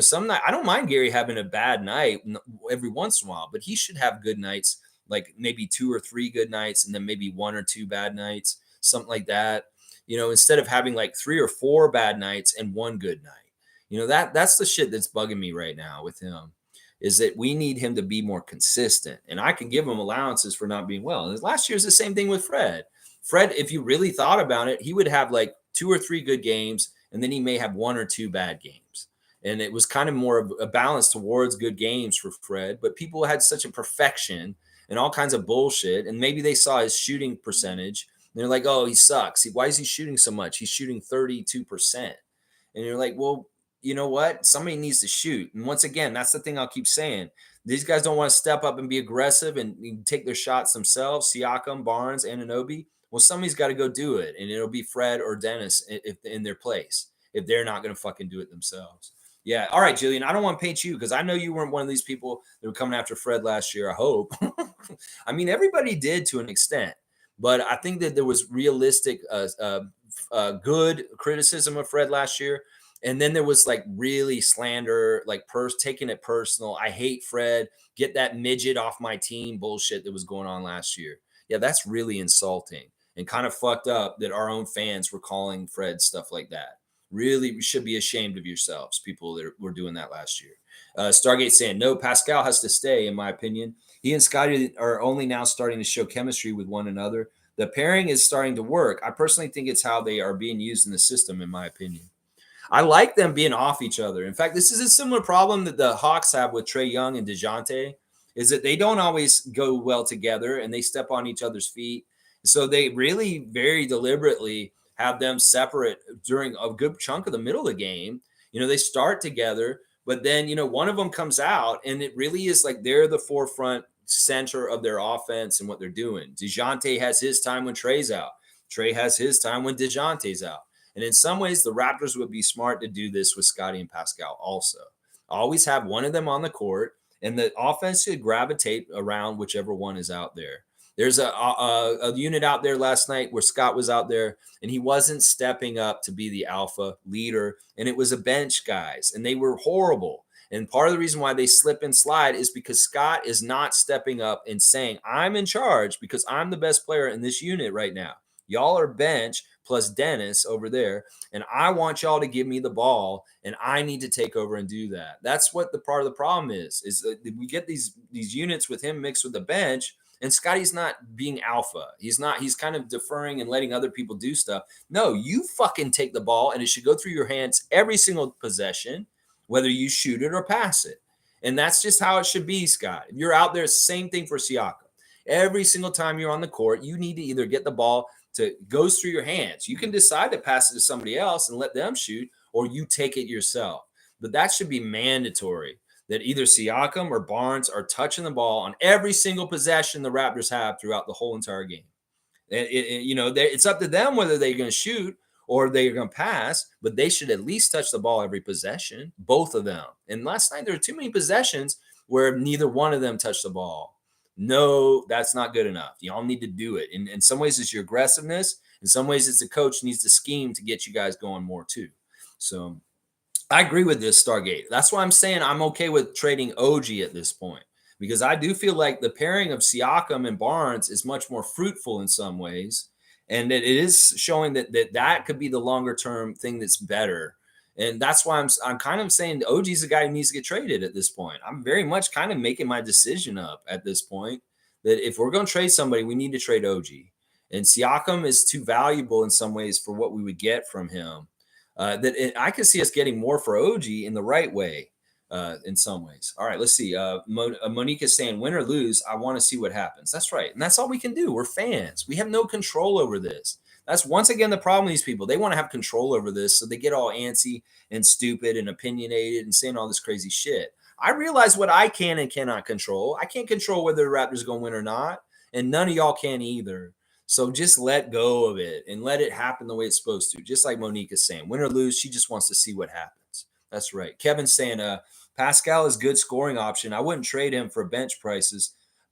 Some night I don't mind Gary having a bad night every once in a while, but he should have good nights like maybe 2 or 3 good nights and then maybe 1 or 2 bad nights, something like that. Instead of having like 3 or 4 bad nights and 1 good night. That's the shit that's bugging me right now with him, is that we need him to be more consistent. And I can give him allowances for not being well. And last year's the same thing with Fred. Fred, if you really thought about it, he would have like 2 or 3 good games, and then he may have 1 or 2 bad games. And it was kind of more of a balance towards good games for Fred. But people had such a perfection and all kinds of bullshit. And maybe they saw his shooting percentage. And they're like, oh, he sucks. Why is he shooting so much? He's shooting 32%. And you're like, well, you know what? Somebody needs to shoot. And once again, that's the thing I'll keep saying. These guys don't want to step up and be aggressive and take their shots themselves. Siakam, Barnes, Anunoby. Well, somebody's got to go do it. And it'll be Fred or Dennis if in their place, if they're not going to fucking do it themselves. Yeah. All right, Jillian, I don't want to paint you because I know you weren't one of these people that were coming after Fred last year, I hope. I mean, everybody did to an extent. But I think that there was realistic, good criticism of Fred last year. And then there was like really slander, like taking it personal. I hate Fred. Get that midget off my team bullshit that was going on last year. Yeah, that's really insulting and kind of fucked up that our own fans were calling Fred stuff like that. Really should be ashamed of yourselves, people that were doing that last year. Stargate saying, no, Pascal has to stay, in my opinion. He and Scotty are only now starting to show chemistry with one another. The pairing is starting to work. I personally think it's how they are being used in the system, in my opinion. I like them being off each other. In fact, this is a similar problem that the Hawks have with Trae Young and DeJounte, is that they don't always go well together and they step on each other's feet. So they really very deliberately have them separate during a good chunk of the middle of the game. They start together, but then, one of them comes out and it really is like they're the forefront center of their offense and what they're doing. DeJounte has his time when Trae's out. Trae has his time when DeJounte's out. And in some ways, the Raptors would be smart to do this with Scotty and Pascal also. Always have one of them on the court, and the offense should gravitate around whichever one is out there. There's a unit out there last night where Scott was out there, and he wasn't stepping up to be the alpha leader, and it was a bench guys, and they were horrible. And part of the reason why they slip and slide is because Scott is not stepping up and saying, I'm in charge because I'm the best player in this unit right now. Y'all are bench plus Dennis over there, and I want y'all to give me the ball, and I need to take over and do that. That's what the part of the problem is that we get these units with him mixed with the bench, and Scotty's not being alpha. He's kind of deferring and letting other people do stuff. No, you fucking take the ball, and it should go through your hands every single possession, whether you shoot it or pass it. And that's just how it should be, Scott. If you're out there, same thing for Siakam. Every single time you're on the court, you need to either get the ball to goes through your hands. You can decide to pass it to somebody else and let them shoot, or you take it yourself. But that should be mandatory, that either Siakam or Barnes are touching the ball on every single possession the Raptors have throughout the whole entire game. It's up to them whether they're going to shoot or they're going to pass, but they should at least touch the ball every possession, both of them. And last night, there were too many possessions where neither one of them touched the ball. No, that's not good enough. Y'all need to do it. In some ways, it's your aggressiveness. In some ways, it's the coach needs to scheme to get you guys going more too. So I agree with this, Stargate. That's why I'm saying I'm okay with trading OG at this point, because I do feel like the pairing of Siakam and Barnes is much more fruitful in some ways. And that it is showing that could be the longer term thing that's better. And that's why I'm kind of saying OG's the guy who needs to get traded at this point. I'm very much kind of making my decision up at this point that if we're going to trade somebody, we need to trade OG. And Siakam is too valuable in some ways for what we would get from him. I can see us getting more for OG in the right way in some ways. All right, let's see. Monique is saying, win or lose, I want to see what happens. That's right. And that's all we can do. We're fans. We have no control over this. That's once again the problem with these people. They want to have control over this, so they get all antsy and stupid and opinionated and saying all this crazy shit. I realize what I can and cannot control. I can't control whether the Raptors are going to win or not, and none of y'all can either. So just let go of it and let it happen the way it's supposed to. Just like Monique is saying, win or lose, she just wants to see what happens. That's right. Kevin's saying, Pascal is a good scoring option. I wouldn't trade him for bench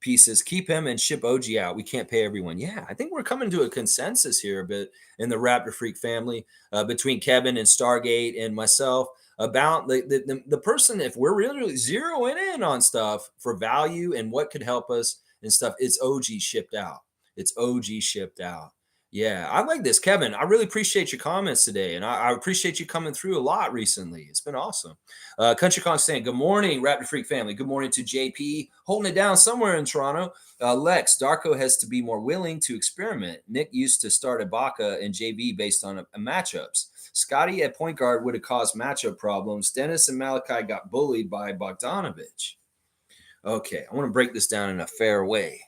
pieces. Keep him and ship OG out. We can't pay everyone. Yeah, I think we're coming to a consensus here a bit in the Raptor Freak family between Kevin and Stargate and myself about the person, if we're really zeroing in on stuff for value and what could help us and stuff, it's OG shipped out. It's OG shipped out. Yeah, I like this, Kevin. I really appreciate your comments today, and I appreciate you coming through a lot recently. It's been awesome. Country Kong saying, "Good morning, Raptor Freak family. Good morning to JP, holding it down somewhere in Toronto. Lex, Darko has to be more willing to experiment. Nick used to start Ibaka and JV based on matchups. Scotty at point guard would have caused matchup problems. Dennis and Malachi got bullied by Bogdanovich." Okay, I want to break this down in a fair way.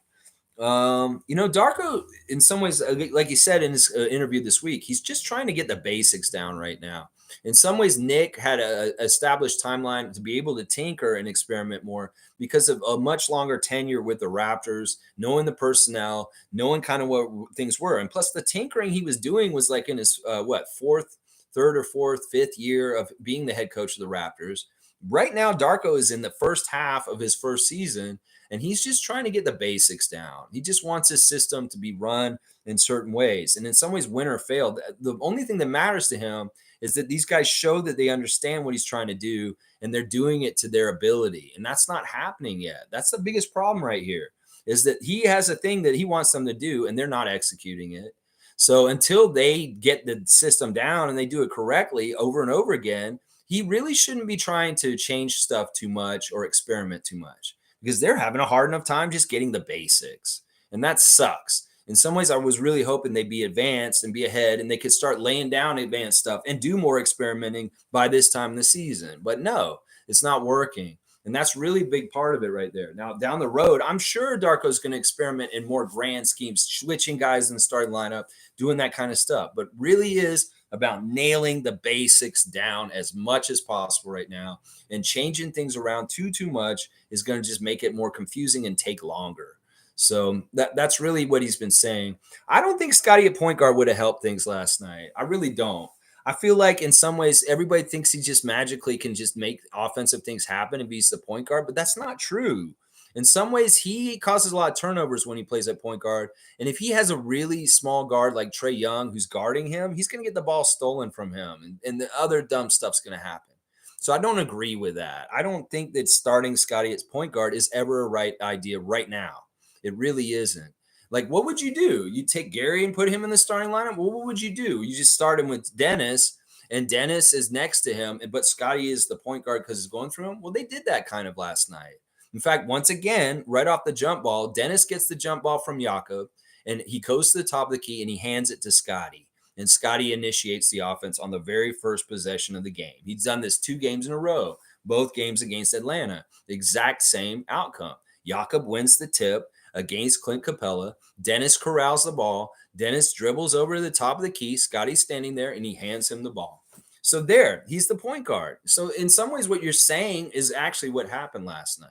Darko, in some ways, like he said in his interview this week, he's just trying to get the basics down right now. In some ways, Nick had a established timeline to be able to tinker and experiment more because of a much longer tenure with the Raptors, knowing the personnel, knowing kind of what things were, and plus the tinkering he was doing was like in his third or fourth, fifth year of being the head coach of the Raptors. Right now, Darko is in the first half of his first season, and he's just trying to get the basics down. He just wants his system to be run in certain ways. And in some ways, win or fail, the only thing that matters to him is that these guys show that they understand what he's trying to do and they're doing it to their ability. And that's not happening yet. That's the biggest problem right here, is that he has a thing that he wants them to do and they're not executing it. So until they get the system down and they do it correctly over and over again, he really shouldn't be trying to change stuff too much or experiment too much because they're having a hard enough time just getting the basics. And that sucks. In some ways, I was really hoping they'd be advanced and be ahead and they could start laying down advanced stuff and do more experimenting by this time in the season. But no, it's not working. And that's really a big part of it right there. Now, down the road, I'm sure Darko's going to experiment in more grand schemes, switching guys in the starting lineup, doing that kind of stuff. But really is about nailing the basics down as much as possible right now, and changing things around too much is going to just make it more confusing and take longer. So that's really what he's been saying. I don't think Scotty at point guard would have helped things last night. I really don't. I feel like in some ways everybody thinks he just magically can just make offensive things happen and be the point guard, but that's not true. In some ways, he causes a lot of turnovers when he plays at point guard. And if he has a really small guard like Trae Young who's guarding him, he's going to get the ball stolen from him. And the other dumb stuff's going to happen. So I don't agree with that. I don't think that starting Scotty at point guard is ever a right idea right now. It really isn't. Like, what would you do? You take Gary and put him in the starting lineup? Well, what would you do? You just start him with Dennis, and Dennis is next to him, but Scotty is the point guard because he's going through him. Well, they did that kind of last night. In fact, once again, right off the jump ball, Dennis gets the jump ball from Jakob, and he goes to the top of the key and he hands it to Scotty. And Scotty initiates the offense on the very first possession of the game. He's done this 2 games in a row, both games against Atlanta. The exact same outcome. Jakob wins the tip against Clint Capella. Dennis corrals the ball. Dennis dribbles over to the top of the key. Scotty's standing there, and he hands him the ball. So there, he's the point guard. So in some ways, what you're saying is actually what happened last night,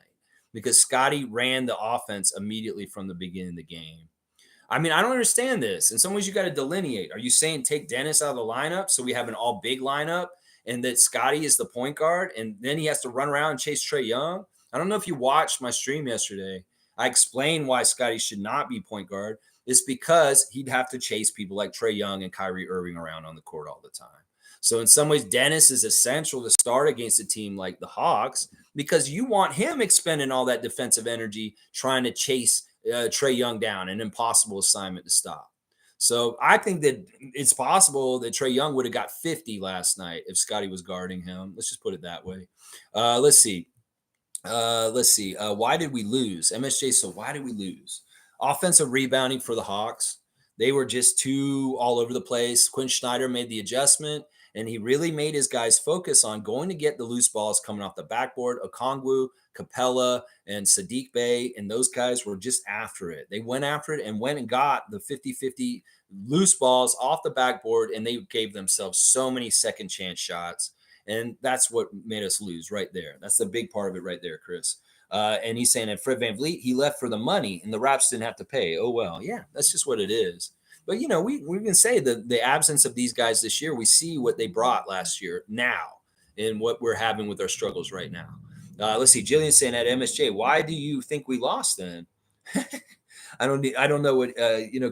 because Scotty ran the offense immediately from the beginning of the game. I mean, I don't understand this. In some ways, you got to delineate. Are you saying take Dennis out of the lineup so we have an all big lineup and that Scotty is the point guard and then he has to run around and chase Trae Young? I don't know if you watched my stream yesterday. I explained why Scotty should not be point guard. It's because he'd have to chase people like Trae Young and Kyrie Irving around on the court all the time. So in some ways, Dennis is essential to start against a team like the Hawks because you want him expending all that defensive energy trying to chase Trae Young down, an impossible assignment to stop. So I think that it's possible that Trae Young would have got 50 last night if Scotty was guarding him. Let's just put it that way. Let's see. Why did we lose? MSJ, so why did we lose? Offensive rebounding for the Hawks. They were just too all over the place. Quinn Snyder made the adjustment, and he really made his guys focus on going to get the loose balls coming off the backboard. Okongwu, Capella, and Sadiq Bey, and those guys were just after it. They went after it and went and got the 50-50 loose balls off the backboard, and they gave themselves so many second chance shots. And that's what made us lose right there. That's the big part of it right there, Chris. And he's saying that Fred VanVleet, he left for the money and the Raps didn't have to pay. Oh, well, yeah, that's just what it is. But, you know, we can say that the absence of these guys this year, we see what they brought last year now and what we're having with our struggles right now. Let's see. Jillian saying at MSJ, why do you think we lost then? I don't know what,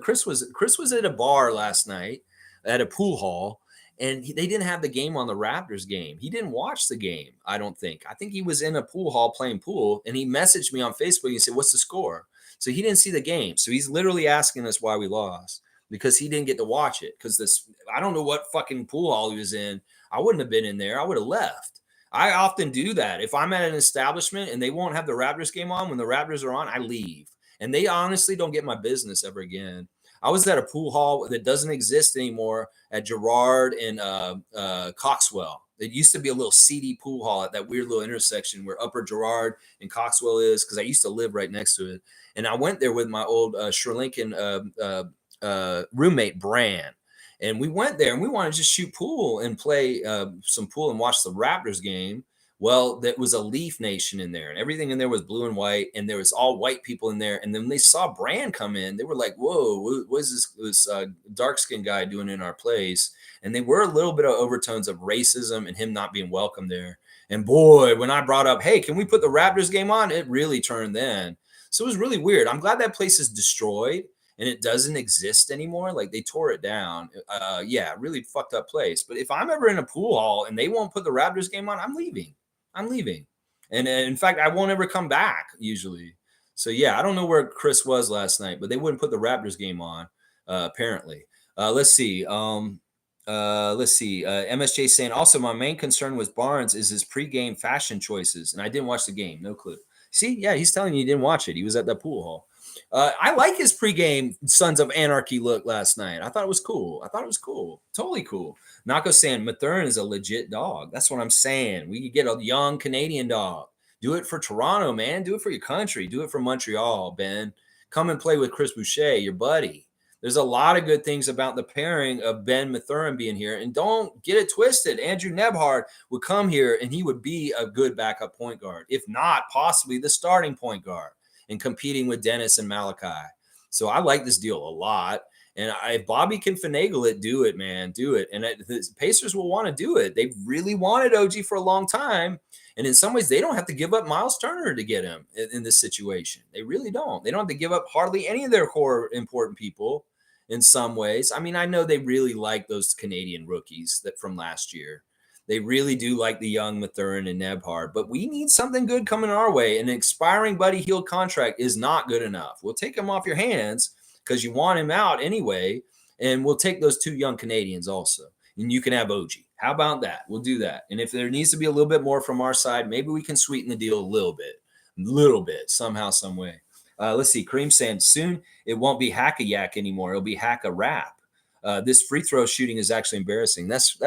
Chris was at a bar last night at a pool hall. And they didn't have the game on the Raptors game. He didn't watch the game, I don't think. I think he was in a pool hall playing pool, and he messaged me on Facebook and said, what's the score? So he didn't see the game. So he's literally asking us why we lost because he didn't get to watch it. Because this, I don't know what fucking pool hall he was in. I wouldn't have been in there. I would have left. I often do that. If I'm at an establishment and they won't have the Raptors game on, when the Raptors are on, I leave. And they honestly don't get my business ever again. I was at a pool hall that doesn't exist anymore at Girard and Coxwell. It used to be a little seedy pool hall at that weird little intersection where Upper Girard and Coxwell is, because I used to live right next to it. And I went there with my old Sri Lankan roommate, Bran. And we went there and we wanted to just shoot pool and play some pool and watch the Raptors game. Well, there was a Leaf Nation in there, and everything in there was blue and white, and there was all white people in there. And then when they saw Brand come in, they were like, "Whoa, what is this dark skinned guy doing in our place?" And they were a little bit of overtones of racism and him not being welcome there. And boy, when I brought up, "Hey, can we put the Raptors game on?" it really turned then. So it was really weird. I'm glad that place is destroyed and it doesn't exist anymore. Like they tore it down. Yeah, really fucked up place. But if I'm ever in a pool hall and they won't put the Raptors game on, I'm leaving. I'm leaving. And in fact, I won't ever come back usually. So yeah, I don't know where Chris was last night, but they wouldn't put the Raptors game on, apparently. Let's see. MSJ saying also my main concern with Barnes is his pregame fashion choices, and I didn't watch the game. No clue. See, yeah, he's telling you he didn't watch it. He was at the pool hall. I like his pregame Sons of Anarchy look last night. I thought it was cool. Totally cool. Nako saying Mathern is a legit dog. That's what I'm saying. We could get a young Canadian dog. Do it for Toronto, man. Do it for your country. Do it for Montreal, Ben. Come and play with Chris Boucher, your buddy. There's a lot of good things about the pairing of Ben Mathurin being here. And don't get it twisted. Andrew Nebhard would come here and he would be a good backup point guard, if not possibly the starting point guard, and competing with Dennis and Malachi. So I like this deal a lot. And if Bobby can finagle it, do it, man. Do it. And the Pacers will want to do it. They really wanted OG for a long time. And in some ways, they don't have to give up Miles Turner to get him in this situation. They really don't. They don't have to give up hardly any of their core important people in some ways. I mean, I know they really like those Canadian rookies that from last year. They really do like the young Mathurin and Nebhard, but we need something good coming our way. An expiring Buddy Hield contract is not good enough. We'll take him off your hands because you want him out anyway, and we'll take those two young Canadians also, and you can have OG. How about that? We'll do that. And if there needs to be a little bit more from our side, maybe we can sweeten the deal a little bit, somehow, some way. Let's see. Kareem saying soon it won't be hack a yak anymore. It'll be hack a rap. This free throw shooting is actually embarrassing. That's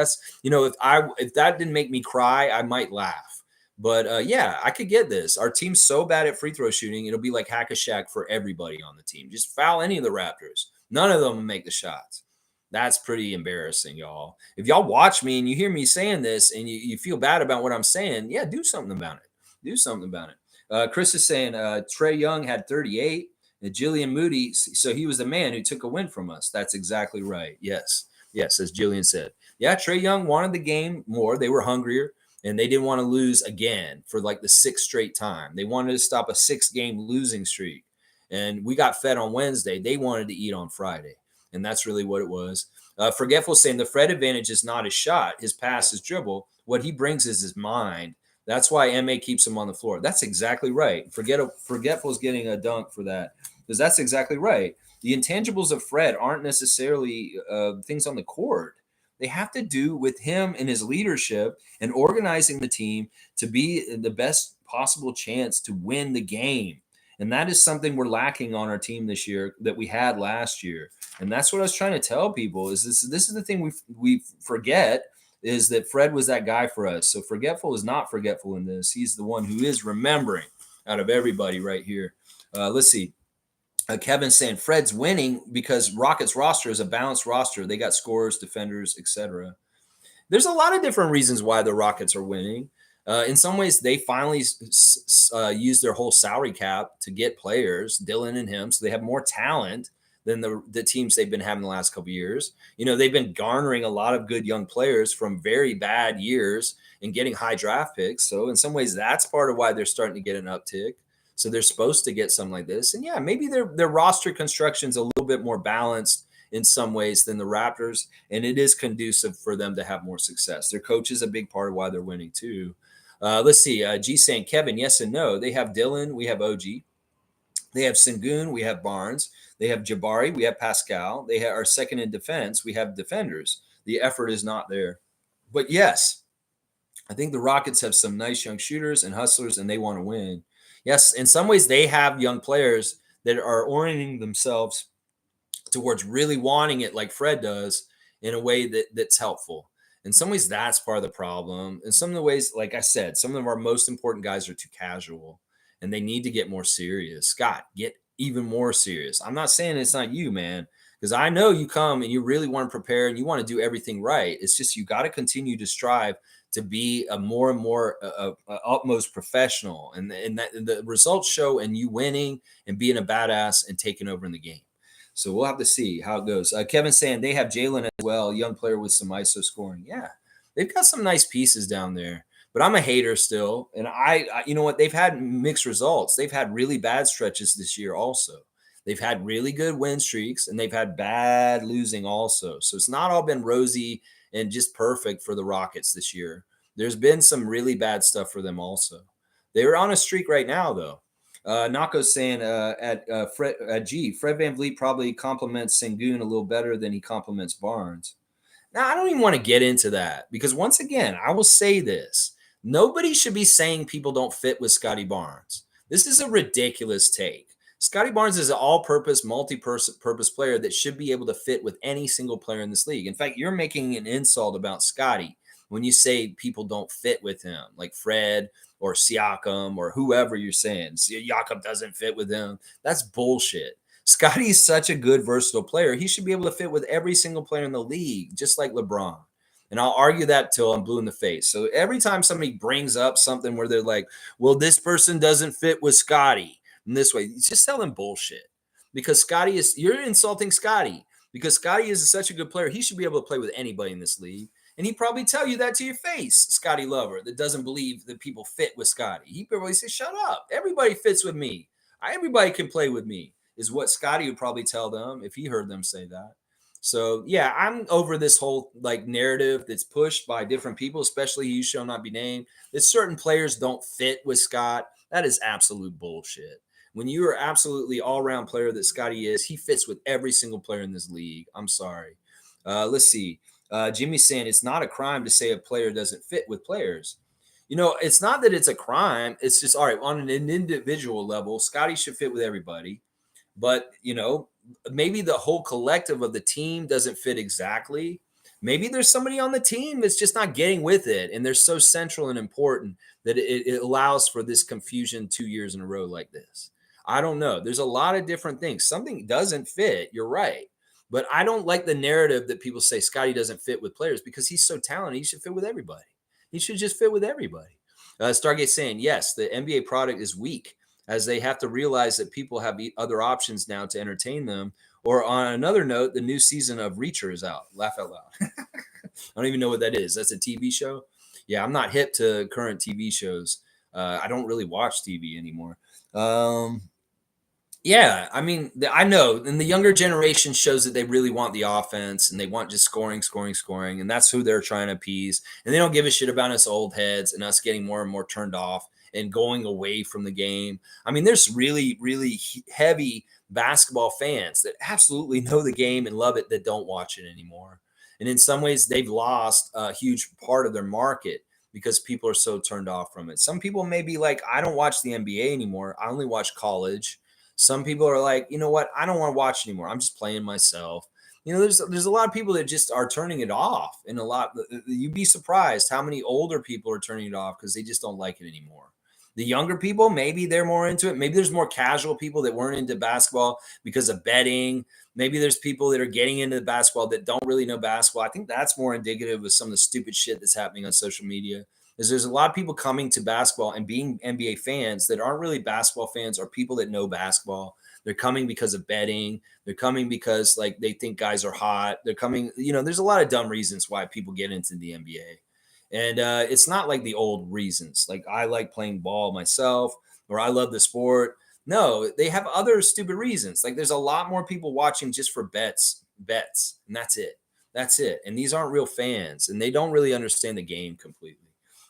if that didn't make me cry, I might laugh. But yeah, I could get this. Our team's so bad at free throw shooting, it'll be like hack a shack for everybody on the team. Just foul any of the Raptors. None of them will make the shots. That's pretty embarrassing, y'all. If y'all watch me and you hear me saying this and you feel bad about what I'm saying, yeah, do something about it. Do something about it. Chris is saying Trae Young had 38. And Jillian Moody, so he was the man who took a win from us. That's exactly right. Yes, as Jillian said. Yeah, Trae Young wanted the game more. They were hungrier, and they didn't want to lose again for like the sixth straight time. They wanted to stop a 6-game losing streak. And we got fed on Wednesday. They wanted to eat on Friday. And that's really what it was. Forgetful saying the Fred advantage is not his shot. His pass, his dribble. What he brings is his mind. That's why MA keeps him on the floor. That's exactly right. Forgetful is getting a dunk for that, because that's exactly right. The intangibles of Fred aren't necessarily things on the court. They have to do with him and his leadership and organizing the team to be the best possible chance to win the game. And that is something we're lacking on our team this year that we had last year. And that's what I was trying to tell people is this is the thing we forget, is that Fred was that guy for us. So Forgetful is not forgetful in this. He's the one who is remembering out of everybody right here. Let's see. Kevin's saying Fred's winning because Rockets roster is a balanced roster. They got scorers, defenders, etc. There's a lot of different reasons why the Rockets are winning. In some ways, they finally used their whole salary cap to get players, Dylan and him, so they have more talent than the teams they've been having the last couple of years. You know, they've been garnering a lot of good young players from very bad years and getting high draft picks. So in some ways, that's part of why they're starting to get an uptick. So they're supposed to get something like this. And yeah, maybe their roster construction is a little bit more balanced in some ways than the Raptors. And it is conducive for them to have more success. Their coach is a big part of why they're winning too. Let's see. G saying, Kevin, yes and no. They have Dylan. We have OG. They have Sengun, we have Barnes, they have Jabari, we have Pascal. Are second in defense, we have defenders. The effort is not there. But yes, I think the Rockets have some nice young shooters and hustlers, and they want to win. Yes, in some ways, they have young players that are orienting themselves towards really wanting it, like Fred does, in a way that's helpful. In some ways, that's part of the problem. In some of the ways, like I said, some of our most important guys are too casual, and they need to get more serious. Scott, get even more serious. I'm not saying it's not you, man, because I know you come and you really want to prepare and you want to do everything right. It's just you got to continue to strive to be a more and more utmost professional, and that the results show in you winning and being a badass and taking over in the game. So we'll have to see how it goes. Kevin saying they have Jalen as well, young player with some ISO scoring. Yeah, they've got some nice pieces down there. But I'm a hater still, and you know what? They've had mixed results. They've had really bad stretches this year, also. They've had really good win streaks, and they've had bad losing also. So it's not all been rosy and just perfect for the Rockets this year. There's been some really bad stuff for them also. They're on a streak right now, though. Nako's saying Fred Van Vliet probably compliments Sengun a little better than he compliments Barnes. Now, I don't even want to get into that because once again, I will say this. Nobody should be saying people don't fit with Scotty Barnes. This is a ridiculous take. Scotty Barnes is an all-purpose, multi-purpose player that should be able to fit with any single player in this league. In fact, you're making an insult about Scotty when you say people don't fit with him, like Fred or Siakam or whoever you're saying. Siakam doesn't fit with him. That's bullshit. Scotty's such a good, versatile player. He should be able to fit with every single player in the league, just like LeBron. And I'll argue that till I'm blue in the face. So every time somebody brings up something where they're like, well, this person doesn't fit with Scotty in this way, just tell them bullshit. Because you're insulting Scotty. Because Scotty is such a good player. He should be able to play with anybody in this league. And he'd probably tell you that to your face, Scotty Lover, that doesn't believe that people fit with Scotty. He'd probably say, shut up. Everybody fits with me. Everybody can play with me, is what Scotty would probably tell them if he heard them say that. So yeah, I'm over this whole like narrative that's pushed by different people, especially you shall not be named, that certain players don't fit with Scott. That is absolute bullshit. When you are absolutely all-around player that Scotty is, he fits with every single player in this league. I'm sorry. Let's see. Jimmy's saying it's not a crime to say a player doesn't fit with players. You know, it's not that it's a crime. It's just, all right, on an individual level, Scotty should fit with everybody. But, you know, maybe the whole collective of the team doesn't fit exactly. Maybe there's somebody on the team that's just not getting with it. And they're so central and important that it allows for this confusion 2 years in a row like this. I don't know. There's a lot of different things. Something doesn't fit. You're right. But I don't like the narrative that people say Scotty doesn't fit with players because he's so talented. He should fit with everybody. He should just fit with everybody. Stargate saying, yes, the NBA product is weak as they have to realize that people have other options now to entertain them. Or on another note, the new season of Reacher is out. Laugh out loud. I don't even know what that is. That's a TV show? Yeah, I'm not hip to current TV shows. I don't really watch TV anymore. Yeah, I mean, I know, and the younger generation shows that they really want the offense and they want just scoring, scoring, scoring, and that's who they're trying to appease. And they don't give a shit about us old heads and us getting more and more turned off and going away from the game. I mean, there's really, really heavy basketball fans that absolutely know the game and love it that don't watch it anymore. And in some ways, they've lost a huge part of their market because people are so turned off from it. Some people may be like, I don't watch the NBA anymore. I only watch college. Some people are like, you know what? I don't want to watch anymore. I'm just playing myself. You know, there's a lot of people that just are turning it off, and a lot. You'd be surprised how many older people are turning it off because they just don't like it anymore. The younger people, maybe they're more into it. Maybe there's more casual people that weren't into basketball because of betting. Maybe there's people that are getting into basketball that don't really know basketball. I think that's more indicative of some of the stupid shit that's happening on social media is there's a lot of people coming to basketball and being NBA fans that aren't really basketball fans or people that know basketball. They're coming because of betting. They're coming because like they think guys are hot. They're coming, you know, there's a lot of dumb reasons why people get into the NBA. And it's not like the old reasons. Like I like playing ball myself or I love the sport. No, they have other stupid reasons. Like there's a lot more people watching just for bets, and that's it. That's it. And these aren't real fans and they don't really understand the game completely.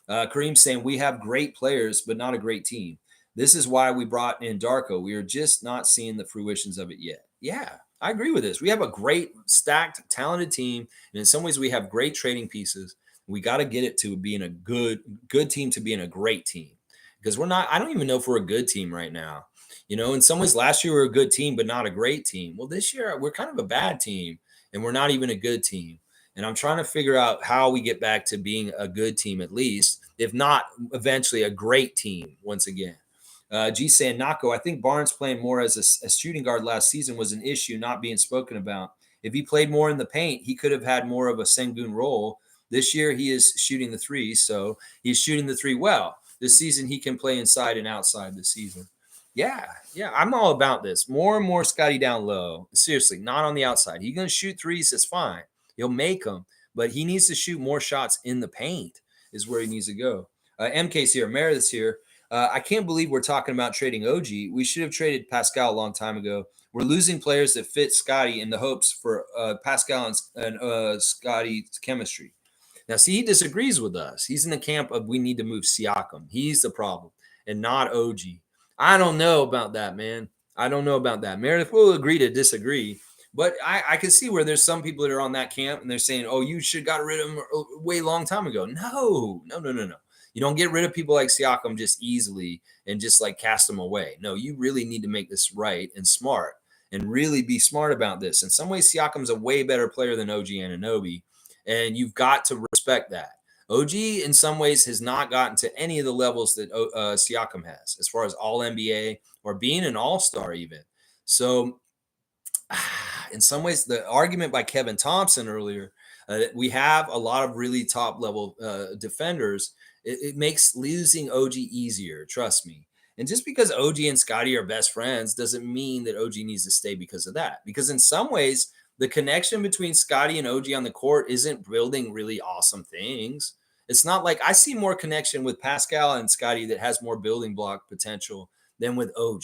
Kareem saying we have great players, but not a great team. This is why we brought in Darko. We are just not seeing the fruitions of it yet. Yeah, I agree with this. We have a great, stacked, talented team, and in some ways, we have great trading pieces. We got to get it to being a good team to being a great team because we're not. I don't even know if we're a good team right now. In some ways, last year we were a good team, but not a great team. Well, this year we're kind of a bad team, and we're not even a good team. And I'm trying to figure out how we get back to being a good team at least, if not eventually a great team once again. G saying Nako, I think Barnes playing more as a shooting guard last season was an issue not being spoken about. If he played more in the paint, he could have had more of a Sengun role. This year, he is shooting the three, so he's shooting the three well. This season, he can play inside and outside the season. Yeah, I'm all about this. More and more Scotty down low. Seriously, not on the outside. He's going to shoot threes, it's fine. He'll make them, but he needs to shoot more shots in the paint is where he needs to go. MK's here. Meredith's here. I can't believe we're talking about trading OG. We should have traded Pascal a long time ago. We're losing players that fit Scotty in the hopes for Pascal and Scotty's chemistry. Now, see, he disagrees with us. He's in the camp of we need to move Siakam. He's the problem and not OG. I don't know about that, man. I don't know about that. Meredith will agree to disagree. But I can see where there's some people that are on that camp and they're saying, oh, you should have got rid of him way long time ago. No. You don't get rid of people like Siakam just easily and just like cast them away. No, you really need to make this right and smart and really be smart about this. In some ways, Siakam's a way better player than OG Anunoby, and you've got to respect that. OG, in some ways, has not gotten to any of the levels that Siakam has, as far as All NBA or being an All Star, even. So, in some ways, the argument by Kevin Thompson earlier, we have a lot of really top level defenders. It makes losing OG easier. Trust me. And just because OG and Scotty are best friends doesn't mean that OG needs to stay because of that. Because in some ways, the connection between Scotty and OG on the court isn't building really awesome things. It's not like I see more connection with Pascal and Scotty that has more building block potential than with OG.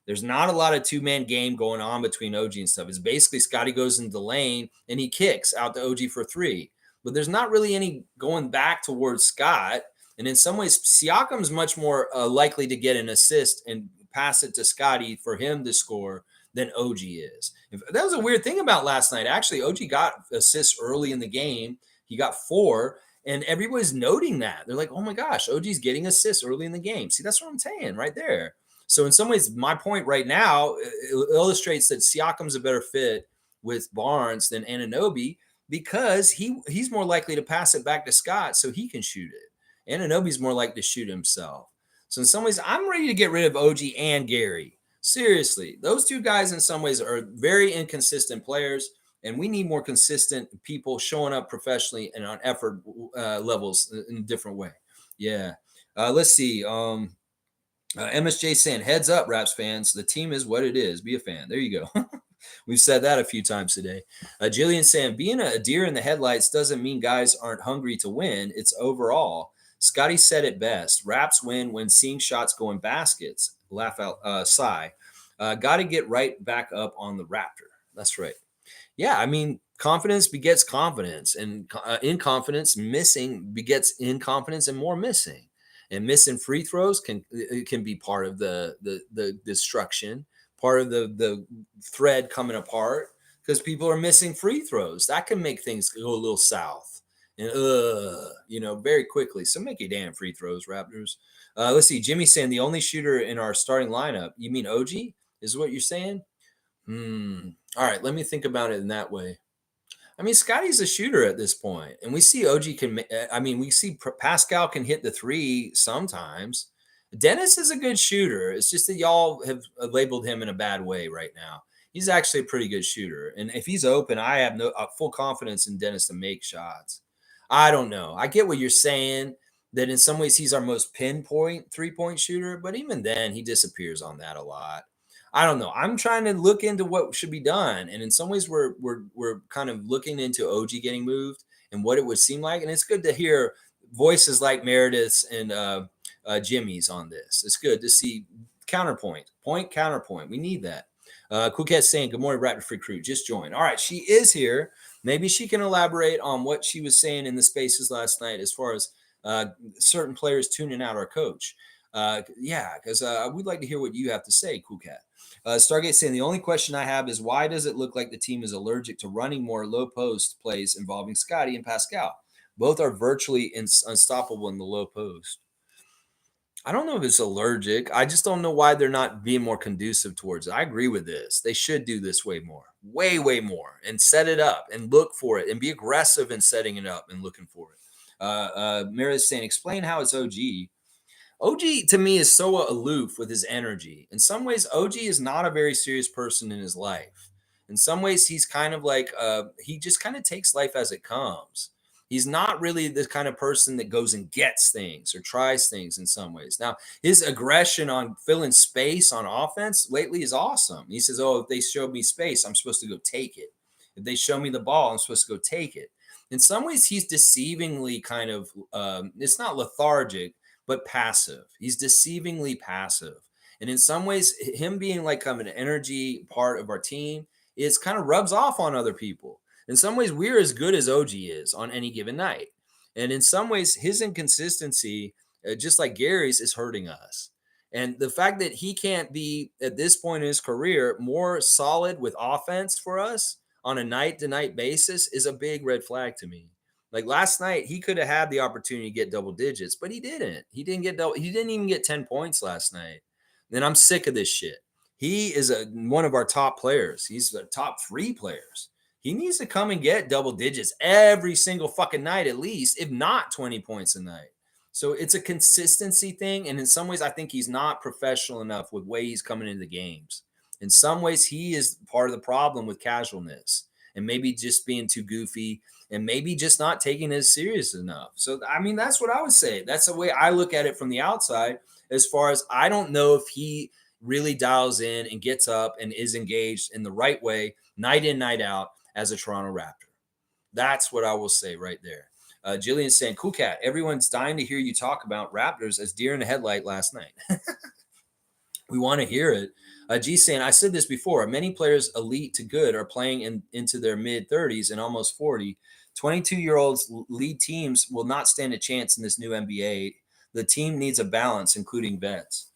There's not a lot of two-man game going on between OG and stuff. It's basically Scotty goes into the lane and he kicks out to OG for three. But there's not really any going back towards Scott. And in some ways, Siakam's much more likely to get an assist and pass it to Scotty for him to score than OG is. That was a weird thing about last night. Actually, OG got assists early in the game. He got 4, and everybody's noting that. They're like, oh my gosh, OG's getting assists early in the game. See, that's what I'm saying right there. So in some ways, my point right now illustrates that Siakam's a better fit with Barnes than Anunoby because he's more likely to pass it back to Scott so he can shoot it. Anunoby's more likely to shoot himself. So in some ways, I'm ready to get rid of OG and Gary. Seriously, those two guys in some ways are very inconsistent players, and we need more consistent people showing up professionally and on effort levels in a different way. Yeah. Let's see. MSJ saying, heads up, Raps fans. The team is what it is. Be a fan. There you go. We've said that a few times today. Jillian saying, being a deer in the headlights doesn't mean guys aren't hungry to win. It's overall. Scotty said it best. Raps win when seeing shots go in baskets. Laugh out, sigh. Got to get right back up on the Raptor. That's right. Yeah, I mean, confidence begets confidence, and inconfidence, missing begets inconfidence and more missing. And missing free throws can be part of the destruction, part of the thread coming apart because people are missing free throws. That can make things go a little south and very quickly. So make your damn free throws, Raptors. Let's see. Jimmy saying the only shooter in our starting lineup. You mean OG? Is what you're saying? All right. Let me think about it in that way. I mean, Scotty's a shooter at this point, and we see OG can. I mean, we see Pascal can hit the three sometimes. Dennis is a good shooter. It's just that y'all have labeled him in a bad way right now. He's actually a pretty good shooter, and if he's open, I have full confidence in Dennis to make shots. I don't know. I get what you're saying. That in some ways he's our most pinpoint 3-point shooter, but even then he disappears on that a lot. I don't know. I'm trying to look into what should be done, and in some ways, we're kind of looking into OG getting moved and what it would seem like. And it's good to hear voices like Meredith's and Jimmy's on this. It's good to see counterpoint. We need that. Cooket's saying, "Good morning, Raptor Free Crew. Just joined. All right, she is here. Maybe she can elaborate on what she was saying in the spaces last night as far as certain players tuning out our coach." Yeah, because I would like to hear what you have to say, Cool Cat. Stargate saying the only question I have is why does it look like the team is allergic to running more low post plays involving Scotty and Pascal? Both are virtually unstoppable in the low post. I don't know if it's allergic. I just don't know why they're not being more conducive towards it. I agree with this. They should do this way more, way, way more, and set it up and look for it and be aggressive in setting it up and looking for it. Meredith's saying, explain how it's OG. OG to me is so aloof with his energy. In some ways, OG is not a very serious person in his life. In some ways, he's kind of like he just kind of takes life as it comes. He's not really the kind of person that goes and gets things or tries things in some ways. Now, his aggression on filling space on offense lately is awesome. He says, "Oh, if they show me space, I'm supposed to go take it. If they show me the ball, I'm supposed to go take it." In some ways, he's deceivingly kind of. It's not lethargic, but passive. He's deceivingly passive. And in some ways, him being like kind of an energy part of our team is kind of rubs off on other people. In some ways, we're as good as OG is on any given night. And in some ways, his inconsistency, just like Gary's, is hurting us. And the fact that he can't be at this point in his career more solid with offense for us on a night to night basis is a big red flag to me. Like last night, he could have had the opportunity to get double digits, but he didn't. He didn't get double. He didn't even get 10 points last night. And I'm sick of this shit. He is one of our top players. He's the top 3 players. He needs to come and get double digits every single fucking night, at least, if not 20 points a night. So it's a consistency thing. And in some ways, I think he's not professional enough with way he's coming into the games. In some ways, he is part of the problem with casualness and maybe just being too goofy and maybe just not taking it serious enough. So, I mean, that's what I would say. That's the way I look at it from the outside, as far as I don't know if he really dials in and gets up and is engaged in the right way, night in, night out, as a Toronto Raptor. That's what I will say right there. Jillian's saying, cool cat, everyone's dying to hear you talk about Raptors as deer in the headlight last night. We want to hear it. G saying, I said this before. Many players, elite to good, are playing into their mid 30s and almost 40. 22-year-olds lead teams will not stand a chance in this new NBA. The team needs a balance, including vets.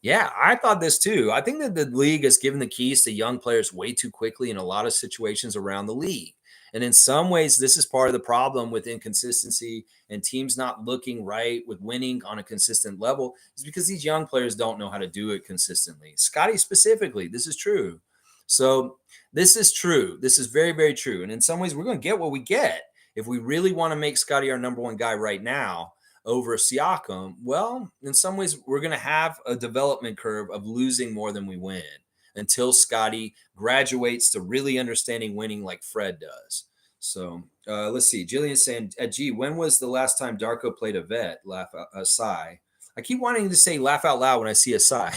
Yeah, I thought this too. I think that the league has given the keys to young players way too quickly in a lot of situations around the league. And in some ways, this is part of the problem with inconsistency and teams not looking right with winning on a consistent level, is because these young players don't know how to do it consistently. Scotty specifically, this is true. So this is true. This is very, very true. And in some ways, we're going to get what we get. If we really want to make Scotty our number one guy right now over Siakam, well, in some ways, we're going to have a development curve of losing more than we win until Scotty graduates to really understanding winning like Fred does. So let's see. Jillian's saying, gee, when was the last time Darko played a vet? Laugh a sigh. I keep wanting to say laugh out loud when I see a sigh.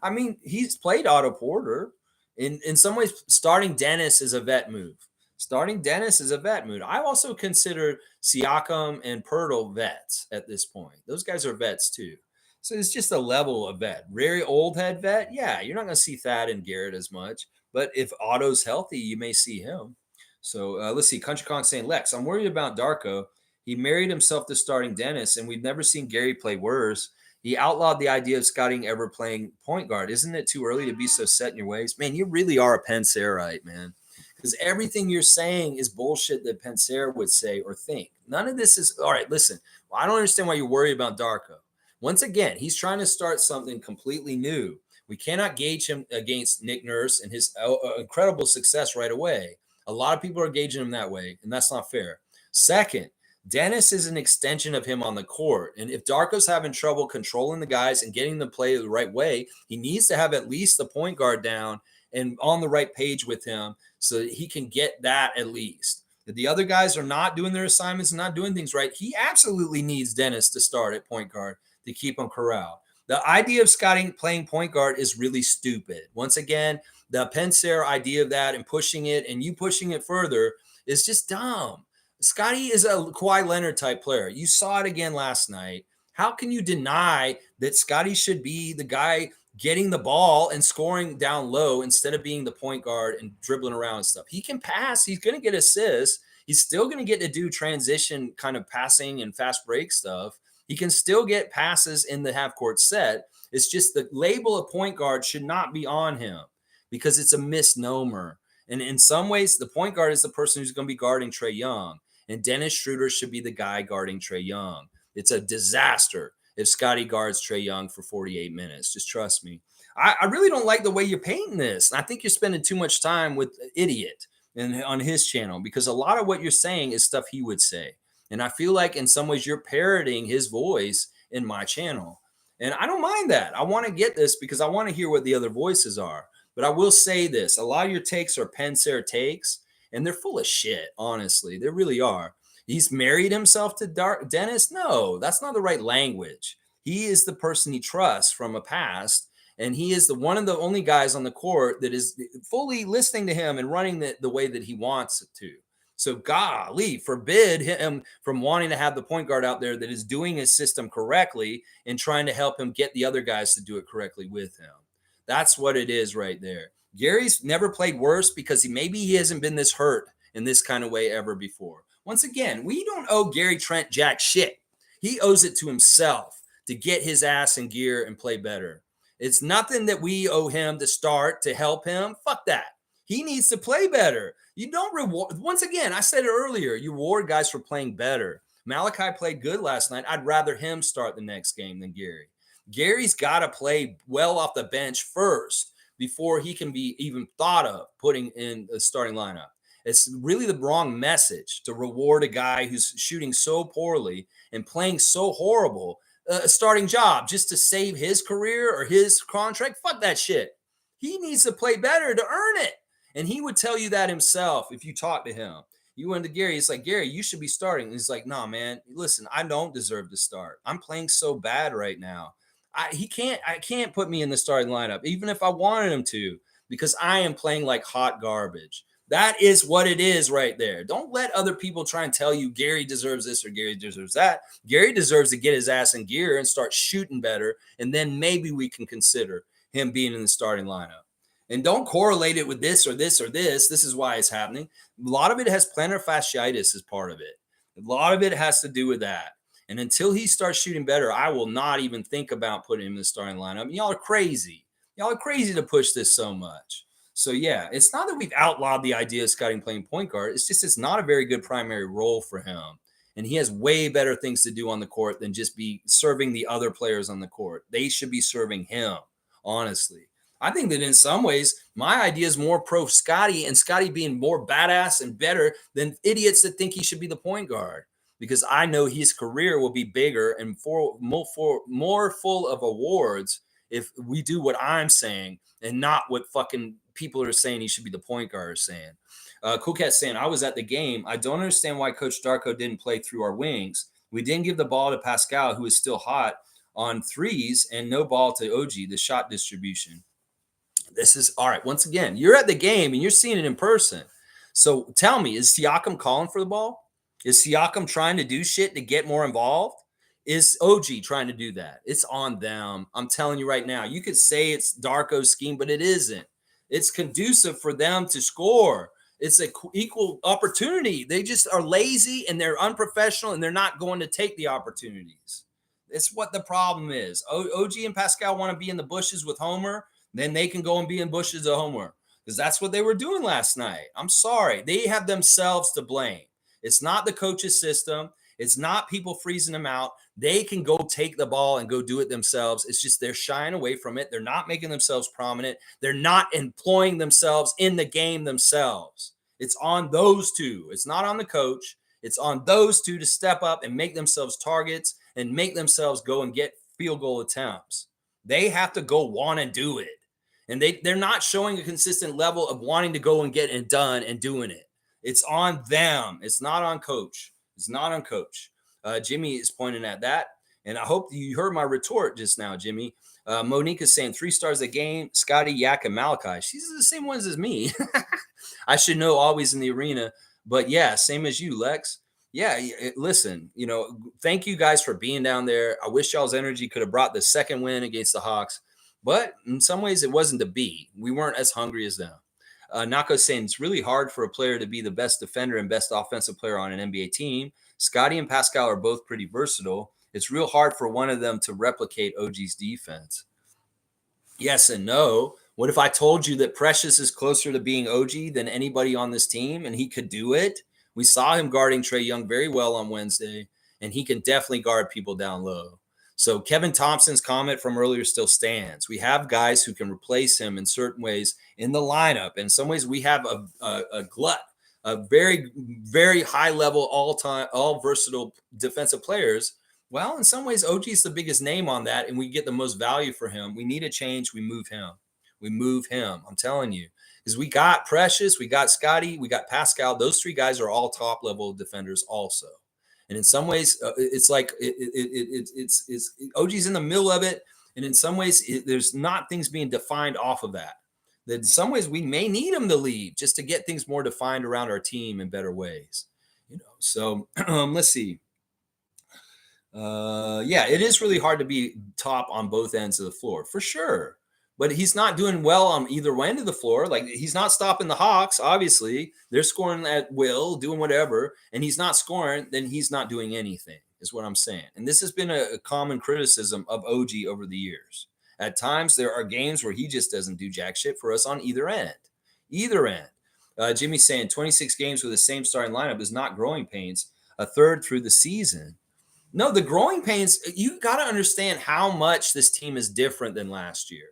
I mean, he's played Otto Porter. In some ways, starting Dennis is a vet move. Starting Dennis is a vet move. I also consider Siakam and Pirtle vets at this point. Those guys are vets too. So it's just a level of vet. Very old head vet. Yeah, you're not going to see Thad and Garrett as much. But if Otto's healthy, you may see him. So let's see. Country Kong saying, Lex, I'm worried about Darko. He married himself to starting Dennis, and we've never seen Gary play worse. He outlawed the idea of Scotty ever playing point guard. Isn't it too early to be so set in your ways? Man, you really are a Pencerite, man. Because everything you're saying is bullshit that Pencer would say or think. None of this is, all right, listen, I don't understand why you're worried about Darko. Once again, he's trying to start something completely new. We cannot gauge him against Nick Nurse and his incredible success right away. A lot of people are gauging him that way, and that's not fair. Second, Dennis is an extension of him on the court. And if Darko's having trouble controlling the guys and getting them to play the right way, he needs to have at least the point guard down and on the right page with him so that he can get that at least. If the other guys are not doing their assignments and not doing things right, he absolutely needs Dennis to start at point guard to keep him corralled. The idea of Scotty playing point guard is really stupid. Once again, the Pencer idea of that and pushing it and you pushing it further is just dumb. Scotty is a Kawhi Leonard type player. You saw it again last night. How can you deny that Scotty should be the guy getting the ball and scoring down low instead of being the point guard and dribbling around and stuff? He can pass. He's going to get assists. He's still going to get to do transition kind of passing and fast break stuff. He can still get passes in the half court set. It's just the label of point guard should not be on him because it's a misnomer. And in some ways, the point guard is the person who's going to be guarding Trae Young, and Dennis Schroeder should be the guy guarding Trae Young. It's a disaster if Scotty guards Trae Young for 48 minutes. Just trust me. I really don't like the way you're painting this. I think you're spending too much time with Idiot and on his channel because a lot of what you're saying is stuff he would say. And I feel like in some ways you're parroting his voice in my channel. And I don't mind that. I want to get this because I want to hear what the other voices are. But I will say this, a lot of your takes are Pensair takes, and they're full of shit, honestly. They really are. He's married himself to Dennis? No, that's not the right language. He is the person he trusts from a past, and he is the one of the only guys on the court that is fully listening to him and running the way that he wants it to. So, golly, forbid him from wanting to have the point guard out there that is doing his system correctly and trying to help him get the other guys to do it correctly with him. That's what it is right there. Gary's never played worse because maybe he hasn't been this hurt in this kind of way ever before. Once again, we don't owe Gary Trent jack shit. He owes it to himself to get his ass in gear and play better. It's nothing that we owe him to start to help him. Fuck that. He needs to play better. You don't reward. Once again, I said it earlier. You reward guys for playing better. Malachi played good last night. I'd rather him start the next game than Gary. Gary's got to play well off the bench first before he can be even thought of putting in the starting lineup. It's really the wrong message to reward a guy who's shooting so poorly and playing so horrible a starting job just to save his career or his contract. Fuck that shit. He needs to play better to earn it. And he would tell you that himself if you talk to him. You went to Gary, it's like, Gary, you should be starting. And he's like, nah, man, listen, I don't deserve to start. I'm playing so bad right now. I can't put me in the starting lineup, even if I wanted him to, because I am playing like hot garbage. That is what it is right there. Don't let other people try and tell you Gary deserves this or Gary deserves that. Gary deserves to get his ass in gear and start shooting better. And then maybe we can consider him being in the starting lineup. And don't correlate it with this or this or this. This is why it's happening. A lot of it has plantar fasciitis as part of it. A lot of it has to do with that. And until he starts shooting better, I will not even think about putting him in the starting lineup. Y'all are crazy. Y'all are crazy to push this so much. So, yeah, it's not that we've outlawed the idea of Scotty playing point guard. It's just it's not a very good primary role for him. And he has way better things to do on the court than just be serving the other players on the court. They should be serving him, honestly. I think that in some ways, my idea is more pro Scotty and Scotty being more badass and better than idiots that think he should be the point guard. Because I know his career will be bigger and more full of awards if we do what I'm saying and not what fucking people are saying he should be the point guard are saying. Cool Cat saying, I was at the game. I don't understand why Coach Darko didn't play through our wings. We didn't give the ball to Pascal, who is still hot on threes, and no ball to OG, the shot distribution. This is all right. Once again, you're at the game and you're seeing it in person. So tell me, is Siakam calling for the ball? Is Siakam trying to do shit to get more involved? Is OG trying to do that? It's on them. I'm telling you right now. You could say it's Darko's scheme, but it isn't. It's conducive for them to score. It's an equal opportunity. They just are lazy and they're unprofessional and they're not going to take the opportunities. It's what the problem is. OG and Pascal want to be in the bushes with Homer. Then they can go and be in bushes of Homer because that's what they were doing last night. I'm sorry. They have themselves to blame. It's not the coach's system. It's not people freezing them out. They can go take the ball and go do it themselves. It's just they're shying away from it. They're not making themselves prominent. They're not employing themselves in the game themselves. It's on those two. It's not on the coach. It's on those two to step up and make themselves targets and make themselves go and get field goal attempts. They have to go want to do it. And they're not showing a consistent level of wanting to go and get it done and doing it. It's on them. It's not on coach. It's not on coach. Jimmy is pointing at that. And I hope you heard my retort just now, Jimmy. Monique is saying 3 stars a game, Scotty, Yak, and Malachi. She's the same ones as me. I should know always in the arena. But yeah, same as you, Lex. Yeah, listen, thank you guys for being down there. I wish y'all's energy could have brought the second win against the Hawks. But in some ways, it wasn't to be. We weren't as hungry as them. Nako's saying it's really hard for a player to be the best defender and best offensive player on an NBA team. Scotty and Pascal are both pretty versatile. It's real hard for one of them to replicate OG's defense. Yes and no. What if I told you that Precious is closer to being OG than anybody on this team and he could do it? We saw him guarding Trae Young very well on Wednesday, and he can definitely guard people down low. So Kevin Thompson's comment from earlier still stands. We have guys who can replace him in certain ways in the lineup. In some ways, we have a glut, a very, very high level, all time, all versatile defensive players. Well, in some ways, OG is the biggest name on that, and we get the most value for him. We need a change. We move him. We move him. I'm telling you, because we got Precious, we got Scotty, we got Pascal. Those three guys are all top level defenders, also. And in some ways, it's like it's OG's in the middle of it, and in some ways, there's not things being defined off of that. That in some ways, we may need him to leave just to get things more defined around our team in better ways. So let's see. Yeah, it is really hard to be top on both ends of the floor for sure. But he's not doing well on either end of the floor. Like he's not stopping the Hawks. Obviously, they're scoring at will, doing whatever, and he's not scoring. Then he's not doing anything. Is what I'm saying. And this has been a common criticism of OG over the years. At times, there are games where he just doesn't do jack shit for us on either end. Either end. Jimmy's saying 26 games with the same starting lineup is not growing pains. A third through the season. No, the growing pains, you got to understand how much this team is different than last year.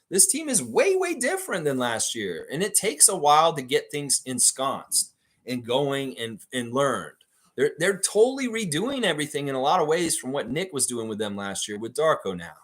This team is way, way different than last year. And it takes a while to get things ensconced and going and learned. They're totally redoing everything in a lot of ways from what Nick was doing with them last year with Darko now.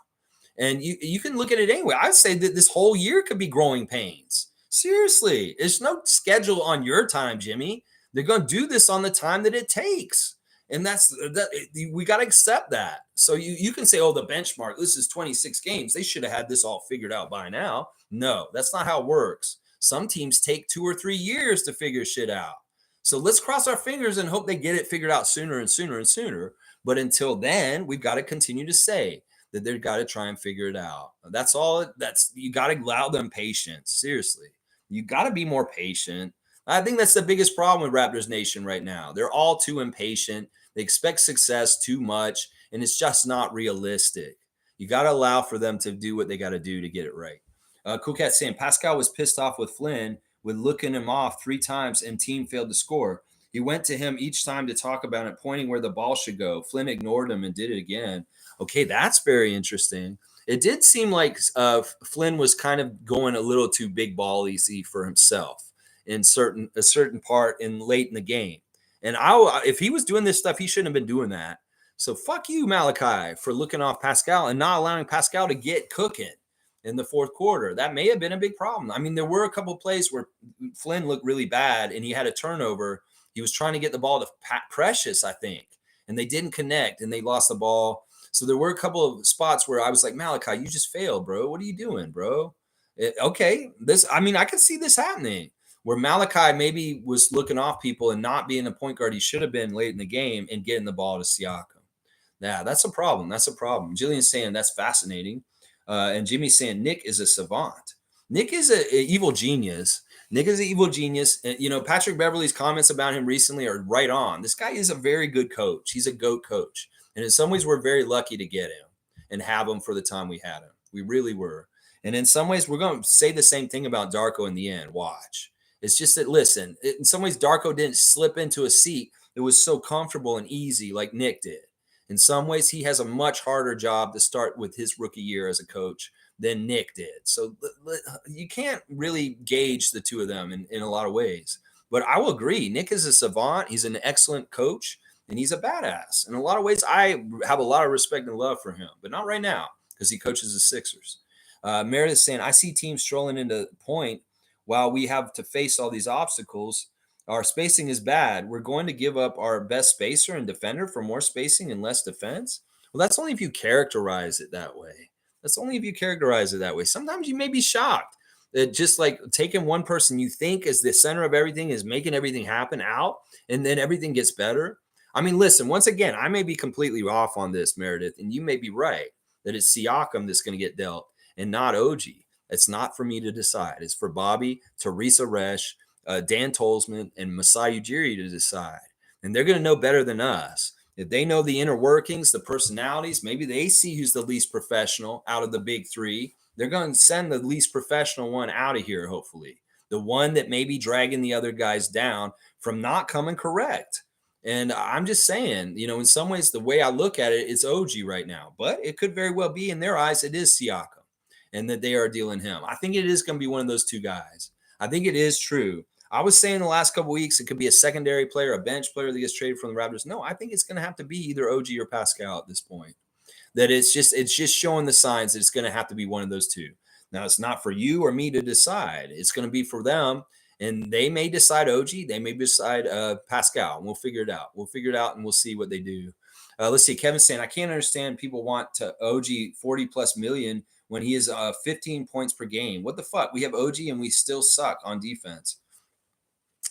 And you can look at it anyway. I'd say that this whole year could be growing pains. Seriously, there's no schedule on your time, Jimmy. They're going to do this on the time that it takes. And that's that we got to accept that. So you can say, oh, the benchmark, this is 26 games. They should have had this all figured out by now. No, that's not how it works. Some teams take 2 or 3 years to figure shit out. So let's cross our fingers and hope they get it figured out sooner and sooner and sooner. But until then, we've got to continue to say that they've got to try and figure it out. That's all. You got to allow them patience. Seriously, you got to be more patient. I think that's the biggest problem with Raptors Nation right now. They're all too impatient. They expect success too much, and it's just not realistic. You got to allow for them to do what they got to do to get it right. Cool Cat saying Pascal was pissed off with Flynn with looking him off 3 times and team failed to score. He went to him each time to talk about it, pointing where the ball should go. Flynn ignored him and did it again. Okay, that's very interesting. It did seem like Flynn was kind of going a little too big ball easy for himself in a certain part in late in the game. And if he was doing this stuff, he shouldn't have been doing that. So fuck you, Malachi, for looking off Pascal and not allowing Pascal to get cooking in the fourth quarter. That may have been a big problem. I mean, there were a couple of plays where Flynn looked really bad and he had a turnover. He was trying to get the ball to Precious, I think, and they didn't connect and they lost the ball. So there were a couple of spots where I was like, Malachi, you just failed, bro. What are you doing, bro? I could see this happening where Malachi maybe was looking off people and not being the point guard he should have been late in the game and getting the ball to Siakam. Yeah, that's a problem. That's a problem. Jillian's saying that's fascinating. And Jimmy's saying Nick is a savant. Nick is an evil genius. Nick is an evil genius. And, Patrick Beverley's comments about him recently are right on. This guy is a very good coach. He's a GOAT coach. And in some ways, we're very lucky to get him and have him for the time we had him. We really were. And in some ways, we're going to say the same thing about Darko in the end. Watch. It's just that, listen, in some ways, Darko didn't slip into a seat that was so comfortable and easy like Nick did. In some ways, he has a much harder job to start with his rookie year as a coach than Nick did. So you can't really gauge the two of them in a lot of ways. But I will agree. Nick is a savant. He's an excellent coach, and he's a badass. In a lot of ways, I have a lot of respect and love for him, but not right now because he coaches the Sixers. Meredith saying, I see teams strolling into point while we have to face all these obstacles. Our spacing is bad. We're going to give up our best spacer and defender for more spacing and less defense. Well, that's only if you characterize it that way. That's only if you characterize it that way. Sometimes you may be shocked that just like taking one person you think is the center of everything is making everything happen out, and then everything gets better. I mean, listen, once again, I may be completely off on this, Meredith, and you may be right that it's Siakam that's going to get dealt and not OG. It's not for me to decide. It's for Bobby, Teresa Resch, Dan Tolzman, and Masai Ujiri to decide. And they're going to know better than us. If they know the inner workings, the personalities, maybe they see who's the least professional out of the big three. They're going to send the least professional one out of here, hopefully. The one that may be dragging the other guys down from not coming correct. And I'm just saying, in some ways, the way I look at it, it's OG right now. But it could very well be in their eyes, it is Siakam and that they are dealing him. I think it is going to be one of those two guys. I think it is true. I was saying the last couple of weeks it could be a secondary player, a bench player that gets traded from the Raptors. No, I think it's going to have to be either OG or Pascal at this point. That it's just showing the signs that it's going to have to be one of those two. Now it's not for you or me to decide. It's going to be for them, and they may decide OG. They may decide Pascal. And we'll figure it out. We'll figure it out, and we'll see what they do. Let's see. Kevin's saying I can't understand people want to OG 40 plus million when he is 15 points per game. What the fuck? We have OG and we still suck on defense.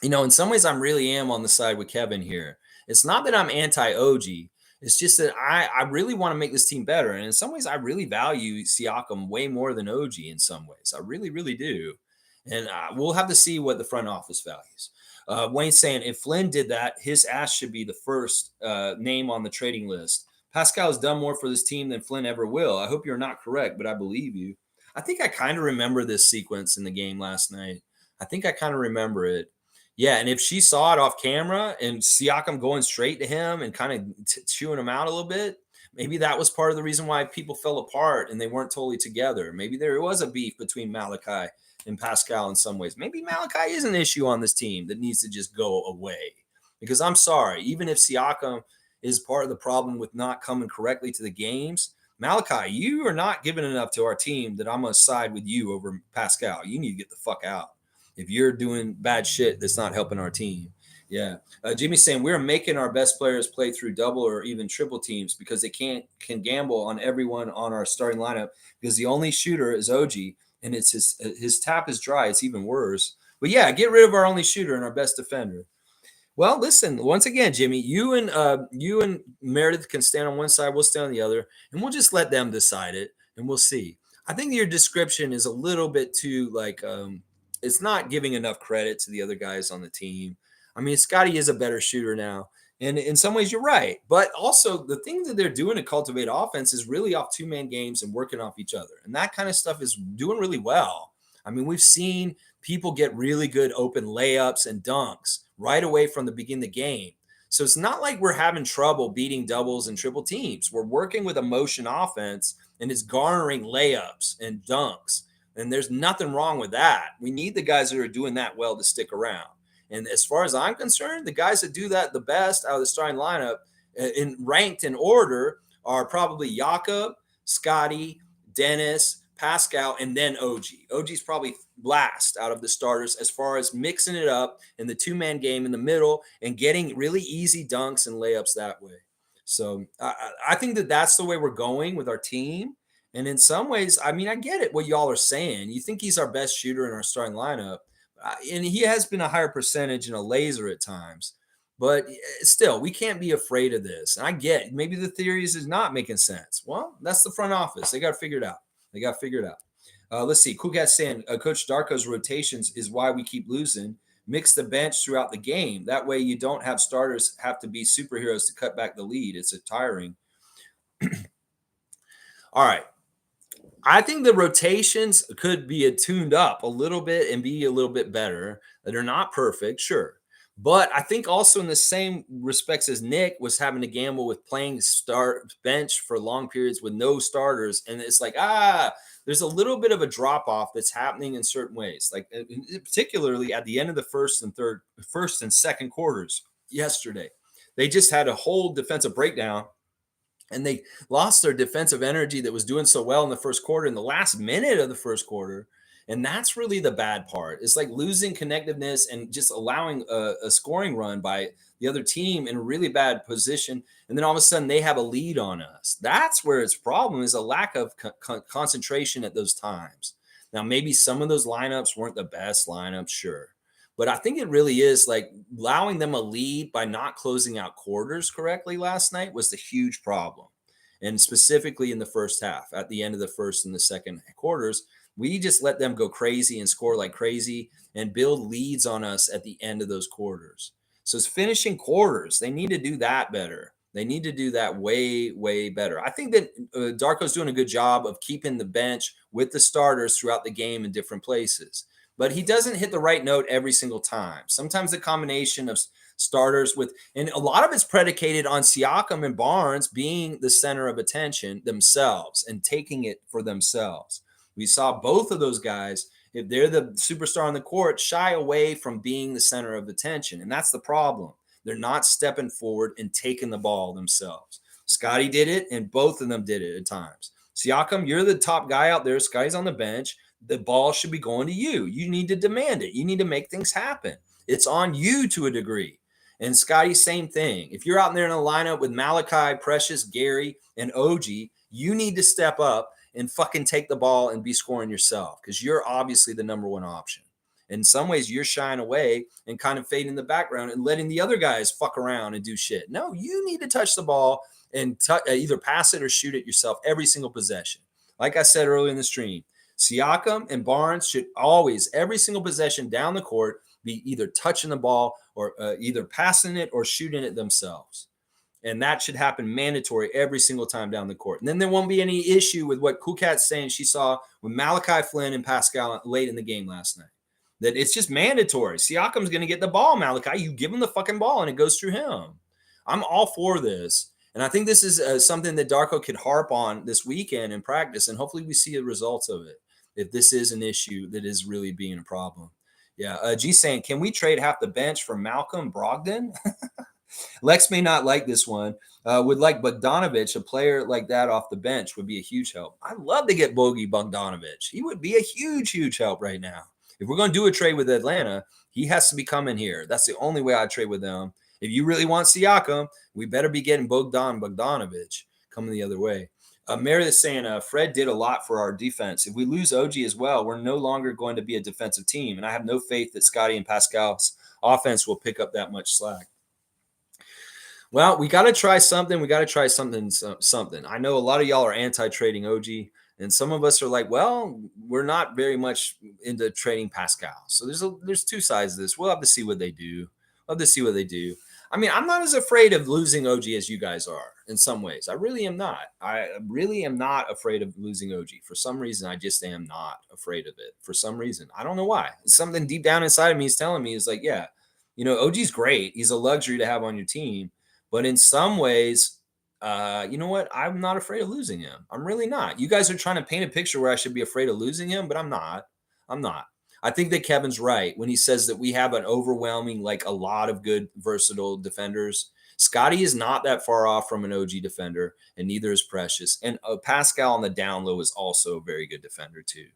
In some ways, I really am on the side with Kevin here. It's not that I'm anti OG. It's just that I really want to make this team better. And in some ways, I really value Siakam way more than OG in some ways. I really, really do. And we'll have to see what the front office values. Wayne's saying if Flynn did that, his ass should be the first name on the trading list. Pascal has done more for this team than Flynn ever will. I hope you're not correct, but I believe you. I think I kind of remember this sequence in the game last night. I think I kind of remember it. Yeah, and if she saw it off camera and Siakam going straight to him and kind of chewing him out a little bit, maybe that was part of the reason why people fell apart and they weren't totally together. Maybe there was a beef between Malachi and Pascal in some ways. Maybe Malachi is an issue on this team that needs to just go away. Because I'm sorry, even if Siakam is part of the problem with not coming correctly to the games, Malachi, you are not giving enough to our team that I'm going to side with you over Pascal. You need to get the fuck out if you're doing bad shit that's not helping our team. Yeah. Jimmy's saying we're making our best players play through double or even triple teams because they can gamble on everyone on our starting lineup because the only shooter is OG and it's his tap is dry. It's even worse. But yeah, get rid of our only shooter and our best defender. Well, listen, once again, Jimmy, you and Meredith can stand on one side, we'll stand on the other, and we'll just let them decide it and we'll see. I think your description is a little bit too it's not giving enough credit to the other guys on the team. I mean, Scotty is a better shooter now. And in some ways, you're right. But also, the thing that they're doing to cultivate offense is really off two-man games and working off each other. And that kind of stuff is doing really well. I mean, we've seen people get really good open layups and dunks right away from the beginning of the game. So it's not like we're having trouble beating doubles and triple teams. We're working with a motion offense, and it's garnering layups and dunks. And there's nothing wrong with that. We need the guys that are doing that well to stick around. And as far as I'm concerned, the guys that do that the best out of the starting lineup, ranked in order, are probably Jakob, Scotty, Dennis, Pascal, and then OG. OG's probably last out of the starters as far as mixing it up in the two-man game in the middle and getting really easy dunks and layups that way. So I think that that's the way we're going with our team. And in some ways, I mean, I get it what y'all are saying. You think he's our best shooter in our starting lineup. And he has been a higher percentage and a laser at times. But still, we can't be afraid of this. And I get maybe the theories is not making sense. Well, that's the front office. They got to figure it out. They got to figure it out. Let's see. Cool Cat saying Coach Darko's rotations is why we keep losing. Mix the bench throughout the game. That way you don't have starters have to be superheroes to cut back the lead. It's tiring. All right. I think the rotations could be tuned up a little bit and be a little bit better. They're not perfect, sure. But I think also in the same respects as Nick was having to gamble with playing start bench for long periods with no starters. And it's like, there's a little bit of a drop off that's happening in certain ways, like particularly at the end of the first and second quarters yesterday. They just had a whole defensive breakdown. And they lost their defensive energy that was doing so well in the first quarter in the last minute of the first quarter. And that's really the bad part. It's like losing connectiveness and just allowing a scoring run by the other team in a really bad position. And then all of a sudden they have a lead on us. That's where its problem is, a lack of concentration at those times. Now, maybe some of those lineups weren't the best lineups, sure. But I think it really is like allowing them a lead by not closing out quarters correctly last night was the huge problem. And specifically in the first half, at the end of the first and the second quarters, we just let them go crazy and score like crazy and build leads on us at the end of those quarters. So it's finishing quarters. They need to do that better. They need to do that way, way better. I think that Darko's doing a good job of keeping the bench with the starters throughout the game in different places. But he doesn't hit the right note every single time. Sometimes the combination of starters with, and a lot of it's predicated on Siakam and Barnes being the center of attention themselves and taking it for themselves. We saw both of those guys, if they're the superstar on the court, shy away from being the center of attention. And that's the problem. They're not stepping forward and taking the ball themselves. Scotty did it, and both of them did it at times. Siakam, you're the top guy out there. Scotty's on the bench. The ball should be going to you. You need to demand it. You need to make things happen. It's on you to a degree. And Scotty, same thing. If you're out there in a lineup with Malachi, Precious, Gary, and OG, you need to step up and fucking take the ball and be scoring yourself because you're obviously the number one option. In some ways, you're shying away and kind of fading in the background and letting the other guys fuck around and do shit. No, you need to touch the ball and either pass it or shoot it yourself every single possession. Like I said earlier in the stream, Siakam and Barnes should always, every single possession down the court, be either touching the ball or either passing it or shooting it themselves. And that should happen mandatory every single time down the court. And then there won't be any issue with what Cool Cat's saying she saw with Malachi Flynn and Pascal late in the game last night. That it's just mandatory. Siakam's going to get the ball, Malachi. You give him the fucking ball and it goes through him. I'm all for this. And I think this is something that Darko could harp on this weekend in practice. And hopefully we see the results of it if this is an issue that is really being a problem. Yeah. G saying, can we trade half the bench for Malcolm Brogdon? Lex may not like this one. Would like Bogdanovich, a player like that off the bench would be a huge help. I'd love to get Bogey Bogdanovich. He would be a huge, huge help right now. If we're going to do a trade with Atlanta, he has to be coming here. That's the only way I trade with them. If you really want Siakam, we better be getting Bogdanovich coming the other way. Meredith saying, Fred did a lot for our defense. If we lose OG as well, we're no longer going to be a defensive team. And I have no faith that Scotty and Pascal's offense will pick up that much slack. Well, we got to try something. We got to try something. I know a lot of y'all are anti-trading OG, and some of us are like, well, we're not very much into trading Pascal. So there's two sides of this. We'll have to see what they do. I mean, I'm not as afraid of losing OG as you guys are in some ways. I really am not. I really am not afraid of losing OG. For some reason, I just am not afraid of it. For some reason. I don't know why. Something deep down inside of me is telling me is like, yeah, OG's great. He's a luxury to have on your team. But in some ways, you know what? I'm not afraid of losing him. I'm really not. You guys are trying to paint a picture where I should be afraid of losing him, but I'm not. I think that Kevin's right when he says that we have an overwhelming, like a lot of good, versatile defenders. Scotty is not that far off from an OG defender, and neither is Precious. And Pascal on the down low is also a very good defender, too.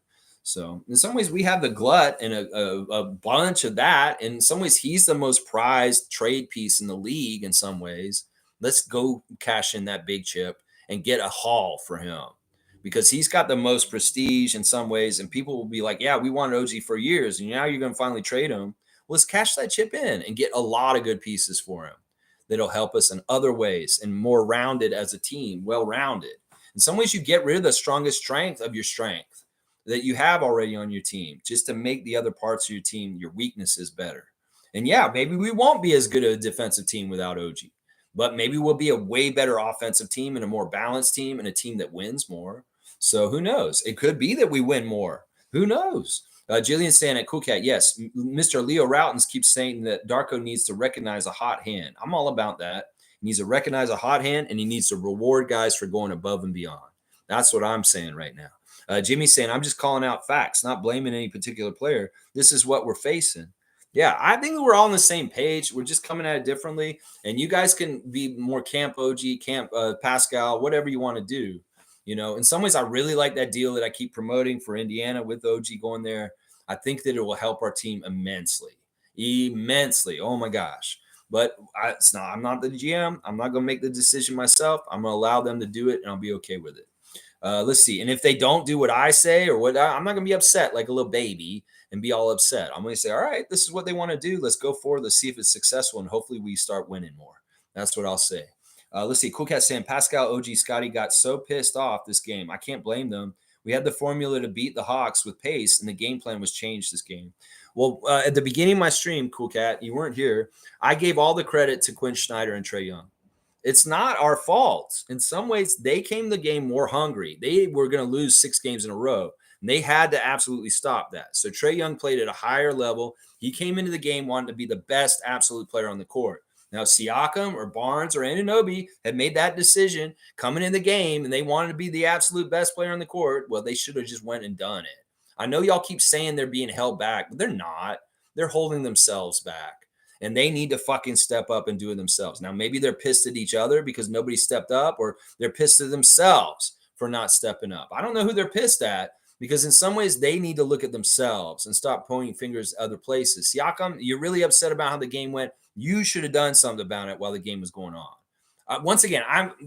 So in some ways, we have the glut and a bunch of that. In some ways, he's the most prized trade piece in the league. In some ways, let's go cash in that big chip and get a haul for him because he's got the most prestige in some ways. And people will be like, yeah, we wanted OG for years. And now you're going to finally trade him. Let's cash that chip in and get a lot of good pieces for him that'll help us in other ways and more rounded as a team, well-rounded. In some ways, you get rid of the strongest strength of your strength that you have already on your team just to make the other parts of your team, your weaknesses better. And yeah, maybe we won't be as good a defensive team without OG, but maybe we'll be a way better offensive team and a more balanced team and a team that wins more. So who knows? It could be that we win more. Who knows? Jillian saying at Cool Cat, yes, Mr. Leo Routens keeps saying that Darko needs to recognize a hot hand. I'm all about that. He needs to recognize a hot hand, and he needs to reward guys for going above and beyond. That's what I'm saying right now. Jimmy's saying, I'm just calling out facts, not blaming any particular player. This is what we're facing. Yeah, I think we're all on the same page. We're just coming at it differently. And you guys can be more camp OG, camp Pascal, whatever you want to do. In some ways, I really like that deal that I keep promoting for Indiana with OG going there. I think that it will help our team immensely. Oh, my gosh. But I'm not the GM. I'm not going to make the decision myself. I'm going to allow them to do it, and I'll be okay with it. Let's see. And if they don't do what I say or I'm not going to be upset like a little baby and be all upset. I'm going to say, all right, this is what they want to do. Let's go forward. Let's see if it's successful. And hopefully we start winning more. That's what I'll say. Let's see. Cool Cat saying Pascal, OG, Scotty got so pissed off this game. I can't blame them. We had the formula to beat the Hawks with pace, and the game plan was changed this game. Well, at the beginning of my stream, Cool Cat, you weren't here. I gave all the credit to Quinn Snyder and Trae Young. It's not our fault. In some ways, they came the game more hungry. They were going to lose 6 games in a row. And they had to absolutely stop that. So Trae Young played at a higher level. He came into the game wanting to be the best absolute player on the court. Now, Siakam or Barnes or Anunoby had made that decision coming in the game, and they wanted to be the absolute best player on the court. Well, they should have just went and done it. I know y'all keep saying they're being held back, but they're not. They're holding themselves back, and they need to fucking step up and do it themselves. Now, maybe they're pissed at each other because nobody stepped up, or they're pissed at themselves for not stepping up. I don't know who they're pissed at, because in some ways they need to look at themselves and stop pointing fingers at other places. Siakam, you're really upset about how the game went. You should have done something about it while the game was going on. Once again,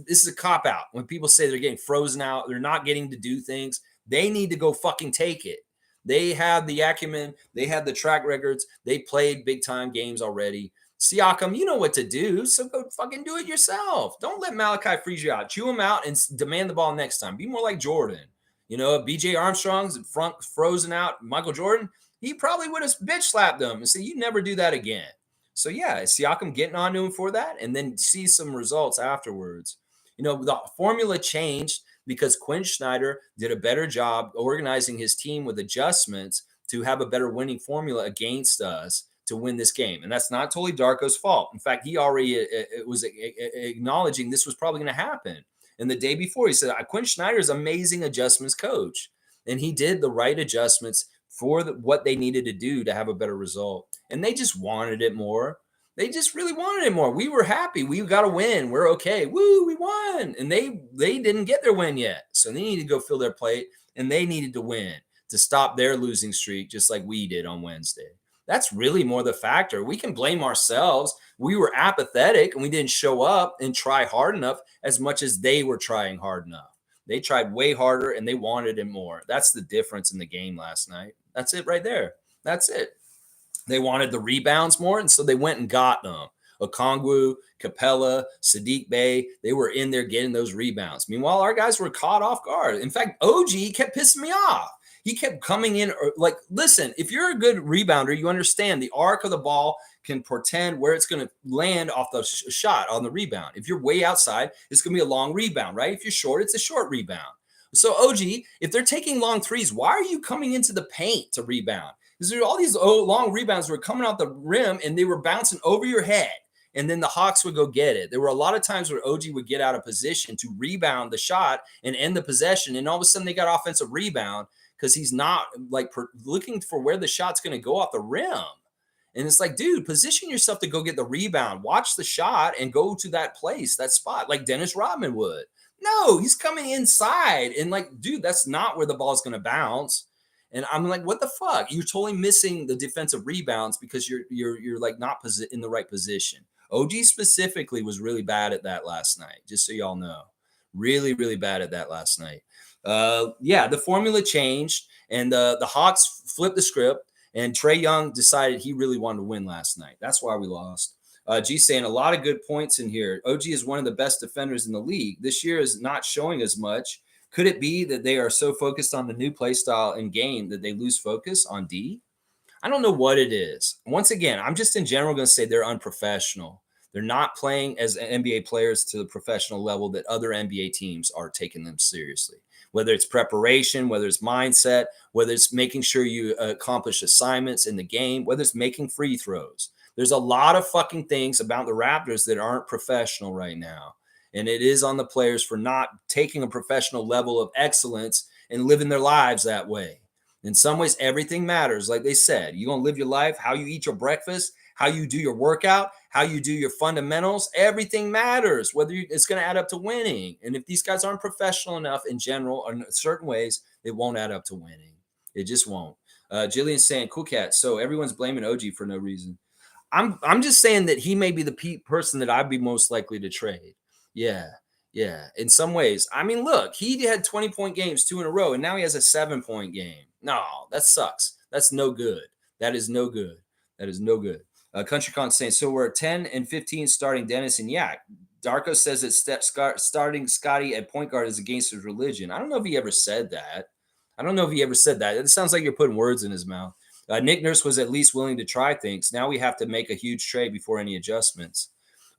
this is a cop out. When people say they're getting frozen out, they're not getting to do things, they need to go fucking take it. They have the acumen, they have the track records, they played big time games already. Siakam, you know what to do, so go fucking do it yourself. Don't let Malachi freeze you out. Chew him out and demand the ball next time. Be more like Jordan. You know, if BJ Armstrong's front frozen out, Michael Jordan, he probably would have bitch slapped him and said, "You never do that again." So yeah, Siakam getting on to him for that, and then see some results afterwards. You know, the formula changed because Quinn Snyder did a better job organizing his team with adjustments to have a better winning formula against us to win this game. And that's not totally Darko's fault. In fact, he already was acknowledging this was probably going to happen. And the day before, he said, Quinn Snyder is amazing adjustments coach. And he did the right adjustments for what they needed to do to have a better result. And they just wanted it more. They just really wanted it more. We were happy. We got a win. We're okay. Woo, we won. And they didn't get their win yet. So they needed to go fill their plate, and they needed to win to stop their losing streak, just like we did on Wednesday. That's really more the factor. We can blame ourselves. We were apathetic and we didn't show up and try hard enough as much as they were trying hard enough. They tried way harder and they wanted it more. That's the difference in the game last night. That's it right there. That's it. They wanted the rebounds more, and so they went and got them. Okongwu, Capella, Sadiq Bey, they were in there getting those rebounds. Meanwhile, our guys were caught off guard. In fact, OG kept pissing me off. He kept coming in like, listen, if you're a good rebounder, you understand the arc of the ball can portend where it's going to land off the shot on the rebound. If you're way outside, it's going to be a long rebound, right? If you're short, it's a short rebound. So, OG, if they're taking long threes, why are you coming into the paint to rebound? Because there are all these long rebounds were coming out the rim and they were bouncing over your head. And then the Hawks would go get it. There were a lot of times where OG would get out of position to rebound the shot and end the possession. And all of a sudden they got offensive rebound because he's not like looking for where the shot's going to go off the rim. And it's like, dude, position yourself to go get the rebound. Watch the shot and go to that place, that spot, like Dennis Rodman would. No, he's coming inside. And like, dude, that's not where the ball's going to bounce. And I'm like, what the fuck? You're totally missing the defensive rebounds because you're like not in the right position. OG specifically was really bad at that last night, just so y'all know. Really, really bad at that last night. Yeah, the formula changed, and the Hawks flipped the script, and Trae Young decided he really wanted to win last night. That's why we lost. G saying a lot of good points in here. OG is one of the best defenders in the league. This year is not showing as much. Could it be that they are so focused on the new play style and game that they lose focus on D? I don't know what it is. Once again, I'm just in general going to say they're unprofessional. They're not playing as NBA players to the professional level that other NBA teams are taking them seriously. Whether it's preparation, whether it's mindset, whether it's making sure you accomplish assignments in the game, whether it's making free throws. There's a lot of fucking things about the Raptors that aren't professional right now. And it is on the players for not taking a professional level of excellence and living their lives that way. In some ways, everything matters. Like they said, you're going to live your life, how you eat your breakfast, how you do your workout, how you do your fundamentals. Everything matters, whether it's going to add up to winning. And if these guys aren't professional enough in general, or in certain ways, it won't add up to winning. It just won't. Jillian's saying, cool cat. So everyone's blaming OG for no reason. I'm just saying that he may be the person that I'd be most likely to trade. Yeah. In some ways. I mean, look, he had 20-point games 2 in a row, and now he has a 7-point game. No, that sucks. That's no good. That is no good. That is no good. CountryCon saying, so we're at 10 and 15 starting Dennis and Yak. Darko says that starting Scotty at point guard is against his religion. I don't know if he ever said that. It sounds like you're putting words in his mouth. Nick Nurse was at least willing to try things. Now we have to make a huge trade before any adjustments.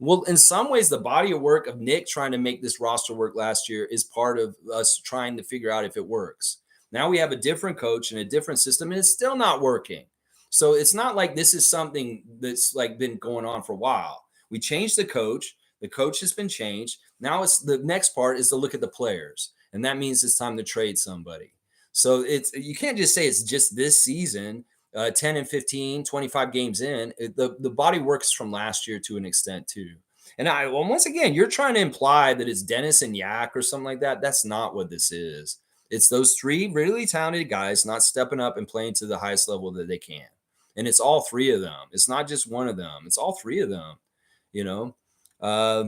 Well, in some ways, the body of work of Nick trying to make this roster work last year is part of us trying to figure out if it works. Now we have a different coach and a different system, and it's still not working. So it's not like this is something that's like been going on for a while. We changed the coach. The coach has been changed. Now it's the next part is to look at the players, and that means it's time to trade somebody. So it's you can't just say it's just this season. 10 and 15, 25 games in, the body works from last year to an extent too. And well, once again, you're trying to imply that it's Dennis and Yak or something like that. That's not what this is. It's those three really talented guys not stepping up and playing to the highest level that they can. And it's all three of them. It's not just one of them. It's all three of them, you know. Uh,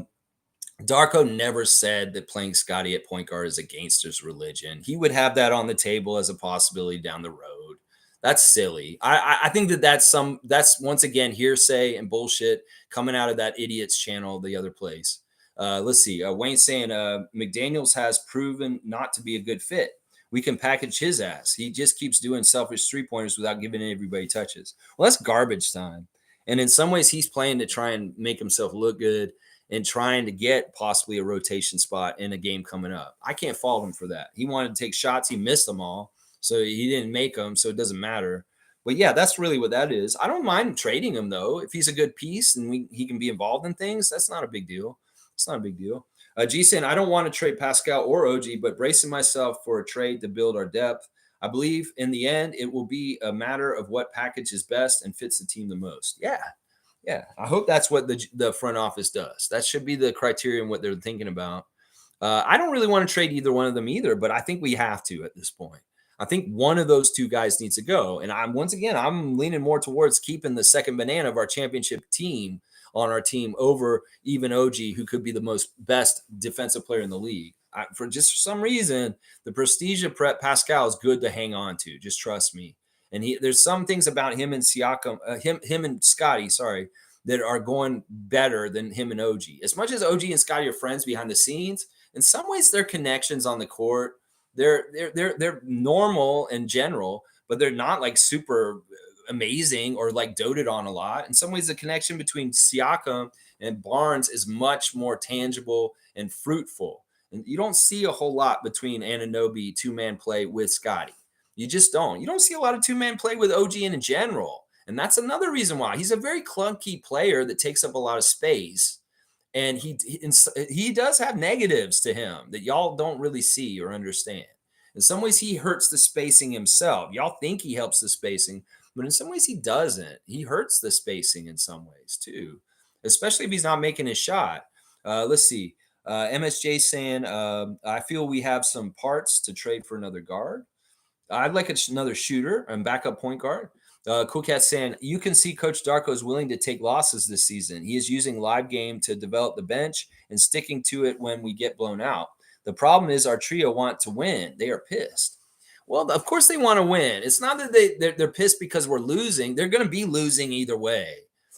Darko never said that playing Scotty at point guard is a gangster's religion. He would have that on the table as a possibility down the road. That's silly. I think that's once again hearsay and bullshit coming out of that idiot's channel, the other place. Let's see. Wayne saying McDaniels has proven not to be a good fit. We can package his ass. He just keeps doing selfish 3-pointers without giving everybody touches. Well, that's garbage time. And in some ways, he's playing to try and make himself look good and trying to get possibly a rotation spot in a game coming up. I can't fault him for that. He wanted to take shots. He missed them all. So he didn't make them. So it doesn't matter. But yeah, that's really what that is. I don't mind trading him though. If he's a good piece and he can be involved in things, that's not a big deal. It's not a big deal. G saying, I don't want to trade Pascal or OG, but bracing myself for a trade to build our depth. I believe in the end, it will be a matter of what package is best and fits the team the most. Yeah. Yeah. I hope that's what the front office does. That should be the criterion, what they're thinking about. I don't really want to trade either one of them either, but I think we have to at this point. I think one of those two guys needs to go. And I'm leaning more towards keeping the second banana of our championship team on our team over even OG, who could be the most best defensive player in the league. For some reason, the prestige of Pascal is good to hang on to. Just trust me. And there's some things about him and Siakam, him and Scotty, sorry, that are going better than him and OG. As much as OG and Scotty are friends behind the scenes, in some ways their connections on the court, they're normal in general, but they're not like super amazing or like doted on a lot. In some ways, the connection between Siakam and Barnes is much more tangible and fruitful. And you don't see a whole lot between Anunoby two-man play with Scotty. You just don't. You don't see a lot of two-man play with OG in general. And that's another reason why. He's a very clunky player that takes up a lot of space. And he does have negatives to him that y'all don't really see or understand. In some ways, he hurts the spacing himself. Y'all think he helps the spacing, but in some ways, he doesn't. He hurts the spacing in some ways too, especially if he's not making his shot. Let's see. MSJ saying, I feel we have some parts to trade for another guard. I'd like another shooter and backup point guard. Cool Cat saying, you can see Coach Darko is willing to take losses this season. He is using live game to develop the bench and sticking to it when we get blown out. The problem is our trio want to win. They are pissed. Well, of course they want to win. It's not that they're pissed because we're losing. They're going to be losing either way.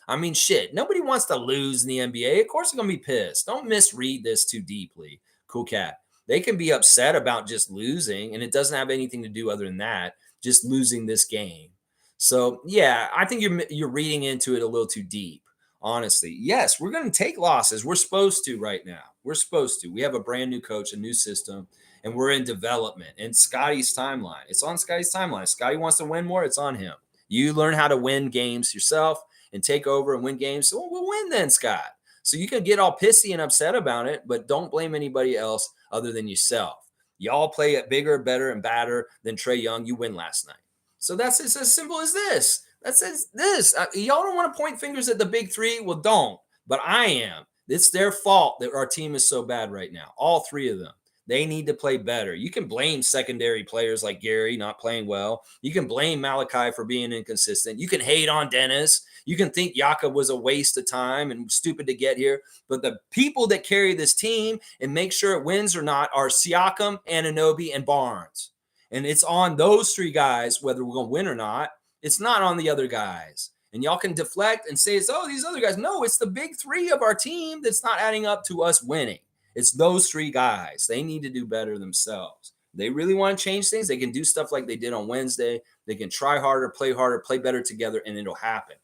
I mean, shit. Nobody wants to lose in the NBA. Of course they're going to be pissed. Don't misread this too deeply. Cool Cat. They can be upset about just losing, and it doesn't have anything to do other than that, just losing this game. So, yeah, I think you're reading into it a little too deep, honestly. Yes, we're going to take losses. We're supposed to right now. We're supposed to. We have a brand new coach, a new system, and we're in development. And Scotty's timeline. It's on Scotty's timeline. If Scotty wants to win more, it's on him. You learn how to win games yourself and take over and win games. So we'll win then, Scott. So you can get all pissy and upset about it, but don't blame anybody else other than yourself. Y'all play it bigger, better, and badder than Trae Young. You win last night. So it's as simple as this. That's this. Y'all don't want to point fingers at the big three? Well, don't. But I am. It's their fault that our team is so bad right now. All three of them. They need to play better. You can blame secondary players like Gary not playing well. You can blame Malachi for being inconsistent. You can hate on Dennis. You can think Yaka was a waste of time and stupid to get here. But the people that carry this team and make sure it wins or not are Siakam, Anunoby, and Barnes. And it's on those three guys, whether we're going to win or not. It's not on the other guys. And y'all can deflect and say, these other guys. No, it's the big three of our team that's not adding up to us winning. It's those three guys. They need to do better themselves. They really want to change things. They can do stuff like they did on Wednesday. They can try harder, play better together, and it'll happen.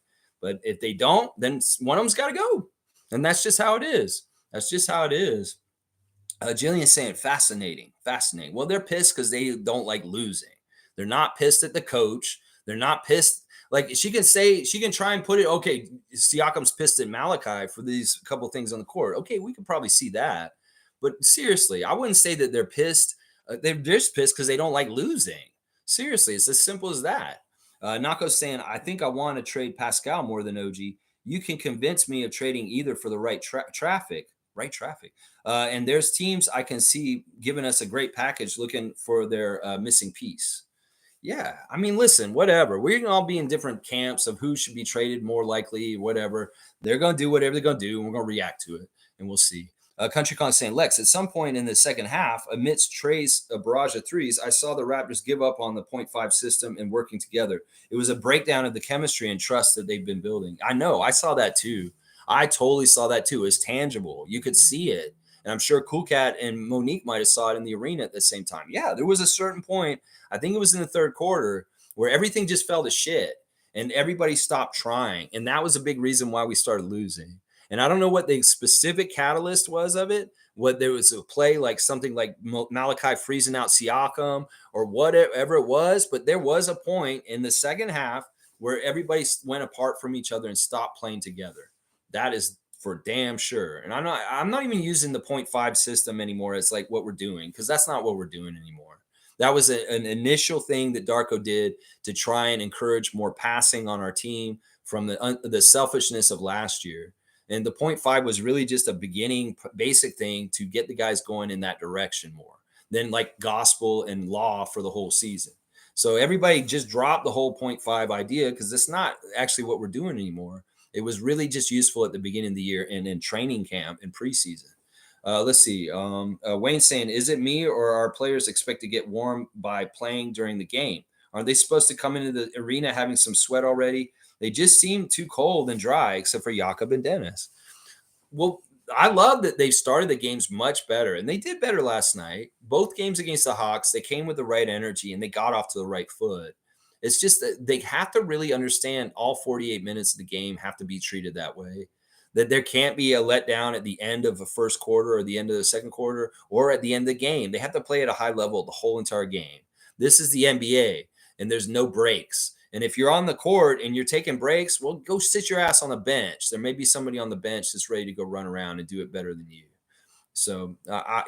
But if they don't, then one of them's got to go. And that's just how it is. That's just how it is. Jillian's saying fascinating, fascinating. Well, they're pissed because they don't like losing. They're not pissed at the coach. They're not pissed. Like she can try and put it. Okay, Siakam's pissed at Malachi for these couple things on the court. Okay, we could probably see that. But seriously, I wouldn't say that they're pissed. They're just pissed because they don't like losing. Seriously, it's as simple as that. Nako's saying, I think I want to trade Pascal more than OG. You can convince me of trading either for the right traffic. And there's teams I can see giving us a great package looking for their missing piece. Yeah, I mean, listen, whatever. We're gonna all be in different camps of who should be traded more likely, whatever. They're gonna do whatever they're gonna do, and we're gonna react to it, and we'll see. Country Con saying, Lex, at some point in the second half, amidst Trae's barrage of threes, I saw the Raptors give up on the point 0.5 system and working together. It was a breakdown of the chemistry and trust that they've been building. I know, I saw that too. I totally saw that too. It's tangible. You could see it. And I'm sure Cool Cat and Monique might have saw it in the arena at the same time. Yeah, there was a certain point, I think it was in the third quarter, where everything just fell to shit and everybody stopped trying. And that was a big reason why we started losing. And I don't know what the specific catalyst was of it, what there was a play like something like Malachi freezing out Siakam or whatever it was, but there was a point in the second half where everybody went apart from each other and stopped playing together. That is for damn sure. And I'm not even using the 0.5 system anymore as like what we're doing, because that's not what we're doing anymore. That was an initial thing that Darko did to try and encourage more passing on our team from the selfishness of last year. And the 0.5 was really just a beginning basic thing to get the guys going in that direction more than like gospel and law for the whole season. So everybody just dropped the whole 0.5 idea because it's not actually what we're doing anymore. It was really just useful at the beginning of the year and in training camp and preseason. Let's see. Wayne saying, is it me or are players expect to get warm by playing during the game? Are they supposed to come into the arena having some sweat already? They just seem too cold and dry, except for Jakob and Dennis. Well, I love that they started the games much better, and they did better last night. Both games against the Hawks, they came with the right energy and they got off to the right foot. It's just that they have to really understand all 48 minutes of the game have to be treated that way. That there can't be a letdown at the end of the first quarter or the end of the second quarter or at the end of the game. They have to play at a high level the whole entire game. This is the NBA, and there's no breaks. And if you're on the court and you're taking breaks, well, go sit your ass on the bench. There may be somebody on the bench that's ready to go run around and do it better than you. So,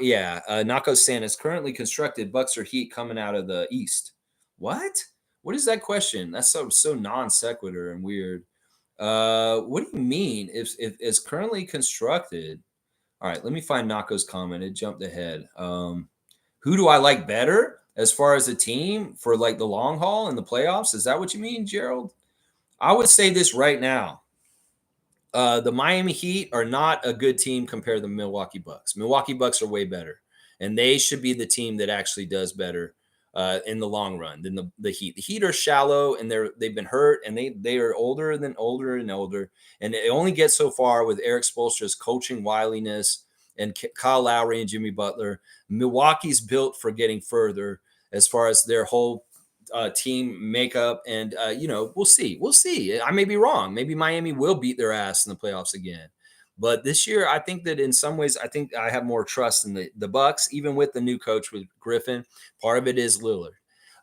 yeah, Nako's saying it's currently constructed. Bucks or Heat coming out of the East. What? What is that question? That's so non sequitur and weird. What do you mean? If it's currently constructed? All right, let me find Nako's comment. It jumped ahead. Who do I like better as far as a team for like the long haul and the playoffs? Is that what you mean, Gerald? I would say this right now. The Miami Heat are not a good team compared to the Milwaukee Bucks. Milwaukee Bucks are way better, and they should be the team that actually does better in the long run than the Heat. The Heat are shallow and they've been hurt and they are older and older, and it only gets so far with Eric Spoelstra's coaching wiliness and Kyle Lowry and Jimmy Butler. Milwaukee's built for getting further as far as their whole team makeup, and we'll see. I may be wrong. Maybe Miami will beat their ass in the playoffs again. But this year, I think that in some ways, I think I have more trust in the Bucks, even with the new coach with Griffin. Part of it is Lillard.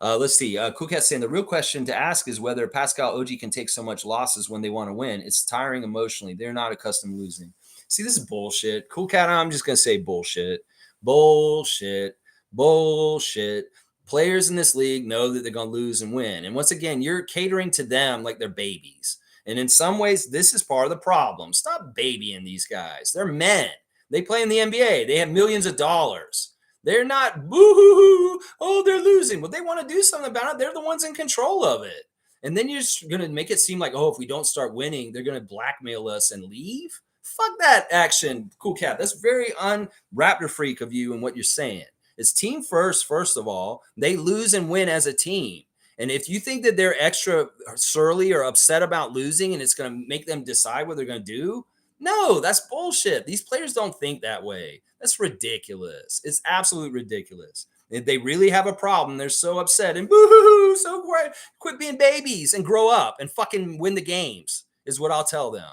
Let's see. Kukat's saying the real question to ask is whether Pascal OG can take so much losses when they want to win. It's tiring emotionally. They're not accustomed to losing. See, this is bullshit. Cool Cat, I'm just going to say bullshit. Bullshit. Bullshit. Players in this league know that they're going to lose and win. And once again, you're catering to them like they're babies. And in some ways, this is part of the problem. Stop babying these guys. They're men. They play in the NBA. They have millions of dollars. They're not boo-hoo-hoo. Oh, they're losing. Well, they want to do something about it. They're the ones in control of it. And then you're just going to make it seem like, oh, if we don't start winning, they're going to blackmail us and leave. Fuck that action, Cool Cat. That's very un-Raptor freak of you and what you're saying. It's team first of all. They lose and win as a team. And if you think that they're extra surly or upset about losing and it's going to make them decide what they're going to do, no, that's bullshit. These players don't think that way. That's ridiculous. It's absolutely ridiculous. If they really have a problem, they're so upset and boo-hoo-hoo, so great. Quit being babies and grow up and fucking win the games is what I'll tell them.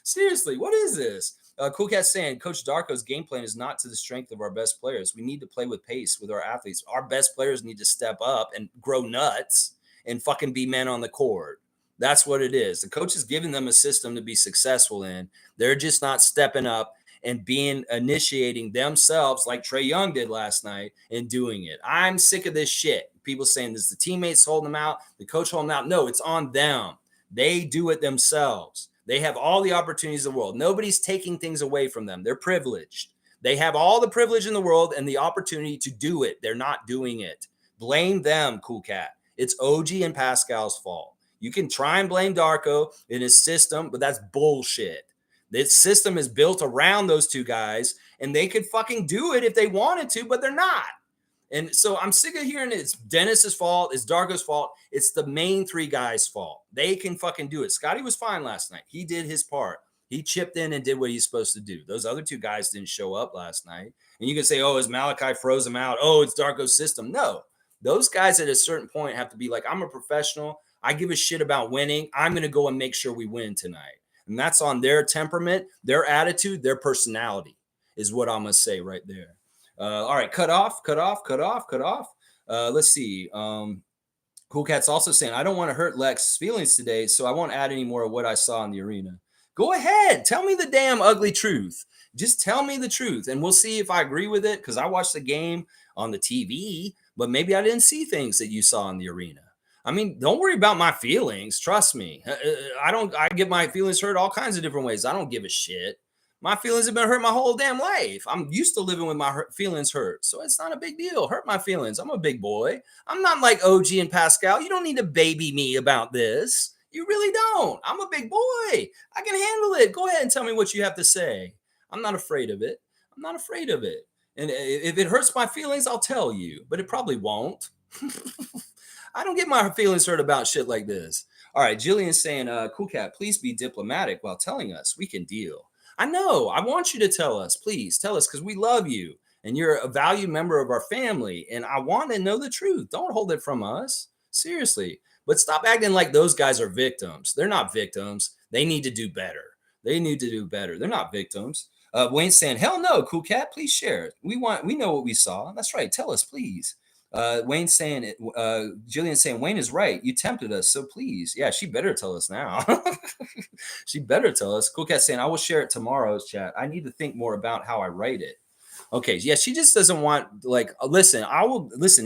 Seriously, what is this? Cool Cat saying Coach Darko's game plan is not to the strength of our best players. We need to play with pace with our athletes. Our best players need to step up and grow nuts and fucking be men on the court. That's what it is. The coach is giving them a system to be successful in. They're just not stepping up and being initiating themselves like Trae Young did last night and doing it. I'm sick of this shit. People saying this, the teammates holding them out, the coach holding them out. No, it's on them. They do it themselves. They have all the opportunities in the world. Nobody's taking things away from them. They're privileged. They have all the privilege in the world and the opportunity to do it. They're not doing it. Blame them, Cool Cat. It's OG and Pascal's fault. You can try and blame Darko in his system, but that's bullshit. This system is built around those two guys, and they could fucking do it if they wanted to, but they're not. And so I'm sick of hearing it's Dennis's fault, it's Darko's fault. It's the main three guys' fault. They can fucking do it. Scotty was fine last night. He did his part. He chipped in and did what he's supposed to do. Those other two guys didn't show up last night. And you can say, oh, is Malachi froze him out? Oh, it's Darko's system. No. Those guys at a certain point have to be like, I'm a professional. I give a shit about winning. I'm going to go and make sure we win tonight. And that's on their temperament, their attitude, their personality is what I'm going to say right there. All right, cut off. Let's see. Cool Cat's also saying, I don't want to hurt Lex's feelings today, so I won't add any more of what I saw in the arena. Go ahead. Tell me the damn ugly truth. Just tell me the truth, and we'll see if I agree with it, because I watched the game on the TV, but maybe I didn't see things that you saw in the arena. I mean, don't worry about my feelings. Trust me. I get my feelings hurt all kinds of different ways. I don't give a shit. My feelings have been hurt my whole damn life. I'm used to living with my feelings hurt. So it's not a big deal. Hurt my feelings. I'm a big boy. I'm not like OG and Pascal. You don't need to baby me about this. You really don't. I'm a big boy. I can handle it. Go ahead and tell me what you have to say. I'm not afraid of it. I'm not afraid of it. And if it hurts my feelings, I'll tell you, but it probably won't. I don't get my feelings hurt about shit like this. All right, Jillian's saying, Cool Cat, please be diplomatic while telling us we can deal. I know. I want you to tell us. Please tell us, because we love you and you're a valued member of our family. And I want to know the truth. Don't hold it from us. Seriously. But stop acting like those guys are victims. They're not victims. They need to do better. They need to do better. They're not victims. Wayne's saying, hell no, Cool Cat, please share it. We know what we saw. That's right. Tell us, please. Wayne's saying, Jillian's saying, Wayne is right. You tempted us, so please. Yeah, she better tell us now. She better tell us. Cool Cat saying, I will share it tomorrow's chat. I need to think more about how I write it. Okay, yeah, she just doesn't want, like, listen,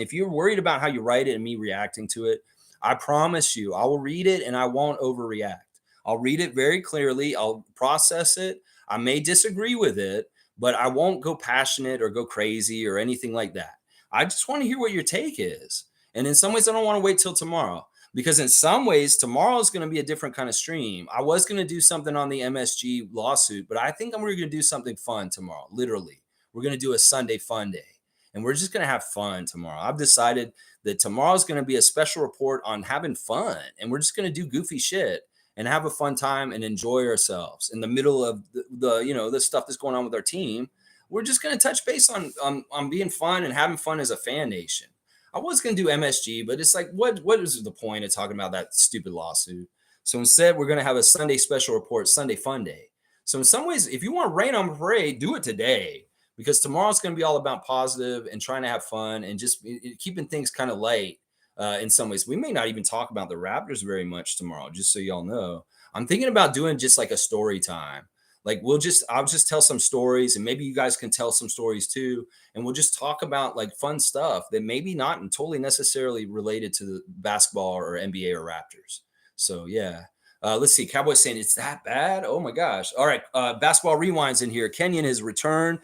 if you're worried about how you write it and me reacting to it, I promise you, I will read it and I won't overreact. I'll read it very clearly. I'll process it. I may disagree with it, but I won't go passionate or go crazy or anything like that. I just want to hear what your take is. And in some ways, I don't want to wait till tomorrow, because in some ways, tomorrow is going to be a different kind of stream. I was going to do something on the MSG lawsuit, but I think we're going to do something fun tomorrow. Literally, we're going to do a Sunday fun day, and we're just going to have fun tomorrow. I've decided that tomorrow is going to be a special report on having fun, and we're just going to do goofy shit and have a fun time and enjoy ourselves in the middle of the stuff that's going on with our team. We're just going to touch base on being fun and having fun as a fan nation. I was going to do MSG, but it's like, what is the point of talking about that stupid lawsuit? So instead, we're going to have a Sunday special report, Sunday fun day. So in some ways, if you want rain on parade, do it today, because tomorrow's going to be all about positive and trying to have fun and just keeping things kind of light. In some ways, we may not even talk about the Raptors very much tomorrow, just so y'all know. I'm thinking about doing just like a story time. Like I'll just tell some stories, and maybe you guys can tell some stories too. And we'll just talk about like fun stuff that maybe not totally necessarily related to the basketball or NBA or Raptors. So yeah. Let's see. Cowboys saying it's that bad. Oh my gosh. All right. Basketball Rewinds in here. Kenyon has returned.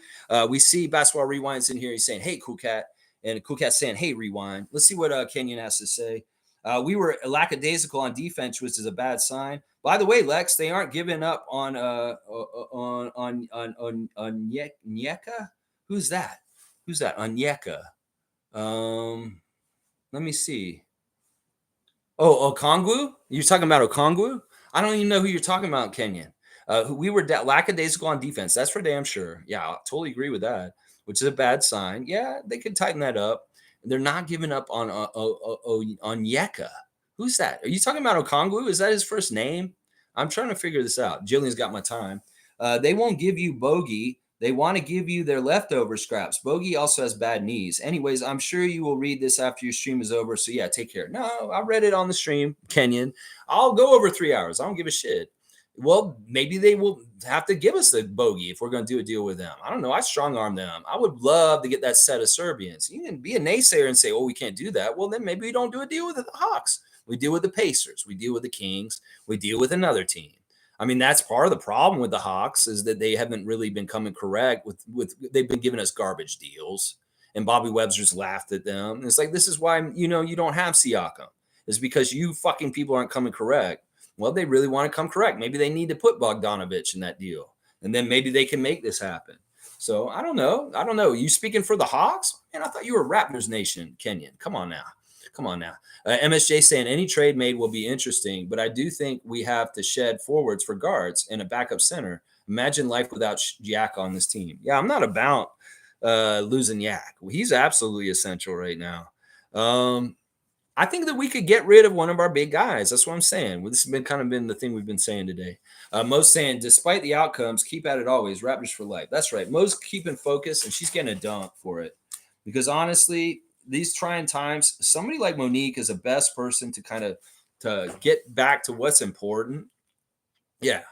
We see Basketball Rewinds in here. He's saying, hey, Cool Cat. And Cool Cat saying, hey, Rewind. Let's see what Kenyon has to say. We were lackadaisical on defense, which is a bad sign. By the way, Lex, they aren't giving up on Onyeka. Who's that? Who's that? Onyeka. Let me see. Oh, Okongwu? You're talking about Okongwu? I don't even know who you're talking about, Kenyon. We were lackadaisical on defense. That's for damn sure. Yeah, I totally agree with that, which is a bad sign. Yeah, they could tighten that up. They're not giving up on Onyeka. Who's that? Are you talking about Okongwu? Is that his first name? I'm trying to figure this out. Jillian's got my time. They won't give you bogey. They want to give you their leftover scraps. Bogey also has bad knees. Anyways, I'm sure you will read this after your stream is over. So yeah, take care. No, I read it on the stream, Kenyon. I'll go over 3 hours. I don't give a shit. Well, maybe they will have to give us the bogey if we're going to do a deal with them. I don't know. I strong arm them. I would love to get that set of Serbians. You can be a naysayer and say, oh, we can't do that. Well, then maybe we don't do a deal with the Hawks. We deal with the Pacers. We deal with the Kings. We deal with another team. I mean, that's part of the problem with the Hawks is that they haven't really been coming correct with they've been giving us garbage deals. And Bobby Webster's laughed at them. It's like, this is why, you don't have Siakam. It's because you fucking people aren't coming correct. Well, they really want to come correct. Maybe they need to put Bogdanovich in that deal. And then maybe they can make this happen. So I don't know. I don't know. You speaking for the Hawks? Man, I thought you were Raptors Nation, Kenyon. Come on now. Come on now. MSJ saying any trade made will be interesting, but I do think we have to shed forwards for guards and a backup center. Imagine life without Yak on this team. Yeah, I'm not about losing Yak. Well, he's absolutely essential right now. I think that we could get rid of one of our big guys. That's what I'm saying. Well, this has been kind of been the thing we've been saying today. Mo's saying, despite the outcomes, keep at it always. Raptors for life. That's right. Mo's keeping focus, and she's getting a dunk for it. Because honestly, these trying times, somebody like Monique is the best person to kind of to get back to what's important. Yeah.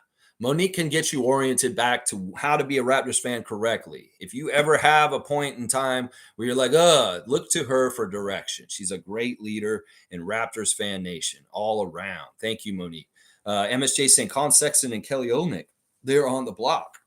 Monique can get you oriented back to how to be a Raptors fan correctly. If you ever have a point in time where you're like, look to her for direction. She's a great leader in Raptors fan nation all around. Thank you, Monique. MSJ saying Colin Sexton and Kelly Olynyk, they're on the block.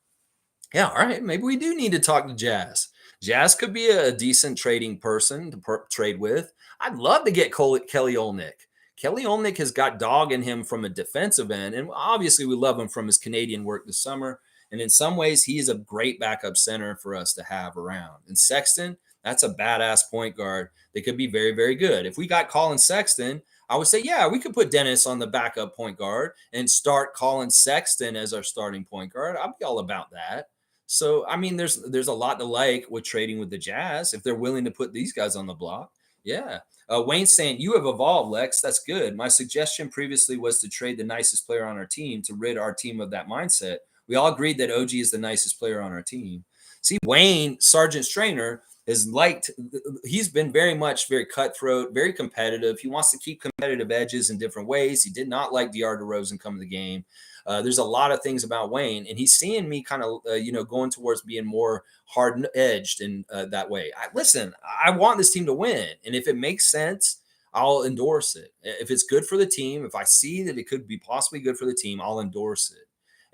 Yeah, all right. Maybe we do need to talk to Jazz. Jazz could be a decent trading person to trade with. I'd love to get Kelly Olynyk. Kelly Olynyk has got dog in him from a defensive end, and obviously we love him from his Canadian work this summer. And in some ways, he is a great backup center for us to have around. And Sexton, that's a badass point guard that could be very, very good. If we got Colin Sexton, I would say, yeah, we could put Dennis on the backup point guard and start Colin Sexton as our starting point guard. I'd be all about that. So, I mean, there's a lot to like with trading with the Jazz if they're willing to put these guys on the block. Yeah. Wayne's saying, you have evolved, Lex. That's good. My suggestion previously was to trade the nicest player on our team to rid our team of that mindset. We all agreed that OG is the nicest player on our team. See, Wayne, Sergeant Strainer, he's been very cutthroat, very competitive. He wants to keep competitive edges in different ways. He did not like DeAndre DeRozan coming to the game. There's a lot of things about Wayne, and he's seeing me kind of, going towards being more hard-edged in that way. Listen, I want this team to win, and if it makes sense, I'll endorse it. If it's good for the team, if I see that it could be possibly good for the team, I'll endorse it.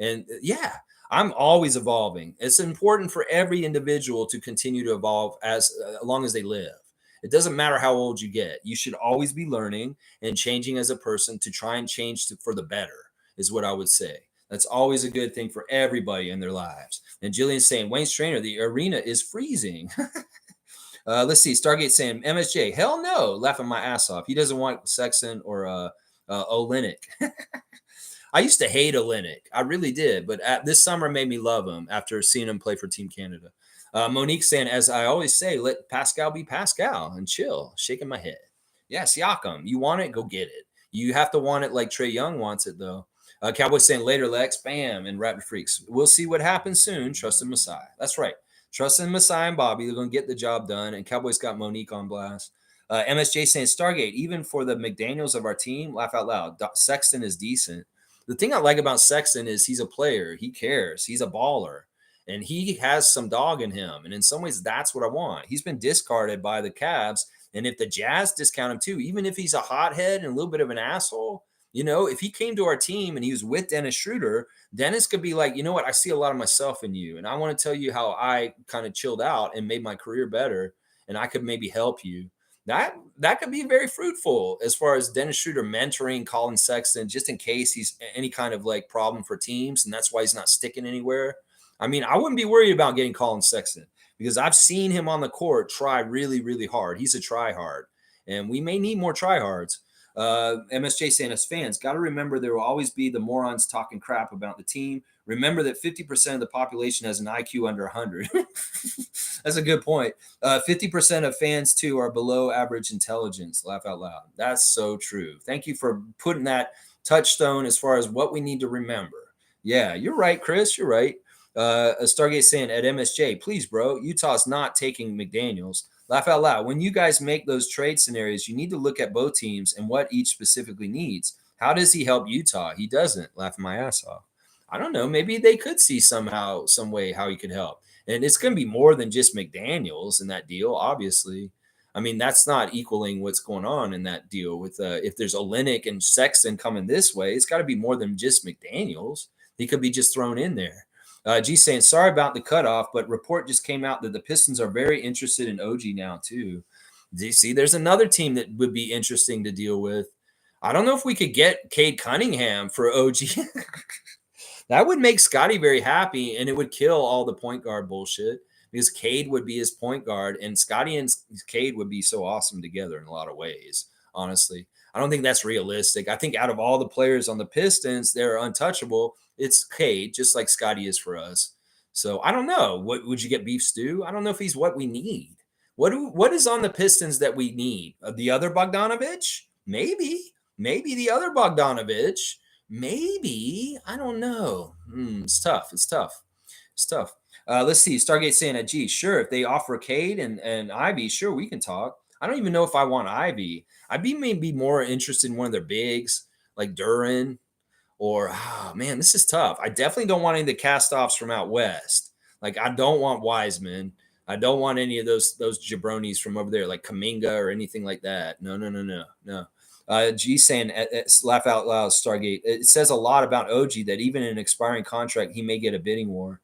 And yeah, I'm always evolving. It's important for every individual to continue to evolve as long as they live. It doesn't matter how old you get. You should always be learning and changing as a person to try and change for the better, is what I would say. That's always a good thing for everybody in their lives. And Jillian's saying, Wayne Strainer, the arena is freezing. Let's see. Stargate saying, MSJ, hell no, laughing my ass off. He doesn't want Sexton or Olynyk. I used to hate Olynyk. I really did. But this summer made me love him after seeing him play for Team Canada. Monique saying, as I always say, let Pascal be Pascal and chill, shaking my head. Yeah, Siakam, you want it? Go get it. You have to want it like Trae Young wants it, though. Cowboys saying later, Lex, bam, and Raptor Freaks. We'll see what happens soon. Trust in Messiah. That's right. Trust in Messiah and Bobby. They're going to get the job done. And Cowboys got Monique on blast. MSJ saying Stargate, even for the McDaniels of our team, laugh out loud. Sexton is decent. The thing I like about Sexton is he's a player. He cares. He's a baller. And he has some dog in him. And in some ways, that's what I want. He's been discarded by the Cavs. And if the Jazz discount him too, even if he's a hothead and a little bit of an asshole, if he came to our team and he was with Dennis Schroeder, Dennis could be like, you know what? I see a lot of myself in you. And I want to tell you how I kind of chilled out and made my career better. And I could maybe help you. That could be very fruitful as far as Dennis Schroeder mentoring Colin Sexton, just in case he's any kind of like problem for teams. And that's why he's not sticking anywhere. I mean, I wouldn't be worried about getting Colin Sexton because I've seen him on the court try really, really hard. He's a try hard. And we may need more tryhards. MSJ saying, as fans, got to remember there will always be the morons talking crap about the team. Remember that 50% of the population has an IQ under 100. That's a good point. 50% of fans, too, are below average intelligence. Laugh out loud. That's so true. Thank you for putting that touchstone as far as what we need to remember. Yeah, you're right, Chris. You're right. A Stargate saying at MSJ, please, bro, Utah's not taking McDaniels. Laugh out loud. When you guys make those trade scenarios, you need to look at both teams and what each specifically needs. How does he help Utah? He doesn't. Laughing my ass off. I don't know. Maybe they could see somehow, some way how he could help. And it's going to be more than just McDaniels in that deal, obviously. I mean, that's not equaling what's going on in that deal with if there's Olenek and Sexton coming this way, it's got to be more than just McDaniels. He could be just thrown in there. G saying, sorry about the cutoff, but report just came out that the Pistons are very interested in OG now, too. Do you see? There's another team that would be interesting to deal with. I don't know if we could get Cade Cunningham for OG. That would make Scotty very happy, and it would kill all the point guard bullshit because Cade would be his point guard, and Scotty and Cade would be so awesome together in a lot of ways, honestly. I don't think that's realistic. I think out of all the players on the Pistons, they're untouchable. It's Cade, just like Scotty is for us. So I don't know. What would you get, beef stew? I don't know if he's what we need. What is on the Pistons that we need? The other Bogdanovich? Maybe the other Bogdanovich. Maybe. I don't know. It's tough. It's tough. It's tough. Let's see. Stargate saying that, gee, sure, if they offer Cade and Ivy, sure, we can talk. I don't even know if I want Ivy. I'd be maybe more interested in one of their bigs, like Duran, or, man, this is tough. I definitely don't want any of the cast-offs from out west. Like, I don't want Wiseman. I don't want any of those jabronis from over there, like Kaminga or anything like that. No. G saying, laugh out loud, Stargate. It says a lot about OG that even in an expiring contract, he may get a bidding war.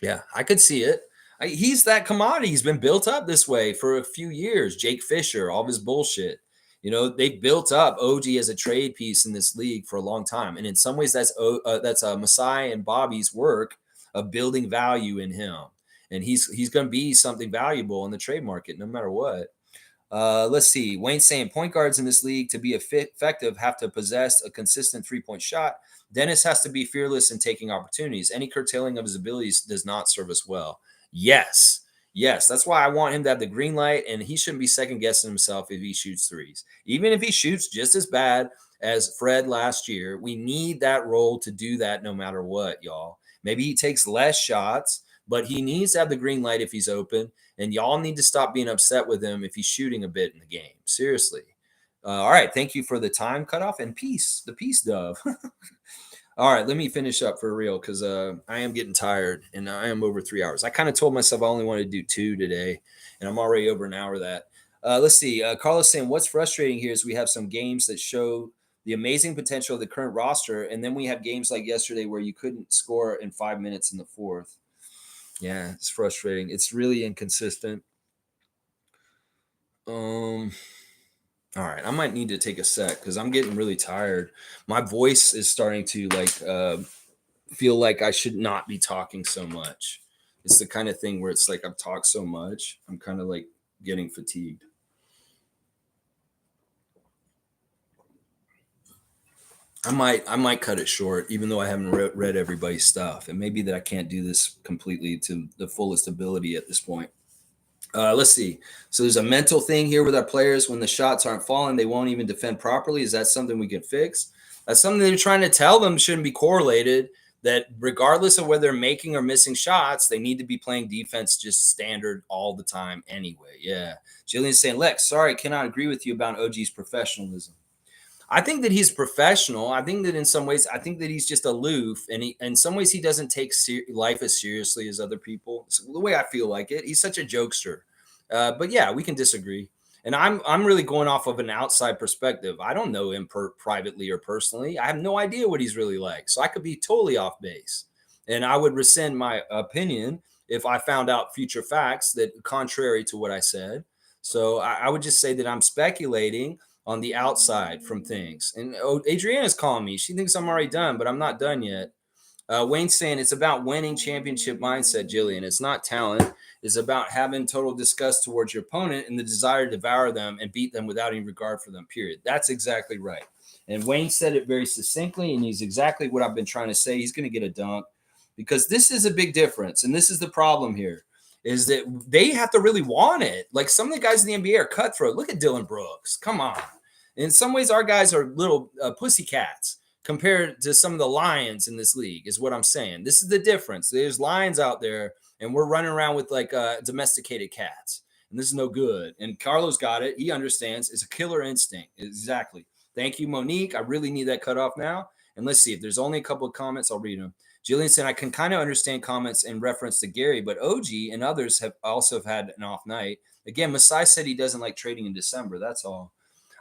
Yeah, I could see it. He's that commodity. He's been built up this way for a few years. Jake Fisher, all of his bullshit. You know, they built up OG as a trade piece in this league for a long time, and in some ways, that's Masai and Bobby's work of building value in him, and he's going to be something valuable in the trade market, no matter what. Let's see. Wayne saying point guards in this league to be effective have to possess a consistent 3-point shot. Dennis has to be fearless in taking opportunities. Any curtailing of his abilities does not serve us well. Yes. That's why I want him to have the green light, and he shouldn't be second guessing himself if he shoots threes. Even if he shoots just as bad as Fred last year, we need that role to do that no matter what, y'all. Maybe he takes less shots, but he needs to have the green light if he's open, and y'all need to stop being upset with him if he's shooting a bit in the game. Seriously. All right. Thank you for the time cutoff and peace. The peace dove. All right, let me finish up for real because I am getting tired and I am over 3 hours. I kind of told myself I only wanted to do 2 today, and I'm already over an hour of that. Let's see. Carlos saying, what's frustrating here is we have some games that show the amazing potential of the current roster, and then we have games like yesterday where you couldn't score in 5 minutes in the fourth. Yeah, it's frustrating. It's really inconsistent. All right, I might need to take a sec because I'm getting really tired. My voice is starting to feel like I should not be talking so much. It's the kind of thing where it's like I've talked so much, I'm kind of like getting fatigued. I might cut it short, even though I haven't read everybody's stuff, and maybe that I can't do this completely to the fullest ability at this point. Let's see. So there's a mental thing here with our players. When the shots aren't falling, they won't even defend properly. Is that something we can fix? That's something they're trying to tell them shouldn't be correlated, that regardless of whether they're making or missing shots, they need to be playing defense just standard all the time anyway. Yeah. Jillian's saying, Lex, sorry, cannot agree with you about OG's professionalism. I think that he's professional. I think that in some ways, I think that he's just aloof, and in some ways, he doesn't take life as seriously as other people. It's the way I feel like it. He's such a jokester. But yeah, we can disagree. And I'm really going off of an outside perspective. I don't know him privately or personally. I have no idea what he's really like. So I could be totally off base, and I would rescind my opinion if I found out future facts that contrary to what I said. So I would just say that I'm speculating on the outside from things. And Adriana's calling me. She thinks I'm already done, but I'm not done yet. Wayne's saying it's about winning championship mindset, Jillian. It's not talent. It's about having total disgust towards your opponent and the desire to devour them and beat them without any regard for them, period. That's exactly right. And Wayne said it very succinctly, and he's exactly what I've been trying to say. He's going to get a dunk because this is a big difference. And this is the problem here, is that they have to really want it. Like some of the guys in the NBA are cutthroat. Look at Dylan Brooks. Come on. In some ways, our guys are little pussy cats compared to some of the lions in this league, is what I'm saying. This is the difference. There's lions out there, and we're running around with like domesticated cats, and this is no good. And Carlos got it. He understands. It's a killer instinct. Exactly. Thank you, Monique. I really need that cut off now. And let's see if there's only a couple of comments. I'll read them. Jillian said, I can kind of understand comments in reference to Gary, but OG and others have also had an off night. Again, Masai said he doesn't like trading in December. That's all.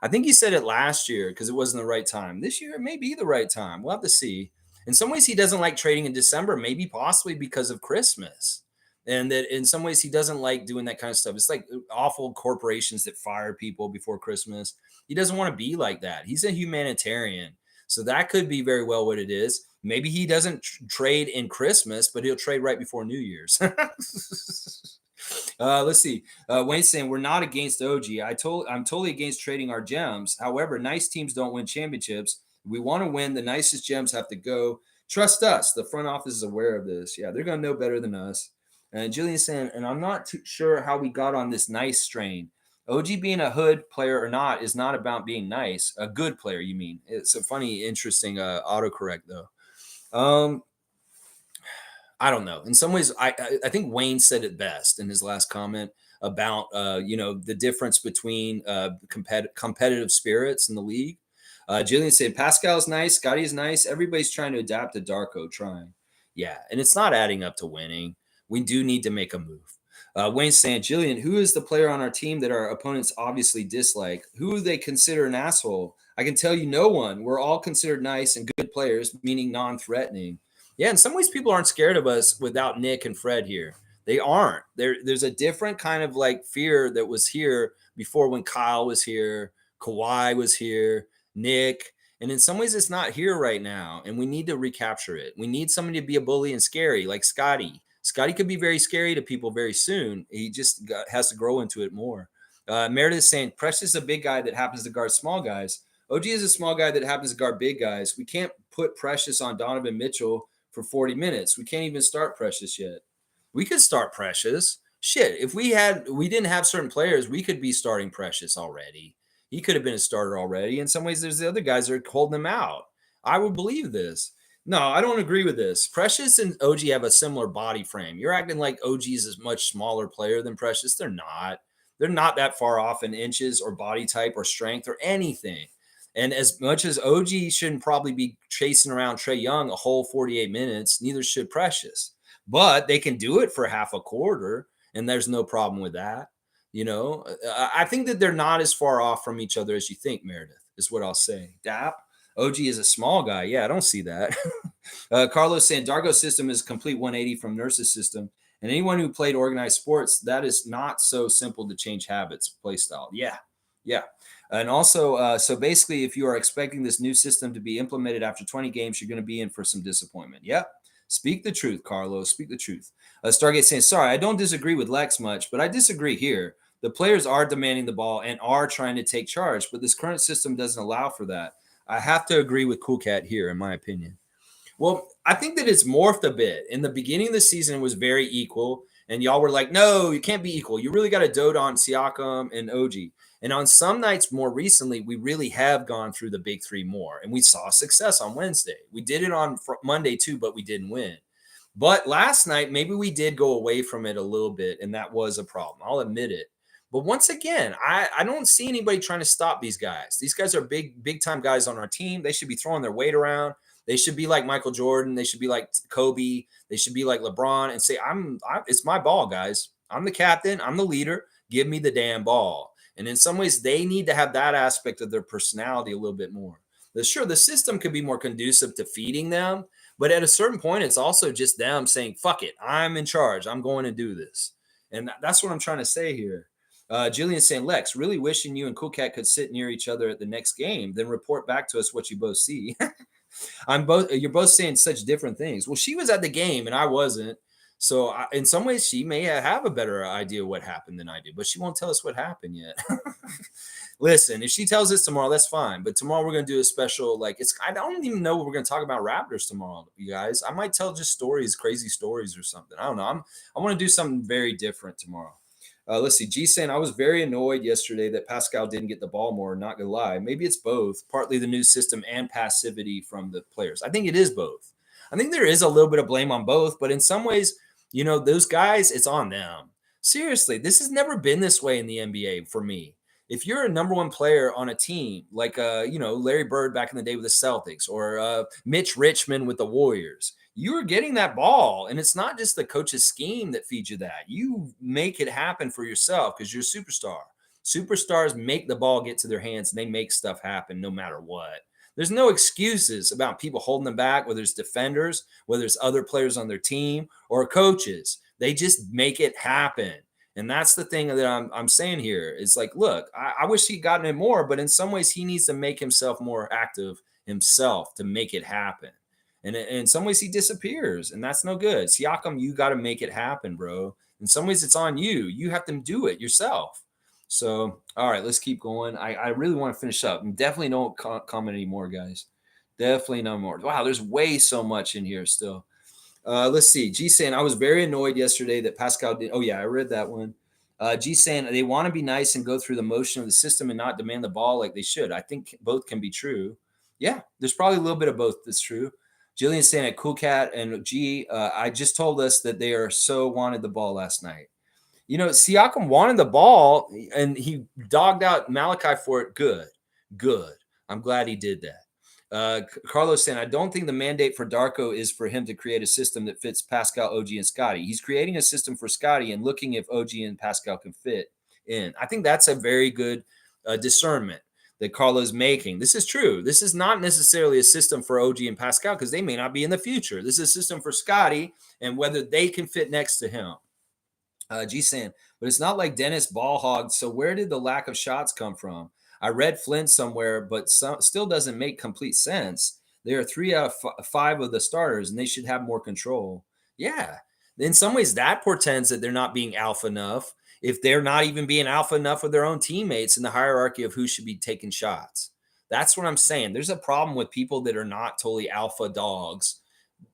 I think he said it last year because it wasn't the right time. This year, it may be the right time. We'll have to see. In some ways, he doesn't like trading in December, maybe possibly because of Christmas. And that in some ways, he doesn't like doing that kind of stuff. It's like awful corporations that fire people before Christmas. He doesn't want to be like that. He's a humanitarian. So that could be very well what it is. Maybe he doesn't trade in Christmas, but he'll trade right before New Year's. Let's see. Wayne's saying we're not against OG. I'm totally against trading our gems. However, nice teams don't win championships. If we want to win, the nicest gems have to go. Trust us. The front office is aware of this. Yeah, they're going to know better than us. And Jillian's saying, and I'm not too sure how we got on this nice strain. OG being a hood player or not is not about being nice. A good player, you mean? It's a funny, interesting autocorrect, though. I don't know. In some ways, I think Wayne said it best in his last comment about the difference between competitive spirits in the league. Jillian said Pascal's nice, Scotty is nice. Everybody's trying to adapt to Darko. Trying, yeah, and it's not adding up to winning. We do need to make a move. Wayne's saying, Jillian, who is the player on our team that our opponents obviously dislike? Who do they consider an asshole? I can tell you no one. We're all considered nice and good players, meaning non-threatening. Yeah, in some ways, people aren't scared of us without Nick and Fred here. They aren't. There's a different kind of like fear that was here before when Kyle was here, Kawhi was here, Nick. And in some ways, it's not here right now. And we need to recapture it. We need somebody to be a bully and scary, like Scotty. Scotty could be very scary to people very soon. He just has to grow into it more. Meredith is saying, Precious is a big guy that happens to guard small guys. OG is a small guy that happens to guard big guys. We can't put Precious on Donovan Mitchell for 40 minutes. We can't even start Precious yet. We could start Precious. Shit, if we didn't have certain players, we could be starting Precious already. He could have been a starter already. In some ways, there's the other guys that are holding him out. I would believe this. No, I don't agree with this. Precious and OG have a similar body frame. You're acting like OG is a much smaller player than Precious. They're not. They're not that far off in inches or body type or strength or anything. And as much as OG shouldn't probably be chasing around Trae Young a whole 48 minutes, neither should Precious. But they can do it for half a quarter, and there's no problem with that. I think that they're not as far off from each other as you think, Meredith, is what I'll say. Dap, OG is a small guy. Yeah, I don't see that. Carlos saying Dargo's system is a complete 180 from Nurse's system. And anyone who played organized sports, that is not so simple to change habits, play style. Yeah. And also, so basically, if you are expecting this new system to be implemented after 20 games, you're going to be in for some disappointment. Yep. Speak the truth, Carlos. Speak the truth. Stargate saying, sorry, I don't disagree with Lex much, but I disagree here. The players are demanding the ball and are trying to take charge, but this current system doesn't allow for that. I have to agree with Cool Cat here, in my opinion. Well, I think that it's morphed a bit. In the beginning of the season, it was very equal, and y'all were like, no, you can't be equal. You really got to dote on Siakam and OG. And on some nights more recently, we really have gone through the big three more, and we saw success on Wednesday. We did it on Monday too, but we didn't win. But last night, maybe we did go away from it a little bit, and that was a problem. I'll admit it. But once again, I don't see anybody trying to stop these guys. These guys are big time guys on our team. They should be throwing their weight around. They should be like Michael Jordan. They should be like Kobe. They should be like LeBron and say, it's my ball, guys. I'm the captain. I'm the leader. Give me the damn ball. And in some ways, they need to have that aspect of their personality a little bit more. Sure, the system could be more conducive to feeding them, but at a certain point, it's also just them saying, fuck it, I'm in charge. I'm going to do this. And that's what I'm trying to say here. Jillian's saying, Lex, really wishing you and Cool Cat could sit near each other at the next game, then report back to us what you both see. You're both saying such different things. Well, she was at the game and I wasn't. So in some ways, she may have a better idea of what happened than I do, but she won't tell us what happened yet. Listen, if she tells us tomorrow, that's fine. But tomorrow we're going to do a special, I don't even know what we're going to talk about Raptors tomorrow, you guys. I might tell just stories, crazy stories or something. I don't know. I want to do something very different tomorrow. Let's see. G saying, I was very annoyed yesterday that Pascal didn't get the ball more. Not gonna lie. Maybe it's both, partly the new system and passivity from the players. I think it is both. I think there is a little bit of blame on both, but in some ways, those guys, it's on them. Seriously, this has never been this way in the NBA for me. If you're a number one player on a team like Larry Bird back in the day with the Celtics, or Mitch Richmond with the Warriors, you are getting that ball, and it's not just the coach's scheme that feeds you that. You make it happen for yourself because you're a superstar. Superstars make the ball get to their hands, and they make stuff happen no matter what. There's no excuses about people holding them back, whether it's defenders, whether it's other players on their team, or coaches. They just make it happen. And that's the thing that I'm saying here. It's like, look, I wish he'd gotten it more, but in some ways, he needs to make himself more active himself to make it happen. And in some ways, he disappears, and that's no good. Siakam, you got to make it happen, bro. In some ways, it's on you. You have to do it yourself. So, all right, let's keep going. I really want to finish up. And definitely don't comment anymore, guys. Definitely no more. Wow, there's way so much in here still. Let's see. G saying, I was very annoyed yesterday that Pascal did. Oh, yeah, I read that one. G saying, they want to be nice and go through the motion of the system and not demand the ball like they should. I think both can be true. Yeah, there's probably a little bit of both that's true. Jillian saying at Cool Cat and G, I just told us that they are so wanted the ball last night. Siakam wanted the ball and he dogged out Malachi for it. Good. I'm glad he did that. Carlos saying, I don't think the mandate for Darko is for him to create a system that fits Pascal, OG, and Scotty. He's creating a system for Scotty and looking if OG and Pascal can fit in. I think that's a very good discernment that Carlo's making. This is true. This is not necessarily a system for OG and Pascal because they may not be in the future. This is a system for Scotty and whether they can fit next to him. G saying, but it's not like Dennis ball hogged. So where did the lack of shots come from? I read Flint somewhere, but still doesn't make complete sense. They are 3 out of 5 of the starters, and they should have more control. Yeah. In some ways, that portends that they're not being alpha enough. If they're not even being alpha enough with their own teammates in the hierarchy of who should be taking shots. That's what I'm saying. There's a problem with people that are not totally alpha dogs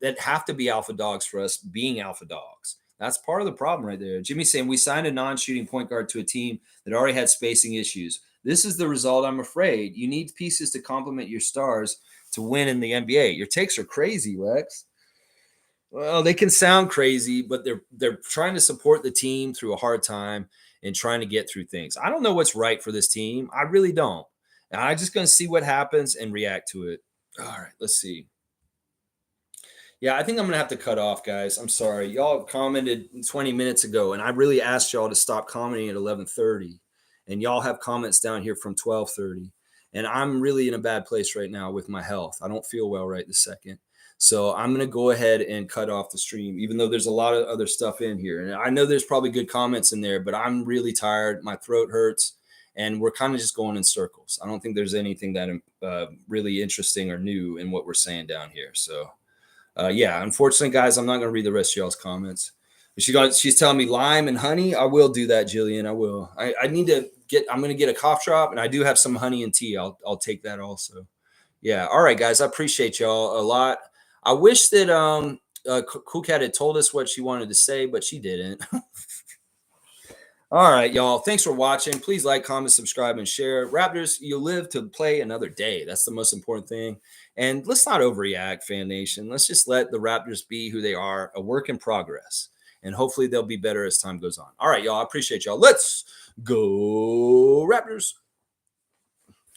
that have to be alpha dogs for us being alpha dogs. That's part of the problem right there. Jimmy saying, we signed a non-shooting point guard to a team that already had spacing issues. This is the result, I'm afraid. You need pieces to complement your stars to win in the NBA. Your takes are crazy, Lex. Well, they can sound crazy, but they're trying to support the team through a hard time and trying to get through things. I don't know what's right for this team. I really don't. And I'm just going to see what happens and react to it. All right, let's see. Yeah, I think I'm going to have to cut off, guys. I'm sorry. Y'all commented 20 minutes ago, and I really asked y'all to stop commenting at 11:30. And y'all have comments down here from 12:30. And I'm really in a bad place right now with my health. I don't feel well right this second. So I'm going to go ahead and cut off the stream, even though there's a lot of other stuff in here. And I know there's probably good comments in there, but I'm really tired. My throat hurts, and we're kind of just going in circles. I don't think there's anything that really interesting or new in what we're saying down here. So, yeah, unfortunately, guys, I'm not going to read the rest of y'all's comments. She's telling me lime and honey. I will do that, Jillian. I will. I need to I'm going to get a cough drop, and I do have some honey and tea. I'll take that also. Yeah. All right, guys. I appreciate y'all a lot. I wish that Cool Cat had told us what she wanted to say, but she didn't. All right, y'all. Thanks for watching. Please like, comment, subscribe, and share. Raptors, you live to play another day. That's the most important thing. And let's not overreact, Fan Nation. Let's just let the Raptors be who they are, a work in progress. And hopefully they'll be better as time goes on. All right, y'all. I appreciate y'all. Let's go, Raptors.